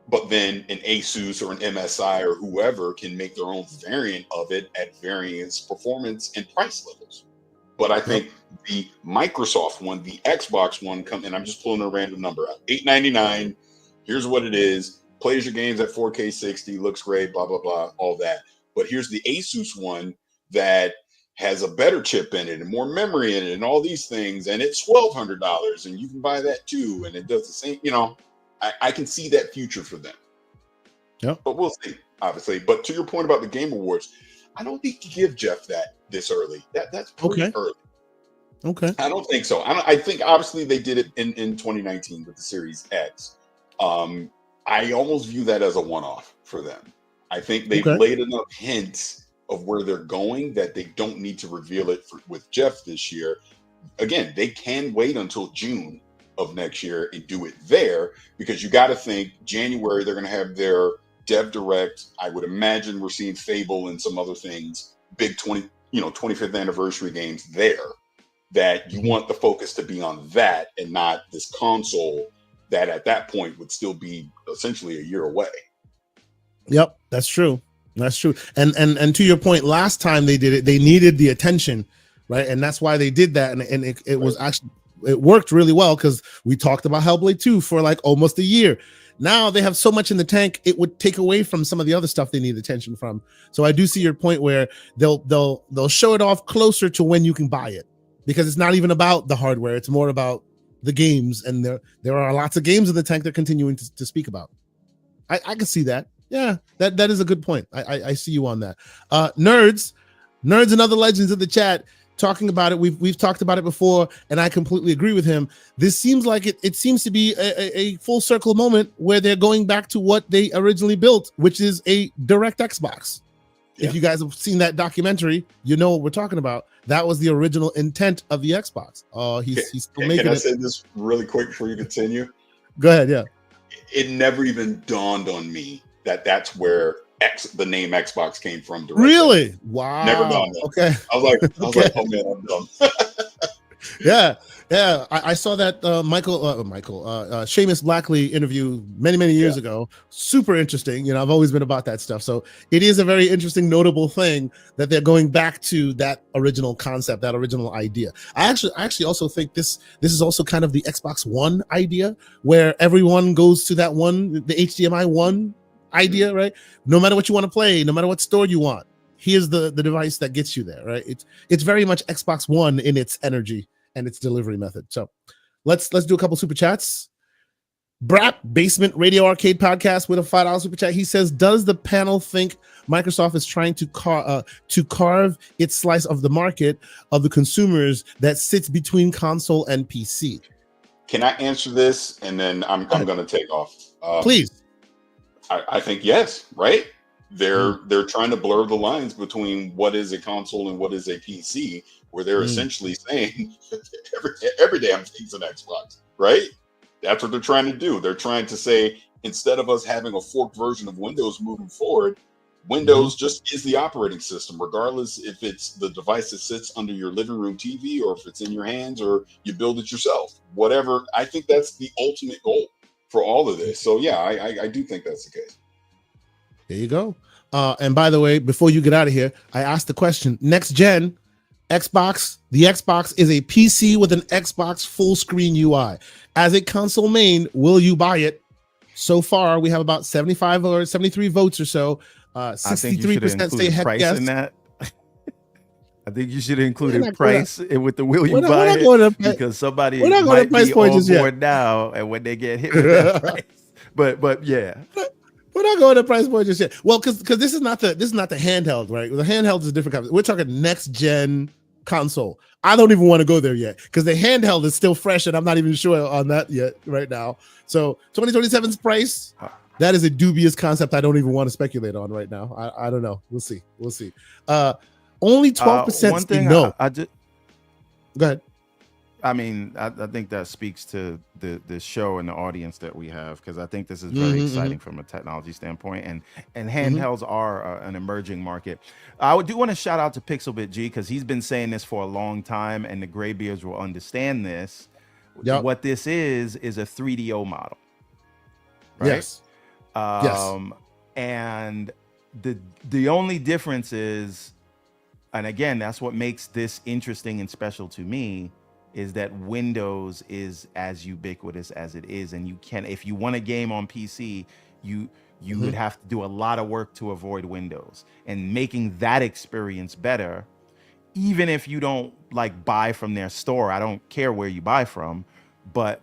But then an Asus or an MSI or whoever can make their own variant of it at various performance and price levels. But I think the Microsoft one, the Xbox one, and I'm just pulling a random number out, $899. Here's what it is. Plays your games at 4K 60, looks great, blah, blah, blah, all that. But here's the Asus one that has a better chip in it and more memory in it and all these things. And it's $1,200 and you can buy that too. And it does the same, I can see that future for them. Yeah. But we'll see, obviously. But to your point about the Game Awards, I don't think you give Jeff that this early. That's pretty early. Okay. I don't think so. I think obviously they did it in 2019 with the Series X. I almost view that as a one-off for them. I think they've laid enough hints of where they're going that they don't need to reveal it with Jeff this year. Again, they can wait until June of next year and do it there, because you got to think January they're going to have their Dev Direct. I would imagine we're seeing Fable and some other things, big 25th anniversary games there, that you want the focus to be on that and not this console that at that point would still be essentially a year away. Yep, that's true. That's true. And to your point, last time they did it, they needed the attention, right? And that's why they did that. And it was actually, it worked really well, because we talked about Hellblade 2 for like almost a year. Now they have so much in the tank, it would take away from some of the other stuff they need attention from. So I do see your point where they'll show it off closer to when you can buy it, because it's not even about the hardware. It's more about the games. And there are lots of games in the tank they're continuing to speak about. I can see that. Yeah, that is a good point. I see you on that. Nerds and other legends in the chat talking about it. We've talked about it before, and I completely agree with him. This seems like it seems to be a full circle moment where they're going back to what they originally built, which is a direct Xbox. Yeah. If you guys have seen that documentary, you know what we're talking about. That was the original intent of the Xbox. He's still making it. Can I say this really quick before you continue? Go ahead. Yeah. It never even dawned on me that's where the name Xbox came from directly. Really? Wow. Never dawned on. Okay. I was like, oh man, I'm dumb. Yeah. I saw that Seamus Blackley interview many years ago. Super interesting. I've always been about that stuff. So it is a very interesting, notable thing that they're going back to that original concept, that original idea. I actually also think this is also kind of the Xbox One idea, where everyone goes to that one, the HDMI 1 idea, right? No matter what you want to play, no matter what store you want, here's the device that gets you there, right? It's very much Xbox One in its energy and its delivery method. So let's do a couple super chats. Brap Basement Radio Arcade Podcast with a $5 super chat. He says, does the panel think Microsoft is trying to carve its slice of the market of the consumers that sits between console and PC? Can I answer this, and then I'm going to take off? Please. I think yes, right? They're trying to blur the lines between what is a console and what is a PC, where they're essentially saying every damn thing's an Xbox, right? That's what they're trying to do. They're trying to say, instead of us having a forked version of Windows moving forward, Windows just is the operating system, regardless if it's the device that sits under your living room TV or if it's in your hands or you build it yourself. Whatever. I think that's the ultimate goal for all of this. So yeah, I do think that's the case. There you go. And by the way, before you get out of here, I asked the question, next gen Xbox, the Xbox is a PC with an Xbox full screen UI. As a console main, will you buy it? So far, we have about 75 or 73 votes or so. 63% say heck yes. In that. I think you should include price with the will you buy it, because somebody might be on board now, and when they get hit with that price. But yeah. We're not going to price point just yet. Well, because this is not the handheld, right? The handheld is a different concept. We're talking next gen console. I don't even want to go there yet, because the handheld is still fresh, and I'm not even sure on that yet right now. So 2027's price, that is a dubious concept. I don't even want to speculate on right now. I don't know. We'll see. Only 12% one thing no. I just Go ahead. I mean, I think that speaks to the show and the audience that we have, because I think this is very exciting from a technology standpoint, and handhelds are an emerging market. I do want to shout out to Pixelbit G, because he's been saying this for a long time, and the graybeards will understand this. Yep. What this is a 3DO model, right? Yes. And the only difference is, and again, that's what makes this interesting and special to me, is that Windows is as ubiquitous as it is, and you can, if you want a game on PC, you would have to do a lot of work to avoid Windows, and making that experience better, even if you don't like buy from their store. I don't care where you buy from, but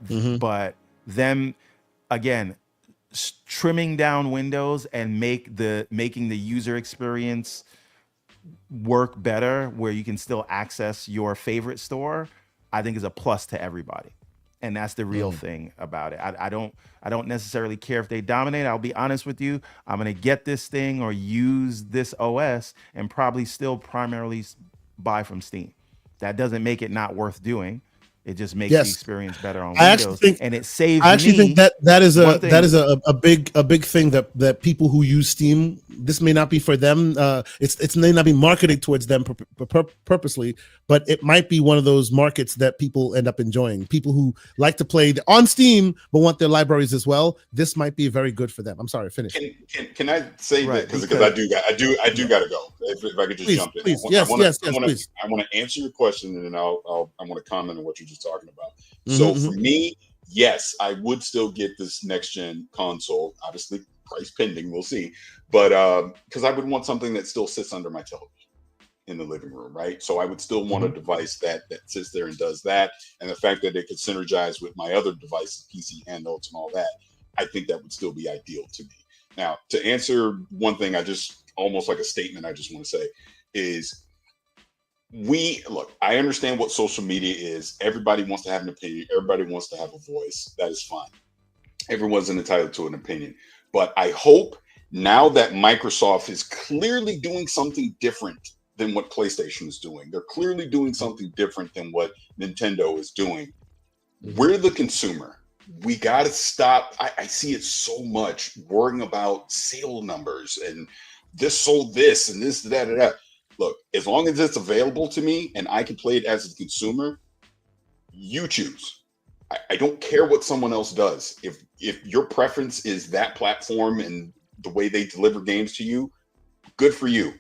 them again trimming down Windows and making the user experience work better, where you can still access your favorite store, I think is a plus to everybody. And that's the real thing about it. I don't necessarily care if they dominate. I'll be honest with you. I'm going to get this thing or use this OS and probably still primarily buy from Steam. That doesn't make it not worth doing. It just makes the experience better on Windows, and it saves me. I actually think that is a big thing that people who use Steam, this may not be for them. It may not be marketed towards them purposely, but it might be one of those markets that people end up enjoying. People who like to play on Steam but want their libraries as well. This might be very good for them. I'm sorry, finish. Can I say that, because I do got to go. If I could just jump in, please. I want to answer your question, and then I want to comment on what you just talking about. So for me, yes, I would still get this next gen console, obviously price pending, we'll see, but because I would want something that still sits under my television in the living room, right? So I would still want a device that sits there and does that, and the fact that it could synergize with my other devices, PC, handhelds, and all that, I think that would still be ideal to me. Now, to answer one thing, I just almost like a statement I just want to say is, I understand what social media is. Everybody wants to have an opinion. Everybody wants to have a voice. That is fine. Everyone's entitled to an opinion. But I hope now that Microsoft is clearly doing something different than what PlayStation is doing, they're clearly doing something different than what Nintendo is doing. We're the consumer. We got to stop. I see it so much, worrying about sale numbers and this sold this and this, that. Look, as long as it's available to me and I can play it as a consumer, you choose. I don't care what someone else does. If your preference is that platform and the way they deliver games to you, good for you.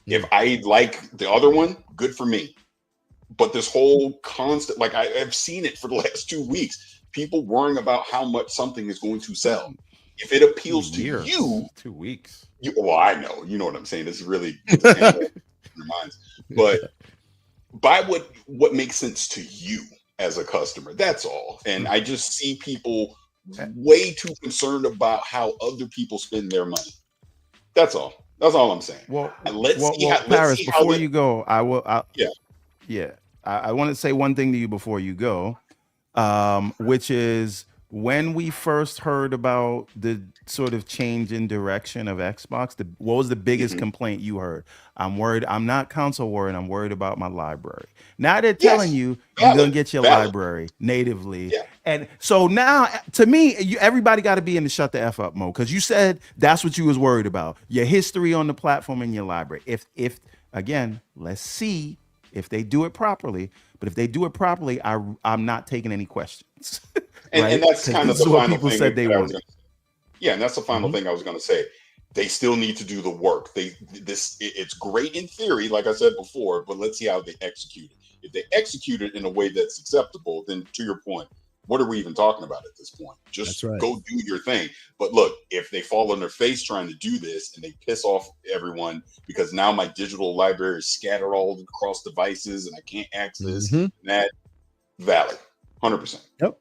If I like the other one, good for me. But this whole constant, like I've seen it for the last 2 weeks, people worrying about how much something is going to sell. If it appeals to you, 2 weeks. Well, I know, you know what I'm saying. This is really your minds, but buy what makes sense to you as a customer. That's all. And I just see people way too concerned about how other people spend their money. That's all. That's all I'm saying. Well, Paris, before you go, I want to say one thing to you before you go, which is, when we first heard about the sort of change in direction of Xbox, what was the biggest complaint you heard? I'm worried. I'm not console worried. I'm worried about my library. Now they're telling you you're going to get your library natively. Yeah. And so now, to me, everybody got to be in the shut the F up mode, because you said that's what you was worried about, your history on the platform and your library. If again, let's see if they do it properly. But if they do it properly, I'm not taking any questions. And that's kind of the final people thing said they wanted. Yeah, and that's the final thing I was going to say. They still need to do the work. It's great in theory, like I said before, but let's see how they execute it. If they execute it in a way that's acceptable, then to your point, what are we even talking about at this point? Just go do your thing. But look, if they fall on their face trying to do this and they piss off everyone because now my digital library is scattered all across devices and I can't access that, valid, 100%. Yep.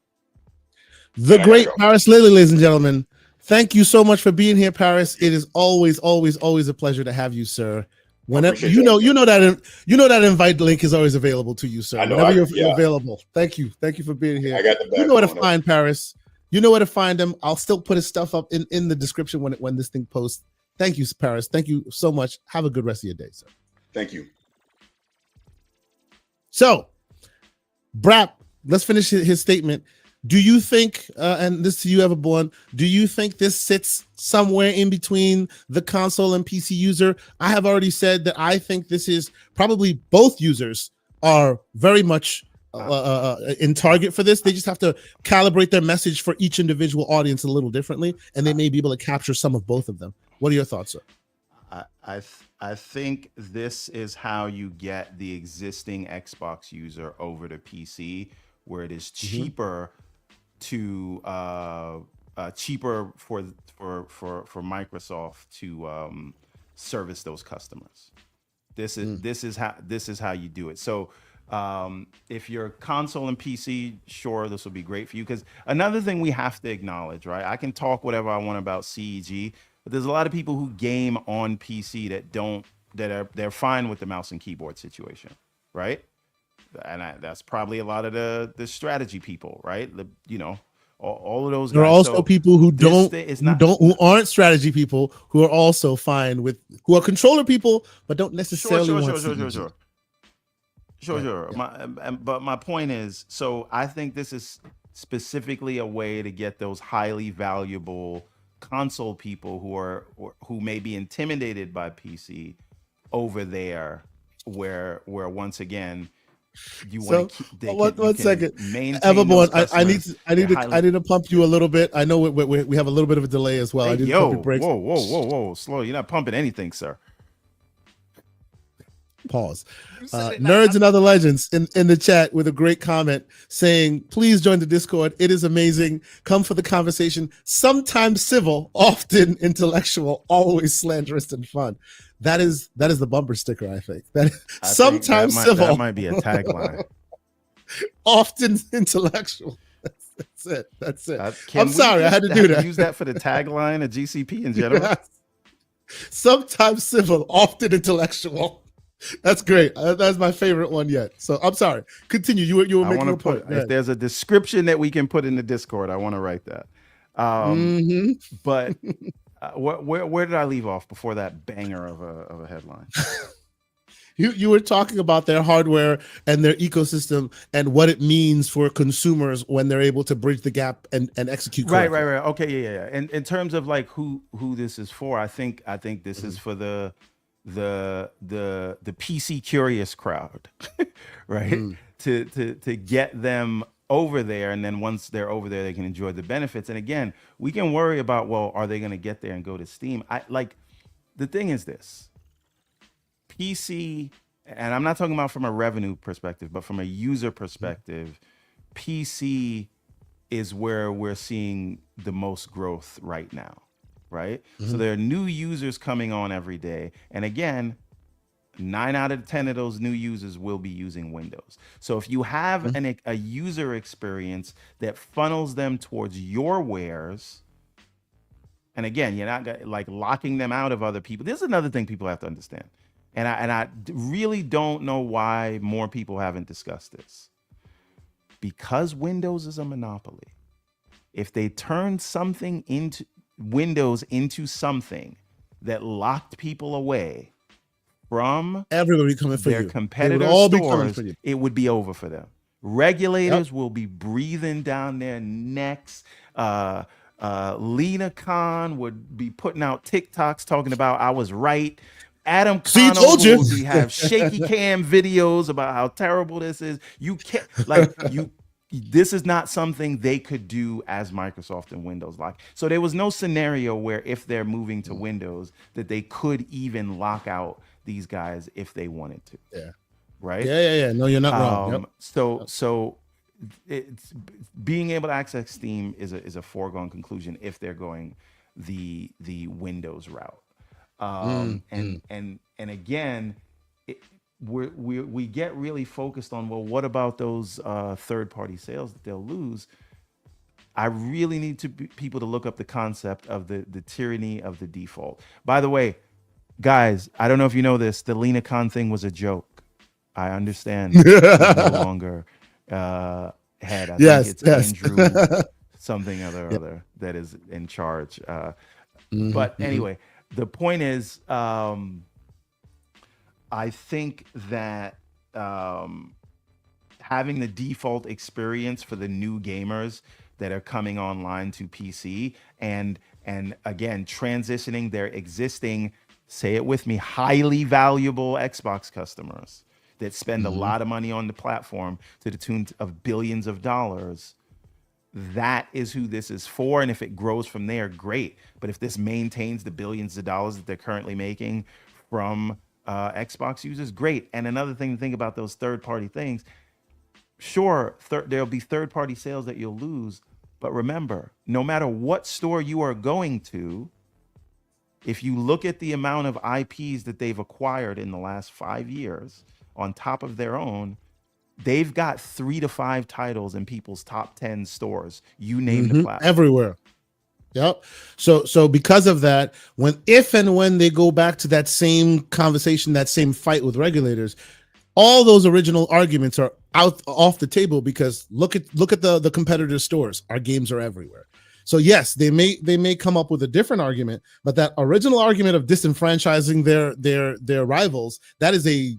The great Paris Lilly, ladies and gentlemen. Thank you so much for being here, Paris. It is always a pleasure to have you, sir. Whenever you know that invite link is always available to you, sir. Whenever you're available. Thank you for being here. I got the back. You know where to find Paris. You know where to find him. I'll still put his stuff up in the description when this thing posts. Thank you, Paris. Thank you so much. Have a good rest of your day, sir. Thank you. So, Brap, let's finish his statement. Do you think, and this to you, Everborn, do you think this sits somewhere in between the console and PC user? I have already said that I think this is probably both users are very much in target for this. They just have to calibrate their message for each individual audience a little differently, and they may be able to capture some of both of them. What are your thoughts, sir? I think this is how you get the existing Xbox user over to PC, where it is cheaper to cheaper for Microsoft to service those customers. This is how you do it. So if you're console and PC, sure, this will be great for you. Because another thing we have to acknowledge, right? I can talk whatever I want about CEG, but there's a lot of people who game on PC they're fine with the mouse and keyboard situation, right? And that's probably a lot of the strategy people, right? All of those. There are also people who aren't strategy people who are also fine with, who are controller people, but don't necessarily want to. Sure. But my point is, so I think this is specifically a way to get those highly valuable console people who may be intimidated by PC over there, where once again you want to keep. One second, Everborn, I need to pump you a little bit. I know we have a little bit of a delay as well. Hey, whoa, slow! You're not pumping anything, sir. Pause. Nerds and Other Legends in the chat with a great comment saying, please join the Discord. It is amazing. Come for the conversation. Sometimes civil, often intellectual, always slanderous and fun. That is the bumper sticker, I think. Sometimes civil. That might be a tagline. Often intellectual. That's it. I'm sorry, I had to do that. Use that for the tagline of GCP in general. Yes. Sometimes civil, often intellectual. That's great. That's my favorite one yet. So I'm sorry. Continue. You were making a point. If there's a description that we can put in the Discord, I want to write that. But where did I leave off before that banger of a headline? You were talking about their hardware and their ecosystem and what it means for consumers when they're able to bridge the gap and execute correctly. Right. Okay, yeah. And in terms of like who this is for, I think this is for the PC curious crowd, right? To get them over there, and then once they're over there, they can enjoy the benefits. And again, we can worry about, well, are they going to get there and go to Steam? The thing is this: PC, and I'm not talking about from a revenue perspective, but from a user perspective, PC is where we're seeing the most growth right now. Right? So there are new users coming on every day. And again, 9 out of 10 of those new users will be using Windows. So if you have a user experience that funnels them towards your wares, and again, you're not like locking them out of other people. This is another thing people have to understand. And I really don't know why more people haven't discussed this. Because Windows is a monopoly. If they turn Windows into something that locked people away from everybody coming for their competitor stores, it would be over for them. Regulators will be breathing down their necks. Lena Khan would be putting out TikToks talking about I was right. Adam Connell will have shaky cam videos about how terrible this is. You can't This is not something they could do as Microsoft and Windows lock. So there was no scenario where if they're moving to Windows that they could even lock out these guys if they wanted to. Yeah. Right? Yeah. No, you're not wrong. So it's being able to access Steam is a foregone conclusion if they're going the Windows route. And again, we get really focused on, well, what about those third-party sales that they'll lose? I really need people to look up the concept of the tyranny of the default. By the way, guys, I don't know if you know this, the Lena Khan thing was a joke. I understand. No longer head. I think it's Andrew something or Yeah. other that is in charge. Hmm. But anyway, the point is, I think that having the default experience for the new gamers that are coming online to PC, and again transitioning their existing, say it with me, highly valuable Xbox customers that spend a Hmm. lot of money on the platform to the tune of billions of dollars. That is who this is for. And if it grows from there, great. But if this maintains the billions of dollars that they're currently making from Xbox users, great. And another thing to think about those third party things, sure, there'll be third party sales that you'll lose. But remember, no matter what store you are going to, if you look at the amount of IPs that they've acquired in the last 5 years on top of their own, they've got 3 to 5 titles in people's top 10 stores. You name the platform. Everywhere. Yep. So because of that, if and when they go back to that same conversation, that same fight with regulators, all those original arguments are off the table, because look at the competitor stores. Our games are everywhere. So yes, they may come up with a different argument, but that original argument of disenfranchising their rivals, that is a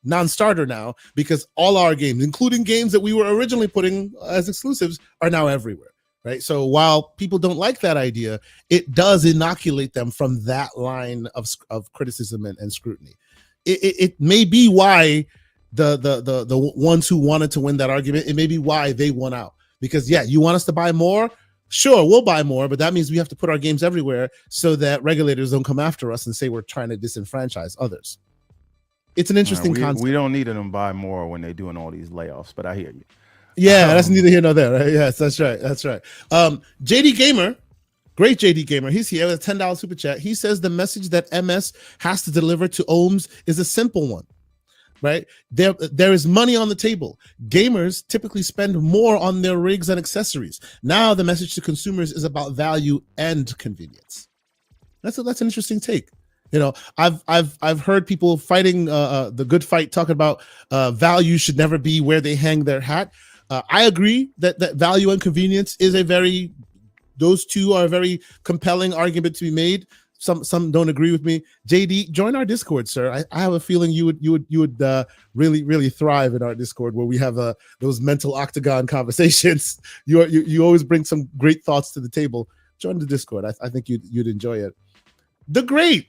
non-starter now, because all our games, including games that we were originally putting as exclusives, are now everywhere. Right. So while people don't like that idea, it does inoculate them from that line of criticism and scrutiny. It may be why the ones who wanted to win that argument, it may be why they won out. Because yeah, you want us to buy more? Sure, we'll buy more, but that means we have to put our games everywhere so that regulators don't come after us and say we're trying to disenfranchise others. It's an interesting concept. We don't need them to buy more when they're doing all these layoffs, but I hear you. Yeah, that's neither here nor there, right? Yes, that's right. That's right. JD Gamer, great JD Gamer, he's here with a $10 super chat. He says the message that MS has to deliver to OHMs is a simple one, right? There is money on the table. Gamers typically spend more on their rigs and accessories. Now the message to consumers is about value and convenience. That's an interesting take. You know, I've heard people fighting the good fight, talking about value should never be where they hang their hat. I agree that value and convenience is those two are a very compelling argument to be made. Some don't agree with me. JD, join our Discord, sir. I have a feeling you would really thrive in our Discord, where we have those mental octagon conversations. You always bring some great thoughts to the table. Join the Discord. I think you'd enjoy it. The great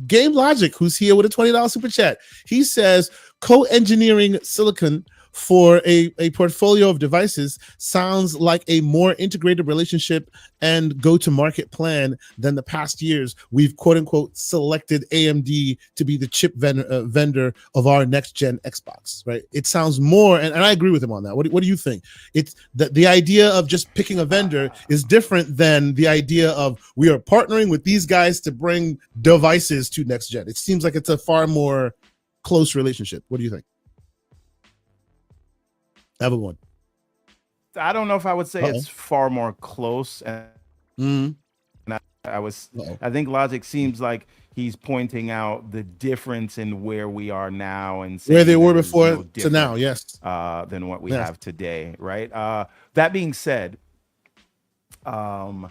Game Logic, who's here with a $20 super chat. He says co-engineering silicon for a portfolio of devices sounds like a more integrated relationship and go-to-market plan than the past years. We've quote-unquote selected AMD to be the chip vendor of our next-gen Xbox, right? It sounds more, and I agree with him on that. What do you think? It's the idea of just picking a vendor is different than the idea of we are partnering with these guys to bring devices to next-gen. It seems like it's a far more close relationship. What do you think? Everyone. I don't know if I would say it's far more close. And I think Logic seems like he's pointing out the difference in where we are now and where they were before to now, yes, than what we have today, right? That being said, I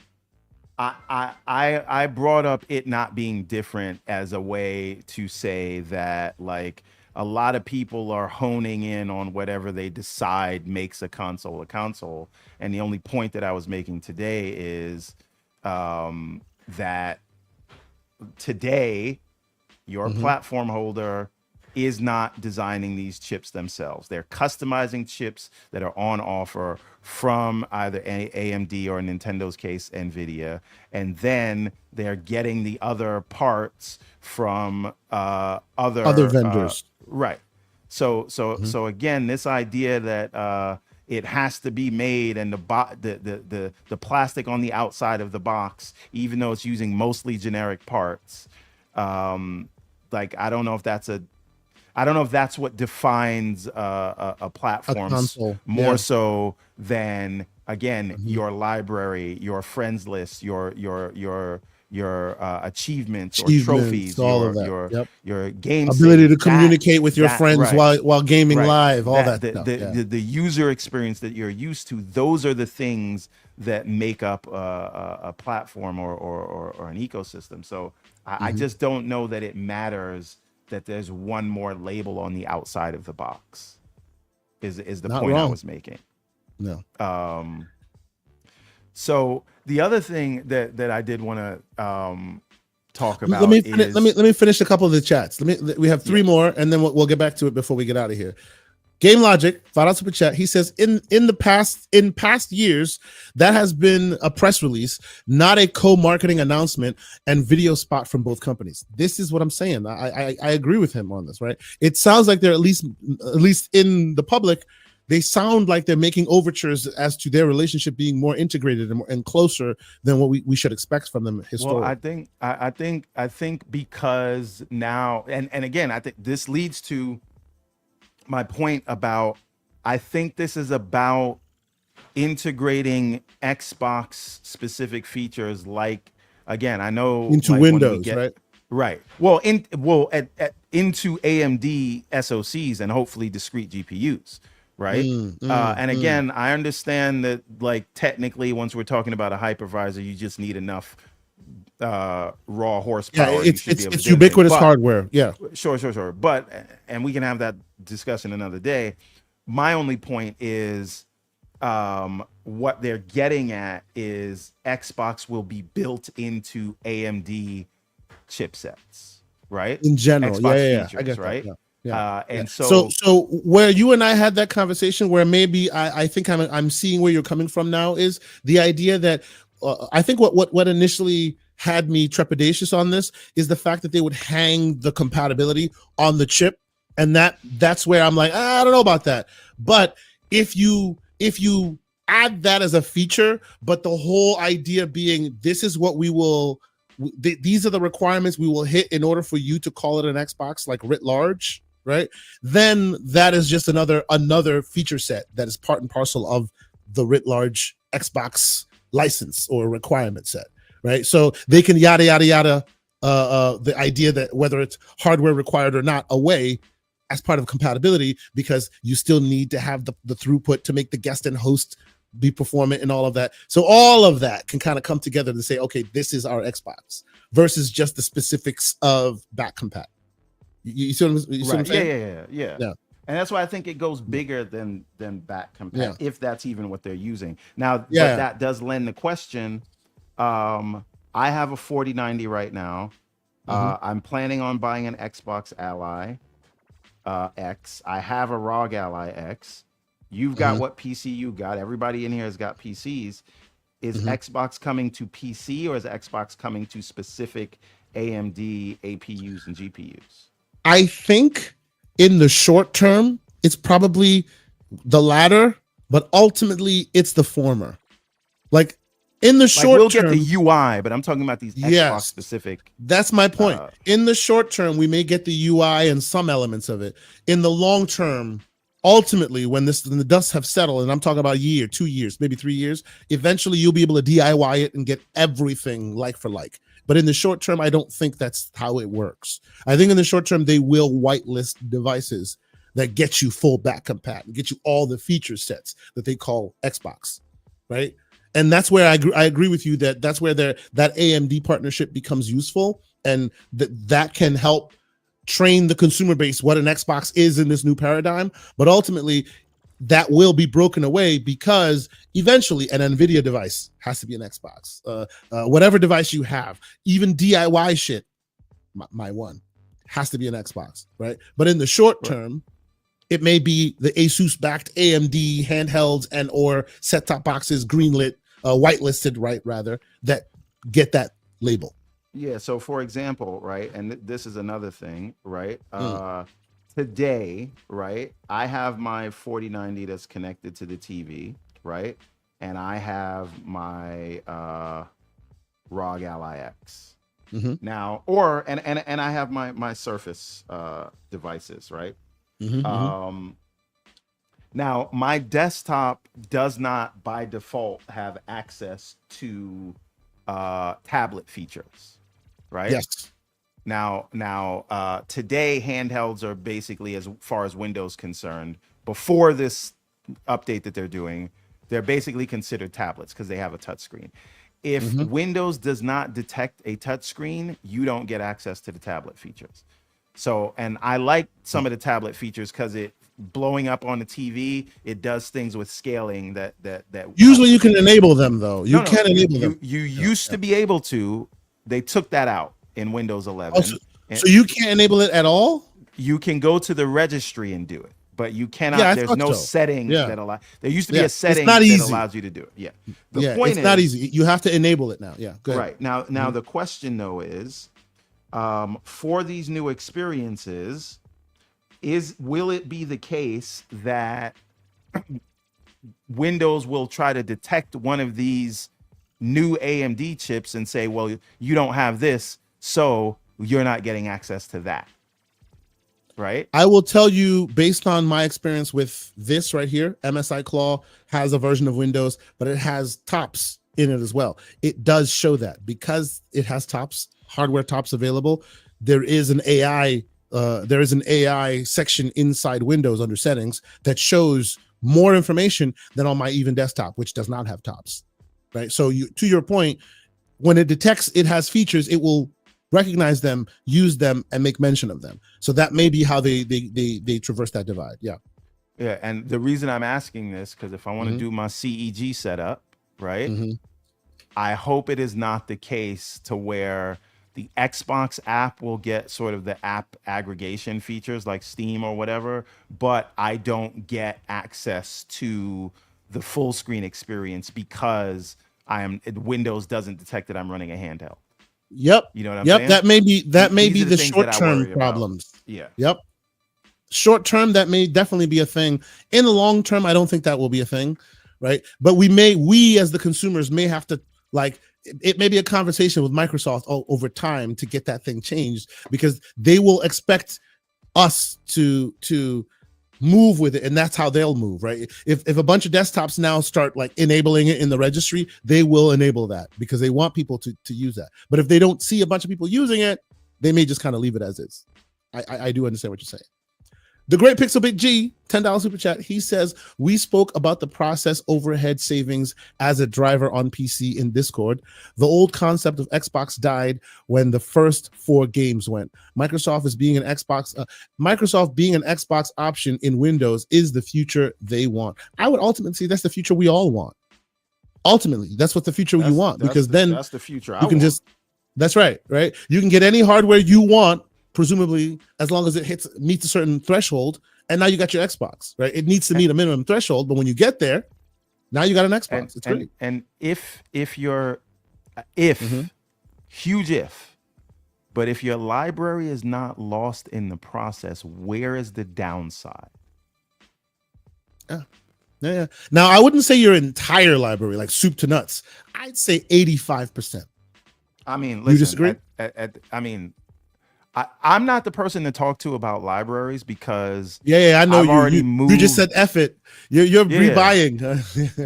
brought up it not being different as a way to say that, like, a lot of people are honing in on whatever they decide makes a console. And the only point that I was making today is that today your platform holder is not designing these chips themselves. They're customizing chips that are on offer from either AMD or, in Nintendo's case, NVIDIA. And then they're getting the other parts from other vendors. Right. So again, this idea that it has to be made, and the plastic on the outside of the box, even though it's using mostly generic parts, like I don't know if that's what defines a platform more so than, again, your library, your friends list, your achievements or trophies, all of that. your game Ability saves, to communicate with your friends right, while gaming right. live, all that The, stuff. the user experience that you're used to, those are the things that make up a platform or an ecosystem. So I just don't know that it matters that there's one more label on the outside of the box. Is the Not point I wrong. was making. No. So the other thing that I did want to talk about let me is let me finish a couple of the chats. We have three more, and then we'll get back to it before we get out of here. Game Logic, $5 super chat. He says in past years, that has been a press release, not a co-marketing announcement and video spot from both companies. This is what I'm saying. I agree with him on this, right? It sounds like they're at least in the public, they sound like they're making overtures as to their relationship being more integrated and closer than what we should expect from them historically. Well, I think because now, and again, I think this leads to my point about, I think this is about integrating Xbox specific features, like, again, I know into like Windows, right. Well, into AMD SoCs and hopefully discrete GPUs, right? And again, I understand that, like, technically, once we're talking about a hypervisor, you just need enough raw horsepower. It's ubiquitous hardware. Yeah, sure. But, and we can have that discussion another day. My only point is, what they're getting at is Xbox will be built into AMD chipsets, right? In general, Xbox features, I get right? that. Yeah. And so where you and I had that conversation, where maybe I think I'm seeing where you're coming from now, is the idea that I think what initially had me trepidatious on this is the fact that they would hang the compatibility on the chip, and that's where I'm like, I don't know about that. But if you add that as a feature, but the whole idea being, this is what these are the requirements we will hit in order for you to call it an Xbox, like writ large, right? Then that is just another feature set that is part and parcel of the writ large Xbox license or requirement set, right? So they can yada yada yada the idea that whether it's hardware required or not away as part of compatibility, because you still need to have the throughput to make the guest and host be performant and all of that. So all of that can kind of come together to say, okay, this is our Xbox, versus just the specifics of back compat. You see what I'm saying? Yeah. And that's why I think it goes bigger than back compat, if that's even what they're using. Now, but that does lend the question. I have a 4090 right now. I'm planning on buying an Xbox Ally X. I have a ROG Ally X. You've got what PC you got. Everybody in here has got PCs. Is Xbox coming to PC, or is Xbox coming to specific AMD APUs and GPUs? I think in the short term, it's probably the latter, but ultimately it's the former. Like in the short we'll term, get the UI, but I'm talking about these Xbox specific. That's my point. In the short term, we may get the UI and some elements of it. In the long term, ultimately, when the dust have settled, and I'm talking about a year, 2 years, maybe 3 years, eventually you'll be able to DIY it and get everything like for like. But in the short term, I don't think that's how it works. I think in the short term, they will whitelist devices that get you full back compat and get you all the feature sets that they call Xbox, right? And that's where I agree with you that's where that AMD partnership becomes useful, and that can help train the consumer base what an Xbox is in this new paradigm. But ultimately, that will be broken away, because eventually an NVIDIA device has to be an Xbox. Whatever device you have, even DIY shit, my one, has to be an Xbox, right? But in the short term, it may be the Asus-backed AMD handhelds and or set-top boxes, greenlit, whitelisted, right, rather, that get that label. Yeah, so for example, right, and this is another thing, right? Today, right, I have my 4090 that's connected to the TV, right? And I have my ROG Ally X. Now, and I have my Surface devices, right? Now, my desktop does not by default have access to tablet features, right? Yes. Now, today handhelds are basically, as far as Windows concerned, before this update that they're doing, they're basically considered tablets because they have a touchscreen. If Mm-hmm. Windows does not detect a touchscreen, you don't get access to the tablet features. So, and I like some of the tablet features because it blowing up on the TV, it does things with scaling that Usually helps you with can the game. enable them though. You No, can enable them. you Yeah, used yeah. to be able to. They took that out in Windows Oh, 11. And so you can't enable it at all? you can go to the registry and do it, but you Yeah, cannot. I There's thought no so. setting Yeah, that allow. There used to be yeah. a It's not setting that easy. allows you to do it. Yeah. The Yeah, point it's not is easy. You have to enable it now. Yeah, go ahead. right now. Now Mhm. the question though is, for these new experiences, will it be the case that Windows will try to detect one of these new AMD chips and say, well, you don't have this, so you're not getting access to that, right? I will tell you, based on my experience with this right here, MSI Claw has a version of Windows, but it has tops in it as well. It does show that because it has tops, hardware tops available. There is an AI. There is an AI section inside Windows under settings that shows more information than on my even desktop, which does not have tops. Right. So to your point, when it detects it has features, it will recognize them, use them, and make mention of them. So that may be how they traverse that divide. Yeah. Yeah, and the reason I'm asking this because if I want to Mm-hmm. do my CEG setup, right, Mm-hmm. I hope it is not the case to where the Xbox app will get sort of the app aggregation features like Steam or whatever, but I don't get access to the full screen experience because Windows doesn't detect that I'm running a handheld. Yep. You know what I'm Yep. saying? That may be These are the the things that short I term worry about. problems. Yeah. Yep. Short term, that may definitely be a thing. In the long term, I don't think that will be a thing, right? But we as the consumers may have to, like, it may be a conversation with Microsoft over time to get that thing changed, because they will expect us to move with it, and that's how they'll move, right? If a bunch of desktops now start like enabling it in the registry, they will enable that because they want people to use that. But if they don't see a bunch of people using it, they may just kind of leave it as is. I do understand what you're saying. The Great Pixel Big G, $10 super chat. He says, we spoke about the process overhead savings as a driver on PC in Discord. The old concept of Xbox died when the first 4 games went. Microsoft being an Xbox option in Windows is the future they want. I would ultimately say that's the future we all want. Ultimately, that's what the future you want, because then that's the future I you can want. that's right. You can get any hardware you want, presumably, as long as it meets a certain threshold, and now you got your Xbox, right? It needs to meet a minimum threshold, but when you get there, now you got an Xbox. It's great. And if you're huge if, but if your library is not lost in the process, where is the downside? Yeah. Now, I wouldn't say your entire library, like soup to nuts. I'd say 85%. I mean, listen, you disagree? I mean, I'm not the person to talk to about libraries because I know I've already moved. You just said F it. You're rebuying.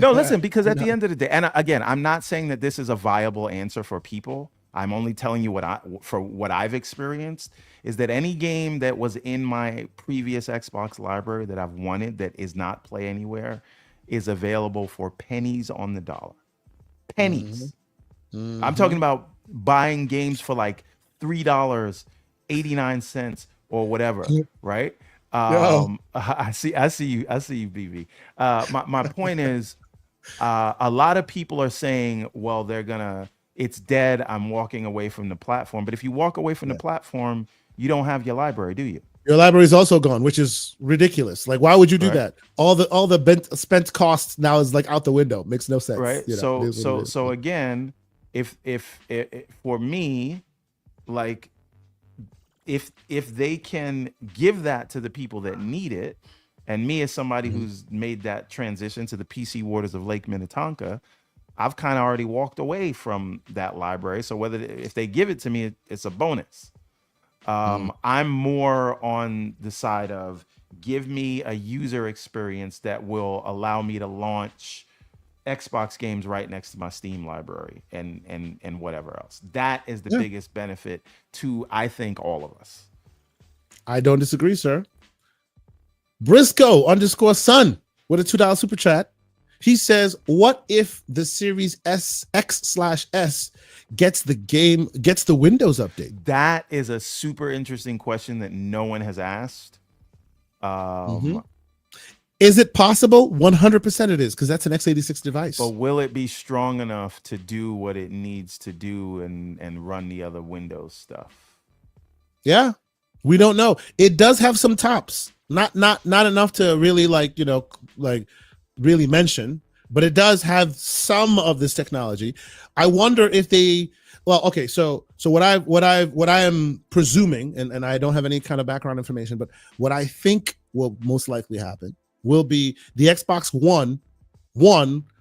No, listen, because at the end of the day, and again, I'm not saying that this is a viable answer for people. I'm only telling you what I've experienced is that any game that was in my previous Xbox library that I've wanted that is not Play Anywhere is available for pennies on the dollar. Pennies. Mm-hmm. I'm talking about buying games for like $3.89 or whatever, right? I see you, BB. My point is, a lot of people are saying, well, it's dead, I'm walking away from the platform. But if you walk away from the platform, you don't have your library, do you? Your library is also gone, which is ridiculous. Like, why would you do that? All the spent costs now is like out the window. Makes no sense, right? So again, if for me, like, if they can give that to the people that need it, and me as somebody who's made that transition to the PC Warders of Lake Minnetonka, I've kind of already walked away from that library. So if they give it to me, it's a bonus. I'm more on the side of give me a user experience that will allow me to launch Xbox games right next to my Steam library and whatever else. That is the Yeah. biggest benefit to, I think, all of us. I don't disagree, sir. Briscoe_son with a $2 super chat. He says, what if the Series X/S gets the Windows update? That is a super interesting question that no one has asked. Is it possible? 100% it is, because that's an x86 device. But will it be strong enough to do what it needs to do and run the other Windows stuff? Yeah, we don't know. It does have some tops, not enough to really really mention, but it does have some of this technology. I wonder if they. Well, okay, so what I am presuming, and I don't have any kind of background information, but what I think will most likely happen will be the Xbox One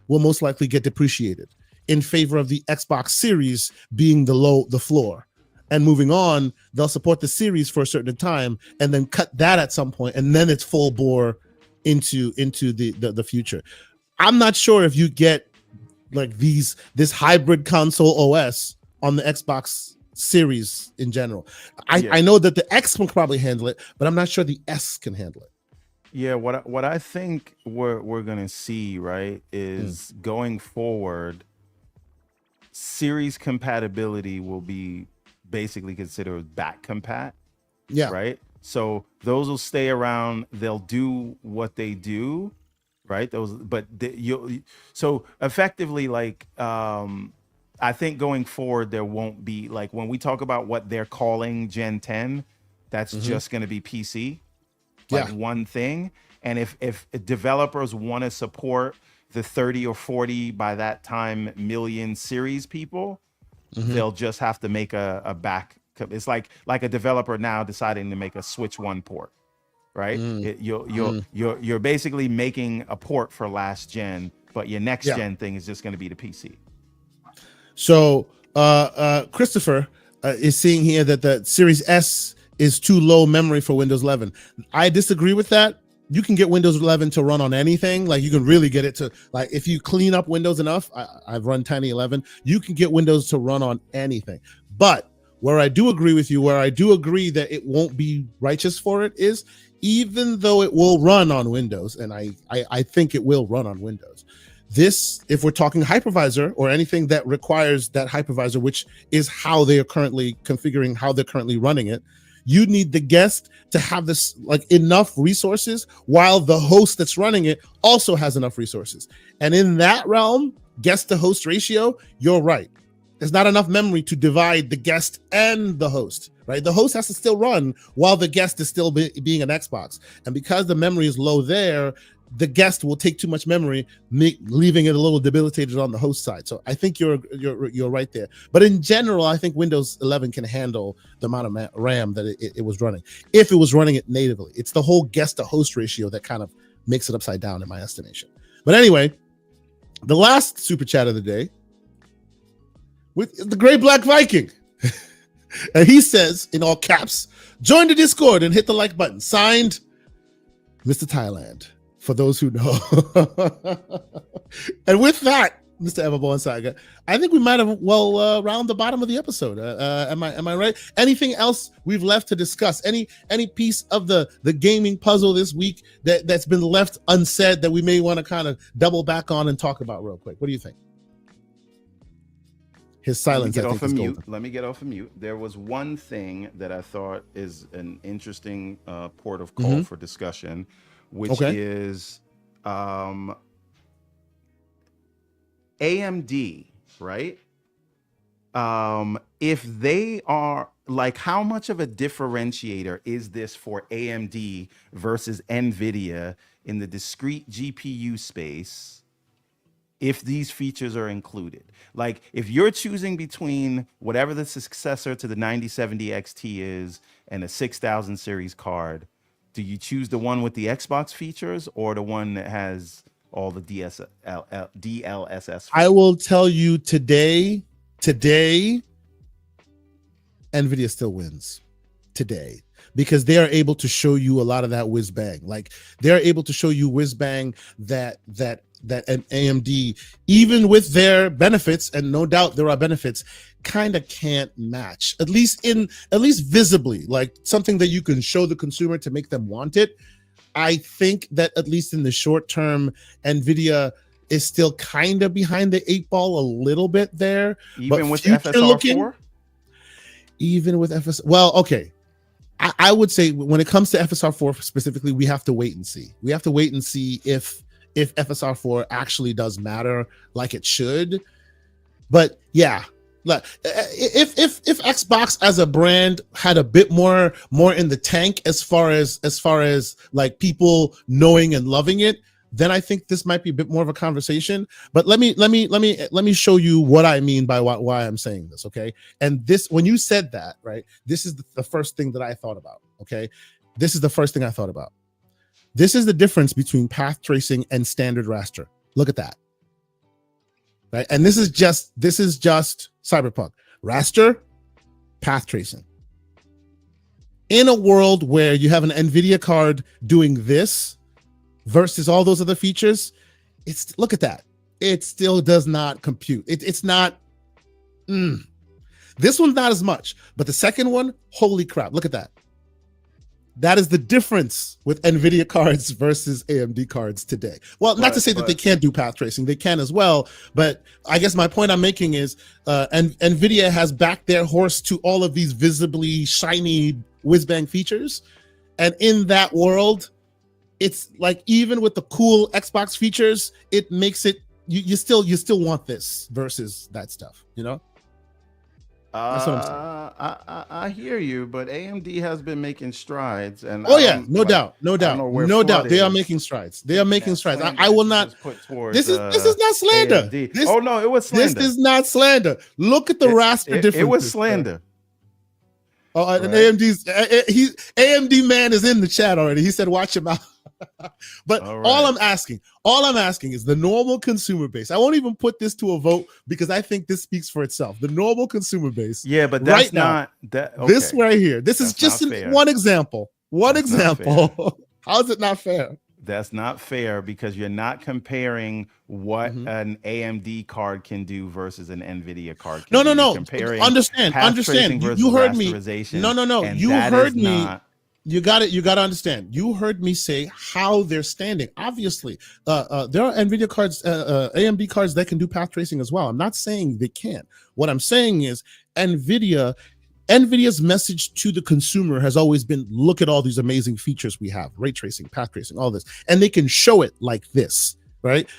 will most likely get depreciated in favor of the Xbox Series being the floor. And moving on, they'll support the Series for a certain time and then cut that at some point, and then it's full bore into the future. I'm not sure if you get like this hybrid console OS on the Xbox Series in general. I know that the X can probably handle it, but I'm not sure the S can handle it. Yeah, what I think we're gonna see, right, is going forward, Series compatibility will be basically considered back compat. Yeah. Right. So those will stay around. They'll do what they do, right? So effectively, like, I think going forward there won't be, like, when we talk about what they're calling Gen 10, that's just going to be PC. Like one thing. And if developers want to support the 30 or 40 by that time million Series people, they'll just have to make a back. It's like a developer now deciding to make a Switch 1 port, right? You're basically making a port for last gen, but your next gen thing is just going to be the PC. So Christopher is seeing here that the Series S is too low memory for Windows 11. I disagree with that. You can get Windows 11 to run on anything. Like, you can really get it to, like, if you clean up Windows enough, I've run Tiny 11, you can get Windows to run on anything. But where I do agree with you, where I do agree that it won't be righteous for it, is even though it will run on Windows, and I think it will run on Windows, this, if we're talking hypervisor or anything that requires that hypervisor, which is how they are currently configuring, how they're currently running it, you need the guest to have this, like, enough resources while the host that's running it also has enough resources. And in that realm, guest to host ratio, you're right. There's not enough memory to divide the guest and the host, right? The host has to still run while the guest is still being an Xbox. And because the memory is low there, the guest will take too much memory, leaving it a little debilitated on the host side. So I think you're right there. But in general, I think Windows 11 can handle the amount of RAM that it was running, if it was running it natively. It's the whole guest to host ratio that kind of makes it upside down in my estimation. But anyway, the last super chat of the day with the Great Black Viking. And he says, in all caps, join the Discord and hit the like button. Signed, Mr. Thailand. For those who know. And with that, Mr. Everborn Saga, I think we might have round the bottom of the episode. Am I right? Anything else we've left to discuss? Any piece of the gaming puzzle this week that's been left unsaid that we may want to kind of double back on and talk about real quick? What do you think? His silence. Let me get off of mute. There was one thing that I thought is an interesting port of call for discussion, which is AMD, right? If they are, like, how much of a differentiator is this for AMD versus NVIDIA in the discrete GPU space if these features are included? Like, if you're choosing between whatever the successor to the 9070 XT is and a 6000 series card, do you choose the one with the Xbox features or the one that has all the DLSS features? I will tell you today, NVIDIA still wins today, because they are able to show you a lot of that whiz bang. Like they're able to show you whiz bang that an AMD, even with their benefits, and no doubt there are benefits, kind of can't match, at least visibly, like something that you can show the consumer to make them want it. I think that at least in the short term, NVIDIA is still kind of behind the 8 ball a little bit there. Even with FSR4? Even with well, okay. I would say when it comes to FSR4 specifically, we have to wait and see. We have to wait and see if FSR4 actually does matter like it should. But yeah, if Xbox as a brand had a bit more in the tank as far as like people knowing and loving it, then I think this might be a bit more of a conversation. But let me show you what I mean by why I'm saying this, okay? And this, when you said that, right, this is the first thing that I thought about, okay? This is the first thing I thought about. This is the difference between path tracing and standard raster. Look at that, right? And this is just Cyberpunk. Raster, path tracing. In a world where you have an NVIDIA card doing this versus all those other features, look at that. It still does not compute. It's not. This one's not as much, but the second one, holy crap! Look at that. That is the difference with NVIDIA cards versus AMD cards today. Well, not to say that they can't do path tracing; they can as well. But I guess my point I'm making is, NVIDIA has backed their horse to all of these visibly shiny whiz-bang features, and in that world, it's like even with the cool Xbox features, it makes it you still want this versus that stuff, you know? That's what I'm saying. I hear you, but AMD has been making strides, and no doubt, they are making strides. They are making strides. I will not put towards. This is not slander. No, it was slander. This is not slander. Look at the raster difference. It was slander. Oh, and AMD man is in the chat already. He said, "Watch him out." But all I'm asking is the normal consumer base. I won't even put this to a vote because I think this speaks for itself. The normal consumer base. Yeah, but that's not that. Okay. This right here. This is just one example. One example. How is it not fair? That's not fair because you're not comparing what an AMD card can do versus an NVIDIA card can do. No. Comparing understand. You heard me. No. You heard me. You got it. You got to understand. You heard me say how they're standing. Obviously, there are NVIDIA cards, AMD cards that can do path tracing as well. I'm not saying they can't. What I'm saying is NVIDIA's message to the consumer has always been, look at all these amazing features we have, ray tracing, path tracing, all this. And they can show it like this, right?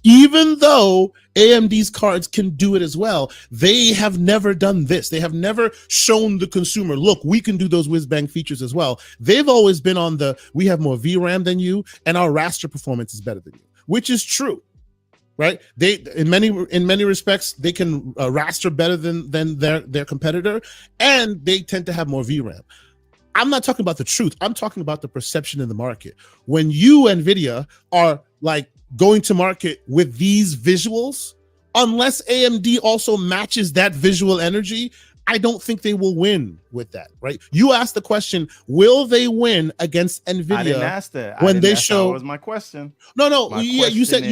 Even though AMD's cards can do it as well, they have never done this. They have never shown the consumer, look, we can do those whiz-bang features as well. They've always been on we have more VRAM than you, and our raster performance is better than you, which is true, right? They, in many respects, they can raster better than their competitor, and they tend to have more VRAM. I'm not talking about the truth. I'm talking about the perception in the market. When you, NVIDIA, are like going to market with these visuals, unless AMD also matches that visual energy, I don't think they will win with that, right? You asked the question, will they win against NVIDIA? I didn't ask that. When they show, that was my question. No. Yeah, you said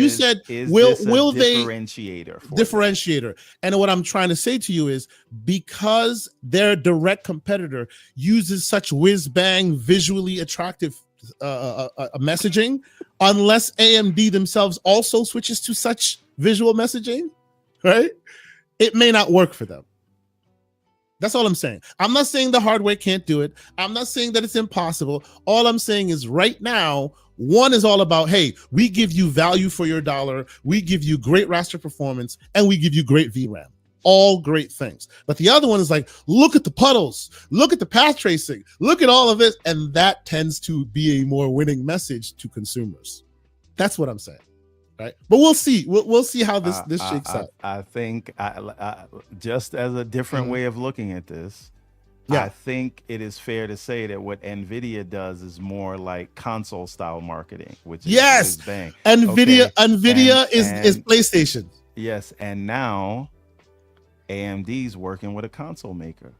will they differentiator? And what I'm trying to say to you is, because their direct competitor uses such whiz bang, visually attractive messaging, unless AMD themselves also switches to such visual messaging, right? It may not work for them. That's all I'm saying. I'm not saying the hardware can't do it. I'm not saying that it's impossible. All I'm saying is right now, one is all about, hey, we give you value for your dollar. We give you great raster performance, and we give you great VRAM. All great things. But the other one is like, look at the puddles, look at the path tracing, look at all of this. And that tends to be a more winning message to consumers. That's what I'm saying. Right. But we'll see. We'll see how this shakes out. I think just as a different way of looking at this, yeah. I think it is fair to say that what NVIDIA does is more like console style marketing, which is bang. NVIDIA is PlayStation. Yes. And now AMD's working with a console maker.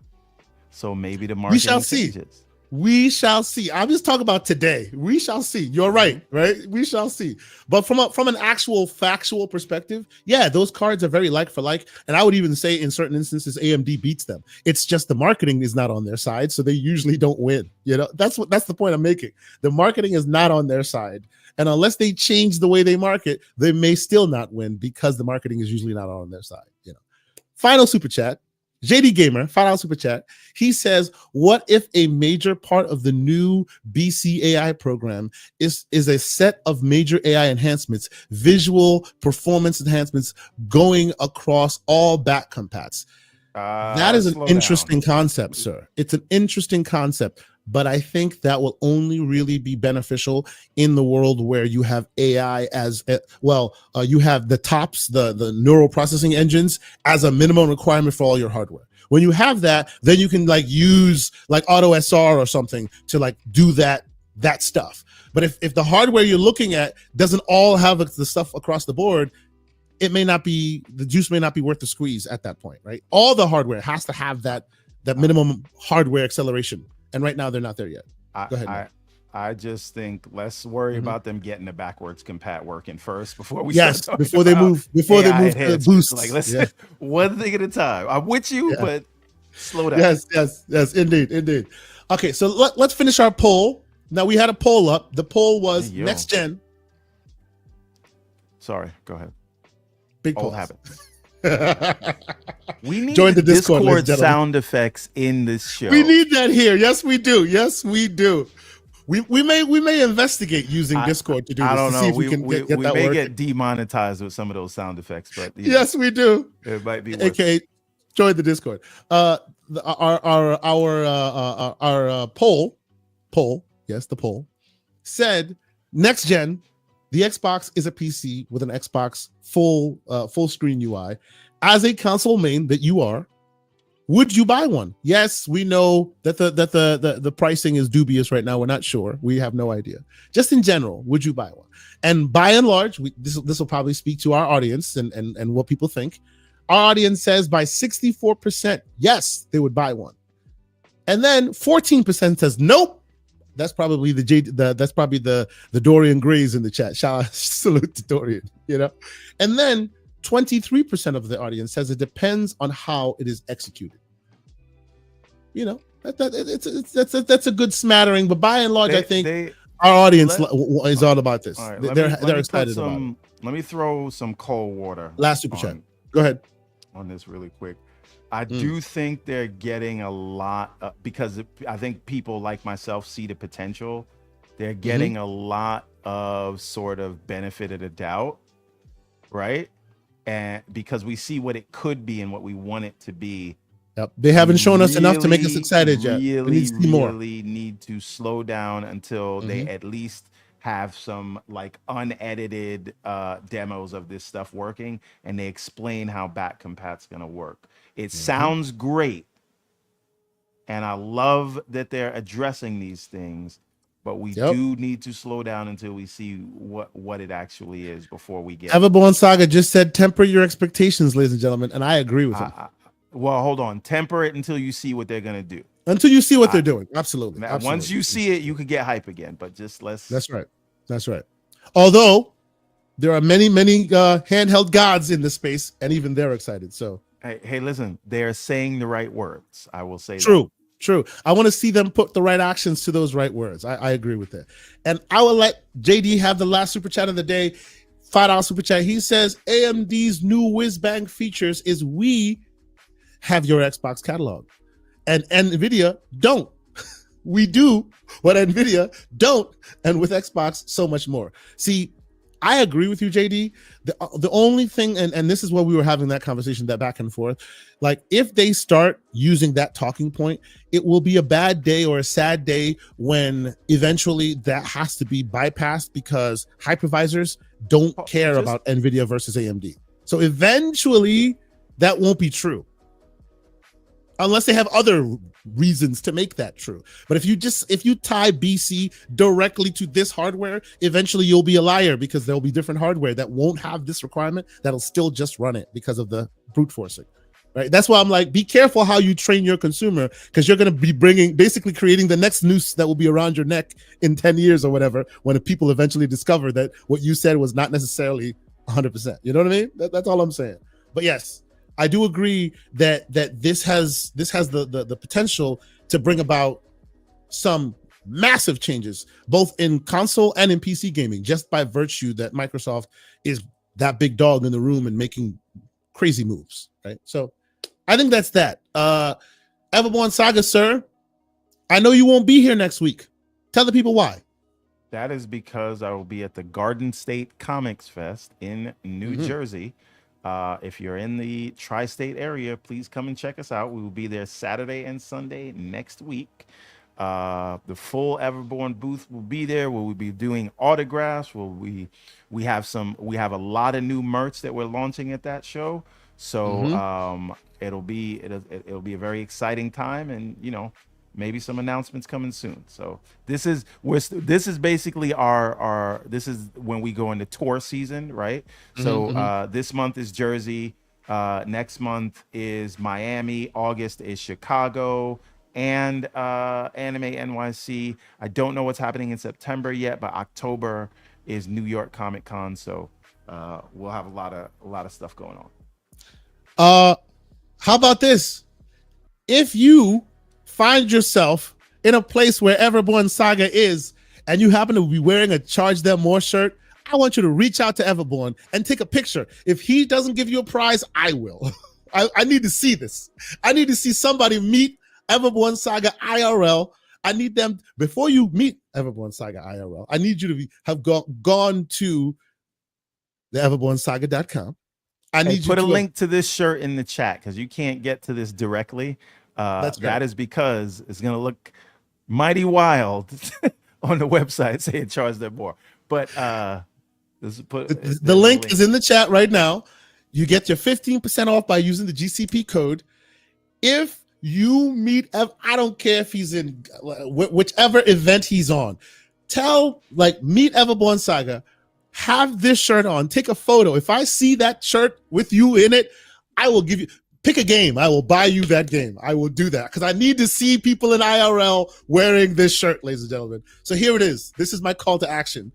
So maybe the marketing we shall see. changes. We shall see. I'm just talking about today. We shall see. You're right, right? We shall see. But from an actual factual perspective, yeah, those cards are very like for like. And I would even say in certain instances, AMD beats them. It's just the marketing is not on their side, so they usually don't win. That's the point I'm making. The marketing is not on their side. And unless they change the way they market, they may still not win because the marketing is usually not on their side. Final super chat. JD Gamer, final super chat. He says, what if a major part of the new BCAI program is a set of major AI enhancements, visual performance enhancements going across all back compats? That is an interesting concept, sir. It's an interesting concept, but I think that will only really be beneficial in the world where you have AI as you have the TOPS, the neural processing engines as a minimum requirement for all your hardware. When you have that, then you can use Auto SR or something to do that stuff. But if the hardware you're looking at doesn't all have the stuff across the board, the juice may not be worth the squeeze at that point, right? All the hardware has to have that minimum hardware acceleration. And right now they're not there yet. Go ahead. I just think let's worry about them getting the backwards compat working first before we before they move to boost. One thing at a time. I'm with you, but slow down. Yes, indeed. Okay, so let's finish our poll. Now we had a poll up. The poll was next gen. Sorry, go ahead. Big poll habit. We need join the Discord sound effects in this show. We need that here. Yes, we do. We may investigate using Discord to do this. I don't know. See if we can get that may working. get demonetized with some of those sound effects, but yes, we do. It might be. Okay, join the Discord. Our poll. Yes, the poll said next gen. The Xbox is a PC with an Xbox full screen UI. As a console main that you are, would you buy one? Yes, we know that the pricing is dubious right now. We're not sure. We have no idea. Just in general, would you buy one? And by and large, this will probably speak to our audience and what people think. Our audience says by 64%, yes, they would buy one. And then 14% says nope. That's probably the Dorian Grays in the chat. Salute to Dorian, And then 23% of the audience says it depends on how it is executed. That's a good smattering, but by and large, I think our audience is all about this. Right, they're excited about it. Let me throw some cold water. Last super chat. Go ahead. On this really quick. I do think they're getting a lot because I think people like myself see the potential. They're getting a lot of sort of benefit of the doubt, right? And because we see what it could be and what we want it to be. Yep. They haven't shown us enough to make us excited yet. We need to see more. Really need to slow down until they at least have some unedited demos of this stuff working, and they explain how back compat's gonna work. It sounds great, and I love that they're addressing these things, but we do need to slow down until we see what it actually is before we get. Everborn Saga just said, temper your expectations, ladies and gentlemen, and I agree with him. Well, hold on. Temper it until you see what they're going to do. Until you see what they're doing. Absolutely. Once you see it, you can get hype again, but just let's... That's right. Although, there are many handheld gods in this space, and even they're excited, so... Hey, listen, they're saying the right words. I will say True. I want to see them put the right actions to those right words. I agree with that. And I will let JD have the last super chat of the day. $5 super chat. He says AMD's new whiz bang features is we have your Xbox catalog, and NVIDIA don't. We do what NVIDIA don't, and with Xbox so much more. See, I agree with you, JD. The only thing, and this is where we were having that conversation, that back and forth, if they start using that talking point, it will be a bad day or a sad day when eventually that has to be bypassed because hypervisors don't care about NVIDIA versus AMD. So eventually that won't be true unless they have other reasons to make that true. But if you tie BC directly to this hardware, eventually you'll be a liar because there'll be different hardware that won't have this requirement that'll still just run it because of the brute forcing. right? That's why I'm like, be careful how you train your consumer, because you're going to be basically creating the next noose that will be around your neck in 10 years or whatever, when the people eventually discover that what you said was not necessarily 100%. You know what I mean? That's all I'm saying. But yes, I do agree that this has the potential to bring about some massive changes, both in console and in PC gaming, just by virtue that Microsoft is that big dog in the room and making crazy moves, right? So I think that's that. Everborn Saga, sir, I know you won't be here next week. Tell the people why. That is because I will be at the Garden State Comics Fest in New Jersey. If you're in the tri-state area, please come and check us out. We will be there Saturday and Sunday next week. The full Everborn booth will be there. We'll be doing autographs. We have a lot of new merch that we're launching at that show. So it'll be a very exciting time, and maybe some announcements coming soon. So this is basically our this is when we go into tour season, right? So this month is Jersey, next month is Miami, August is Chicago, and Anime NYC. I don't know what's happening in September yet, but October is New York Comic Con. So we'll have a lot of stuff going on. How about this? If you find yourself in a place where Everborn Saga is, and you happen to be wearing a Charge Them More shirt, I want you to reach out to Everborn and take a picture. If he doesn't give you a prize, I will. I need to see this. I need to see somebody meet Everborn Saga IRL. I need them, before you meet Everborn Saga IRL, I need you to have gone to the everbornsaga.com. I need you put to a link to this shirt in the chat, because you can't get to this directly. That is because it's going to look mighty wild on the website saying Charge Them More. But the link is in the chat right now. You get your 15% off by using the GCP code. If you meet, I don't care if he's in whichever event he's on, meet Everborn Saga, have this shirt on, take a photo. If I see that shirt with you in it, I will give you, pick a game. I will buy you that game. I will do that, because I need to see people in IRL wearing this shirt, ladies and gentlemen. So here it is. This is my call to action.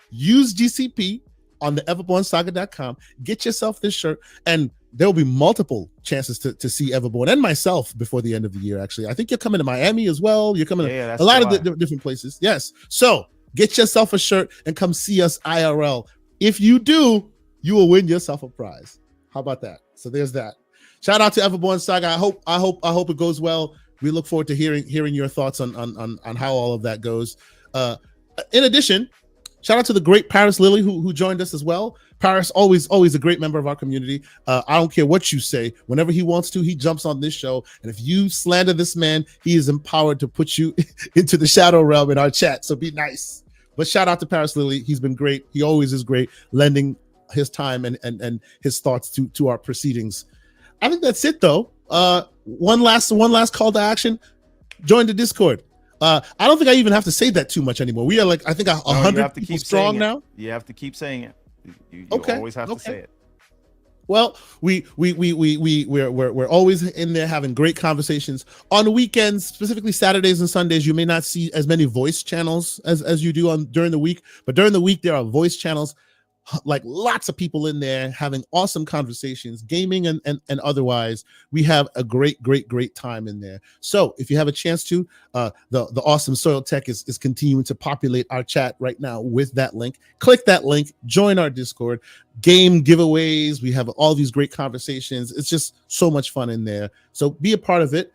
Use GCP on the everbornsaga.com. Get yourself this shirt, and there will be multiple chances to see Everborn and myself before the end of the year. Actually, I think you're coming to Miami as well. You're coming to a lot of different places. Yes. So get yourself a shirt and come see us IRL. If you do, you will win yourself a prize. How about that? So there's that. Shout out to Everborn Saga. I hope it goes well. We look forward to hearing your thoughts on how all of that goes. In addition, shout out to the great Paris Lilly who joined us as well. Paris, always a great member of our community. I don't care what you say. Whenever he wants to, he jumps on this show. And if you slander this man, he is empowered to put you into the shadow realm in our chat. So be nice. But shout out to Paris Lilly. He's been great. He always is great, lending his time and his thoughts to our proceedings. I think that's it, though. One last call to action. Join the Discord. I don't think I even have to say that too much anymore. We are I think 100 people strong now. You have to keep saying it. You always have to say it. Well, we're always in there having great conversations on weekends, specifically Saturdays and Sundays. You may not see as many voice channels as you do during the week, but during the week there are voice channels, like lots of people in there having awesome conversations, gaming and otherwise. We have a great time in there. So if you have a chance to, the awesome Soil Tech is continuing to populate our chat right now with that link. Click that link, join our Discord, game giveaways. We have all these great conversations. It's just so much fun in there. So be a part of it.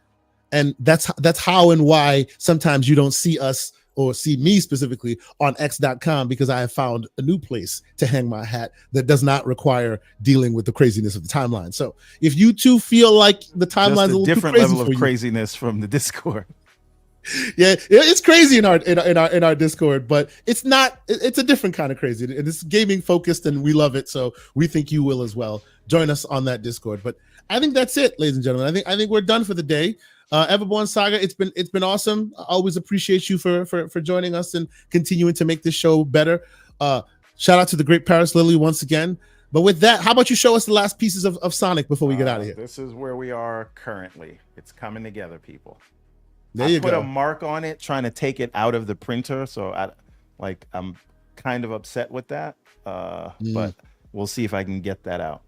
And that's how and why sometimes you don't see us or see me specifically on X.com, because I have found a new place to hang my hat that does not require dealing with the craziness of the timeline. So if you too feel like the timeline is a different level of craziness from the Discord. Yeah, it's crazy in our Discord, but it's not. It's a different kind of crazy, and it's gaming focused, and we love it. So we think you will as well. Join us on that Discord. But I think that's it, ladies and gentlemen. I think we're done for the day. Everborn Saga, it's been awesome. I always appreciate you for joining us and continuing to make this show better. Shout out to the great Paris Lilly once again. But with that, how about you show us the last pieces of Sonic before we get out of here? This is where we are currently. It's coming together, people. There you go. I put a mark on it, trying to take it out of the printer. So I'm kind of upset with that. But we'll see if I can get that out.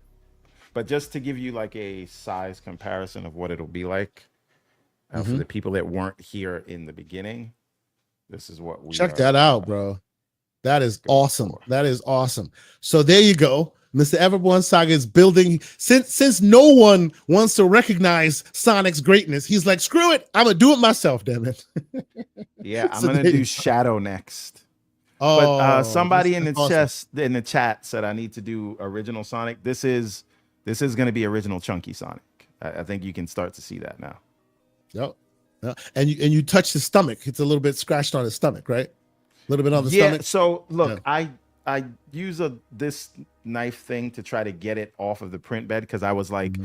But just to give you like a size comparison of what it'll be like for the people that weren't here in the beginning, this is what we check that out, bro. That is awesome. That is awesome. So there you go. Mr. Everborn Saga is building. Since no one wants to recognize Sonic's greatness, he's like, screw it. I'm gonna do it myself, damn it. Yeah, I'm gonna do Shadow next. Oh, but somebody in the chat said I need to do original Sonic. This is gonna be original chunky Sonic. I think you can start to see that now. Yep. And you touch the stomach. It's a little bit scratched on his stomach, right? A little bit on the stomach. So look, I use this knife thing to try to get it off of the print bed because I was like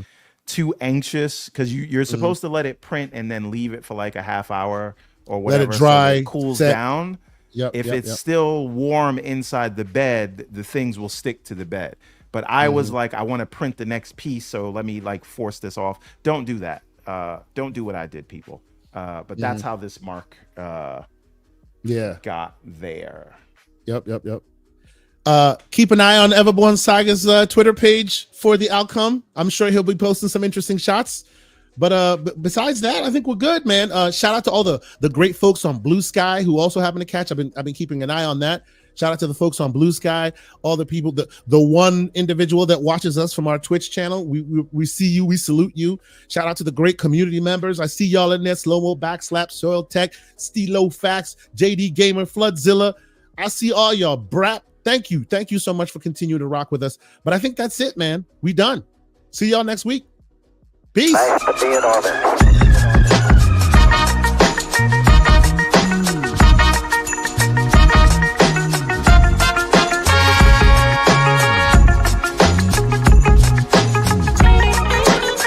too anxious, because you're supposed to let it print and then leave it for like a half hour or whatever. Let it dry, so it cools down. Yep, if it's still warm inside the bed, the things will stick to the bed. But I was like, I want to print the next piece, so let me like force this off. Don't do that. Don't do what I did, people. But that's how this mark got there. Yep. Keep an eye on Everborn Saga's Twitter page for the outcome. I'm sure he'll be posting some interesting shots. But besides that, I think we're good, man. Shout out to all the great folks on Blue Sky who also happen to catch. I've been keeping an eye on that. Shout out to the folks on Blue Sky, all the people, the one individual that watches us from our Twitch channel. We see you, we salute you. Shout out to the great community members. I see y'all in there: Slow-Mo, Backslap, Soil Tech, Stilo Facts, JD Gamer, Floodzilla. I see all y'all. Brat, thank you so much for continuing to rock with us. But I think that's it, man. We done. See y'all next week. Peace. Nice to be in orbit.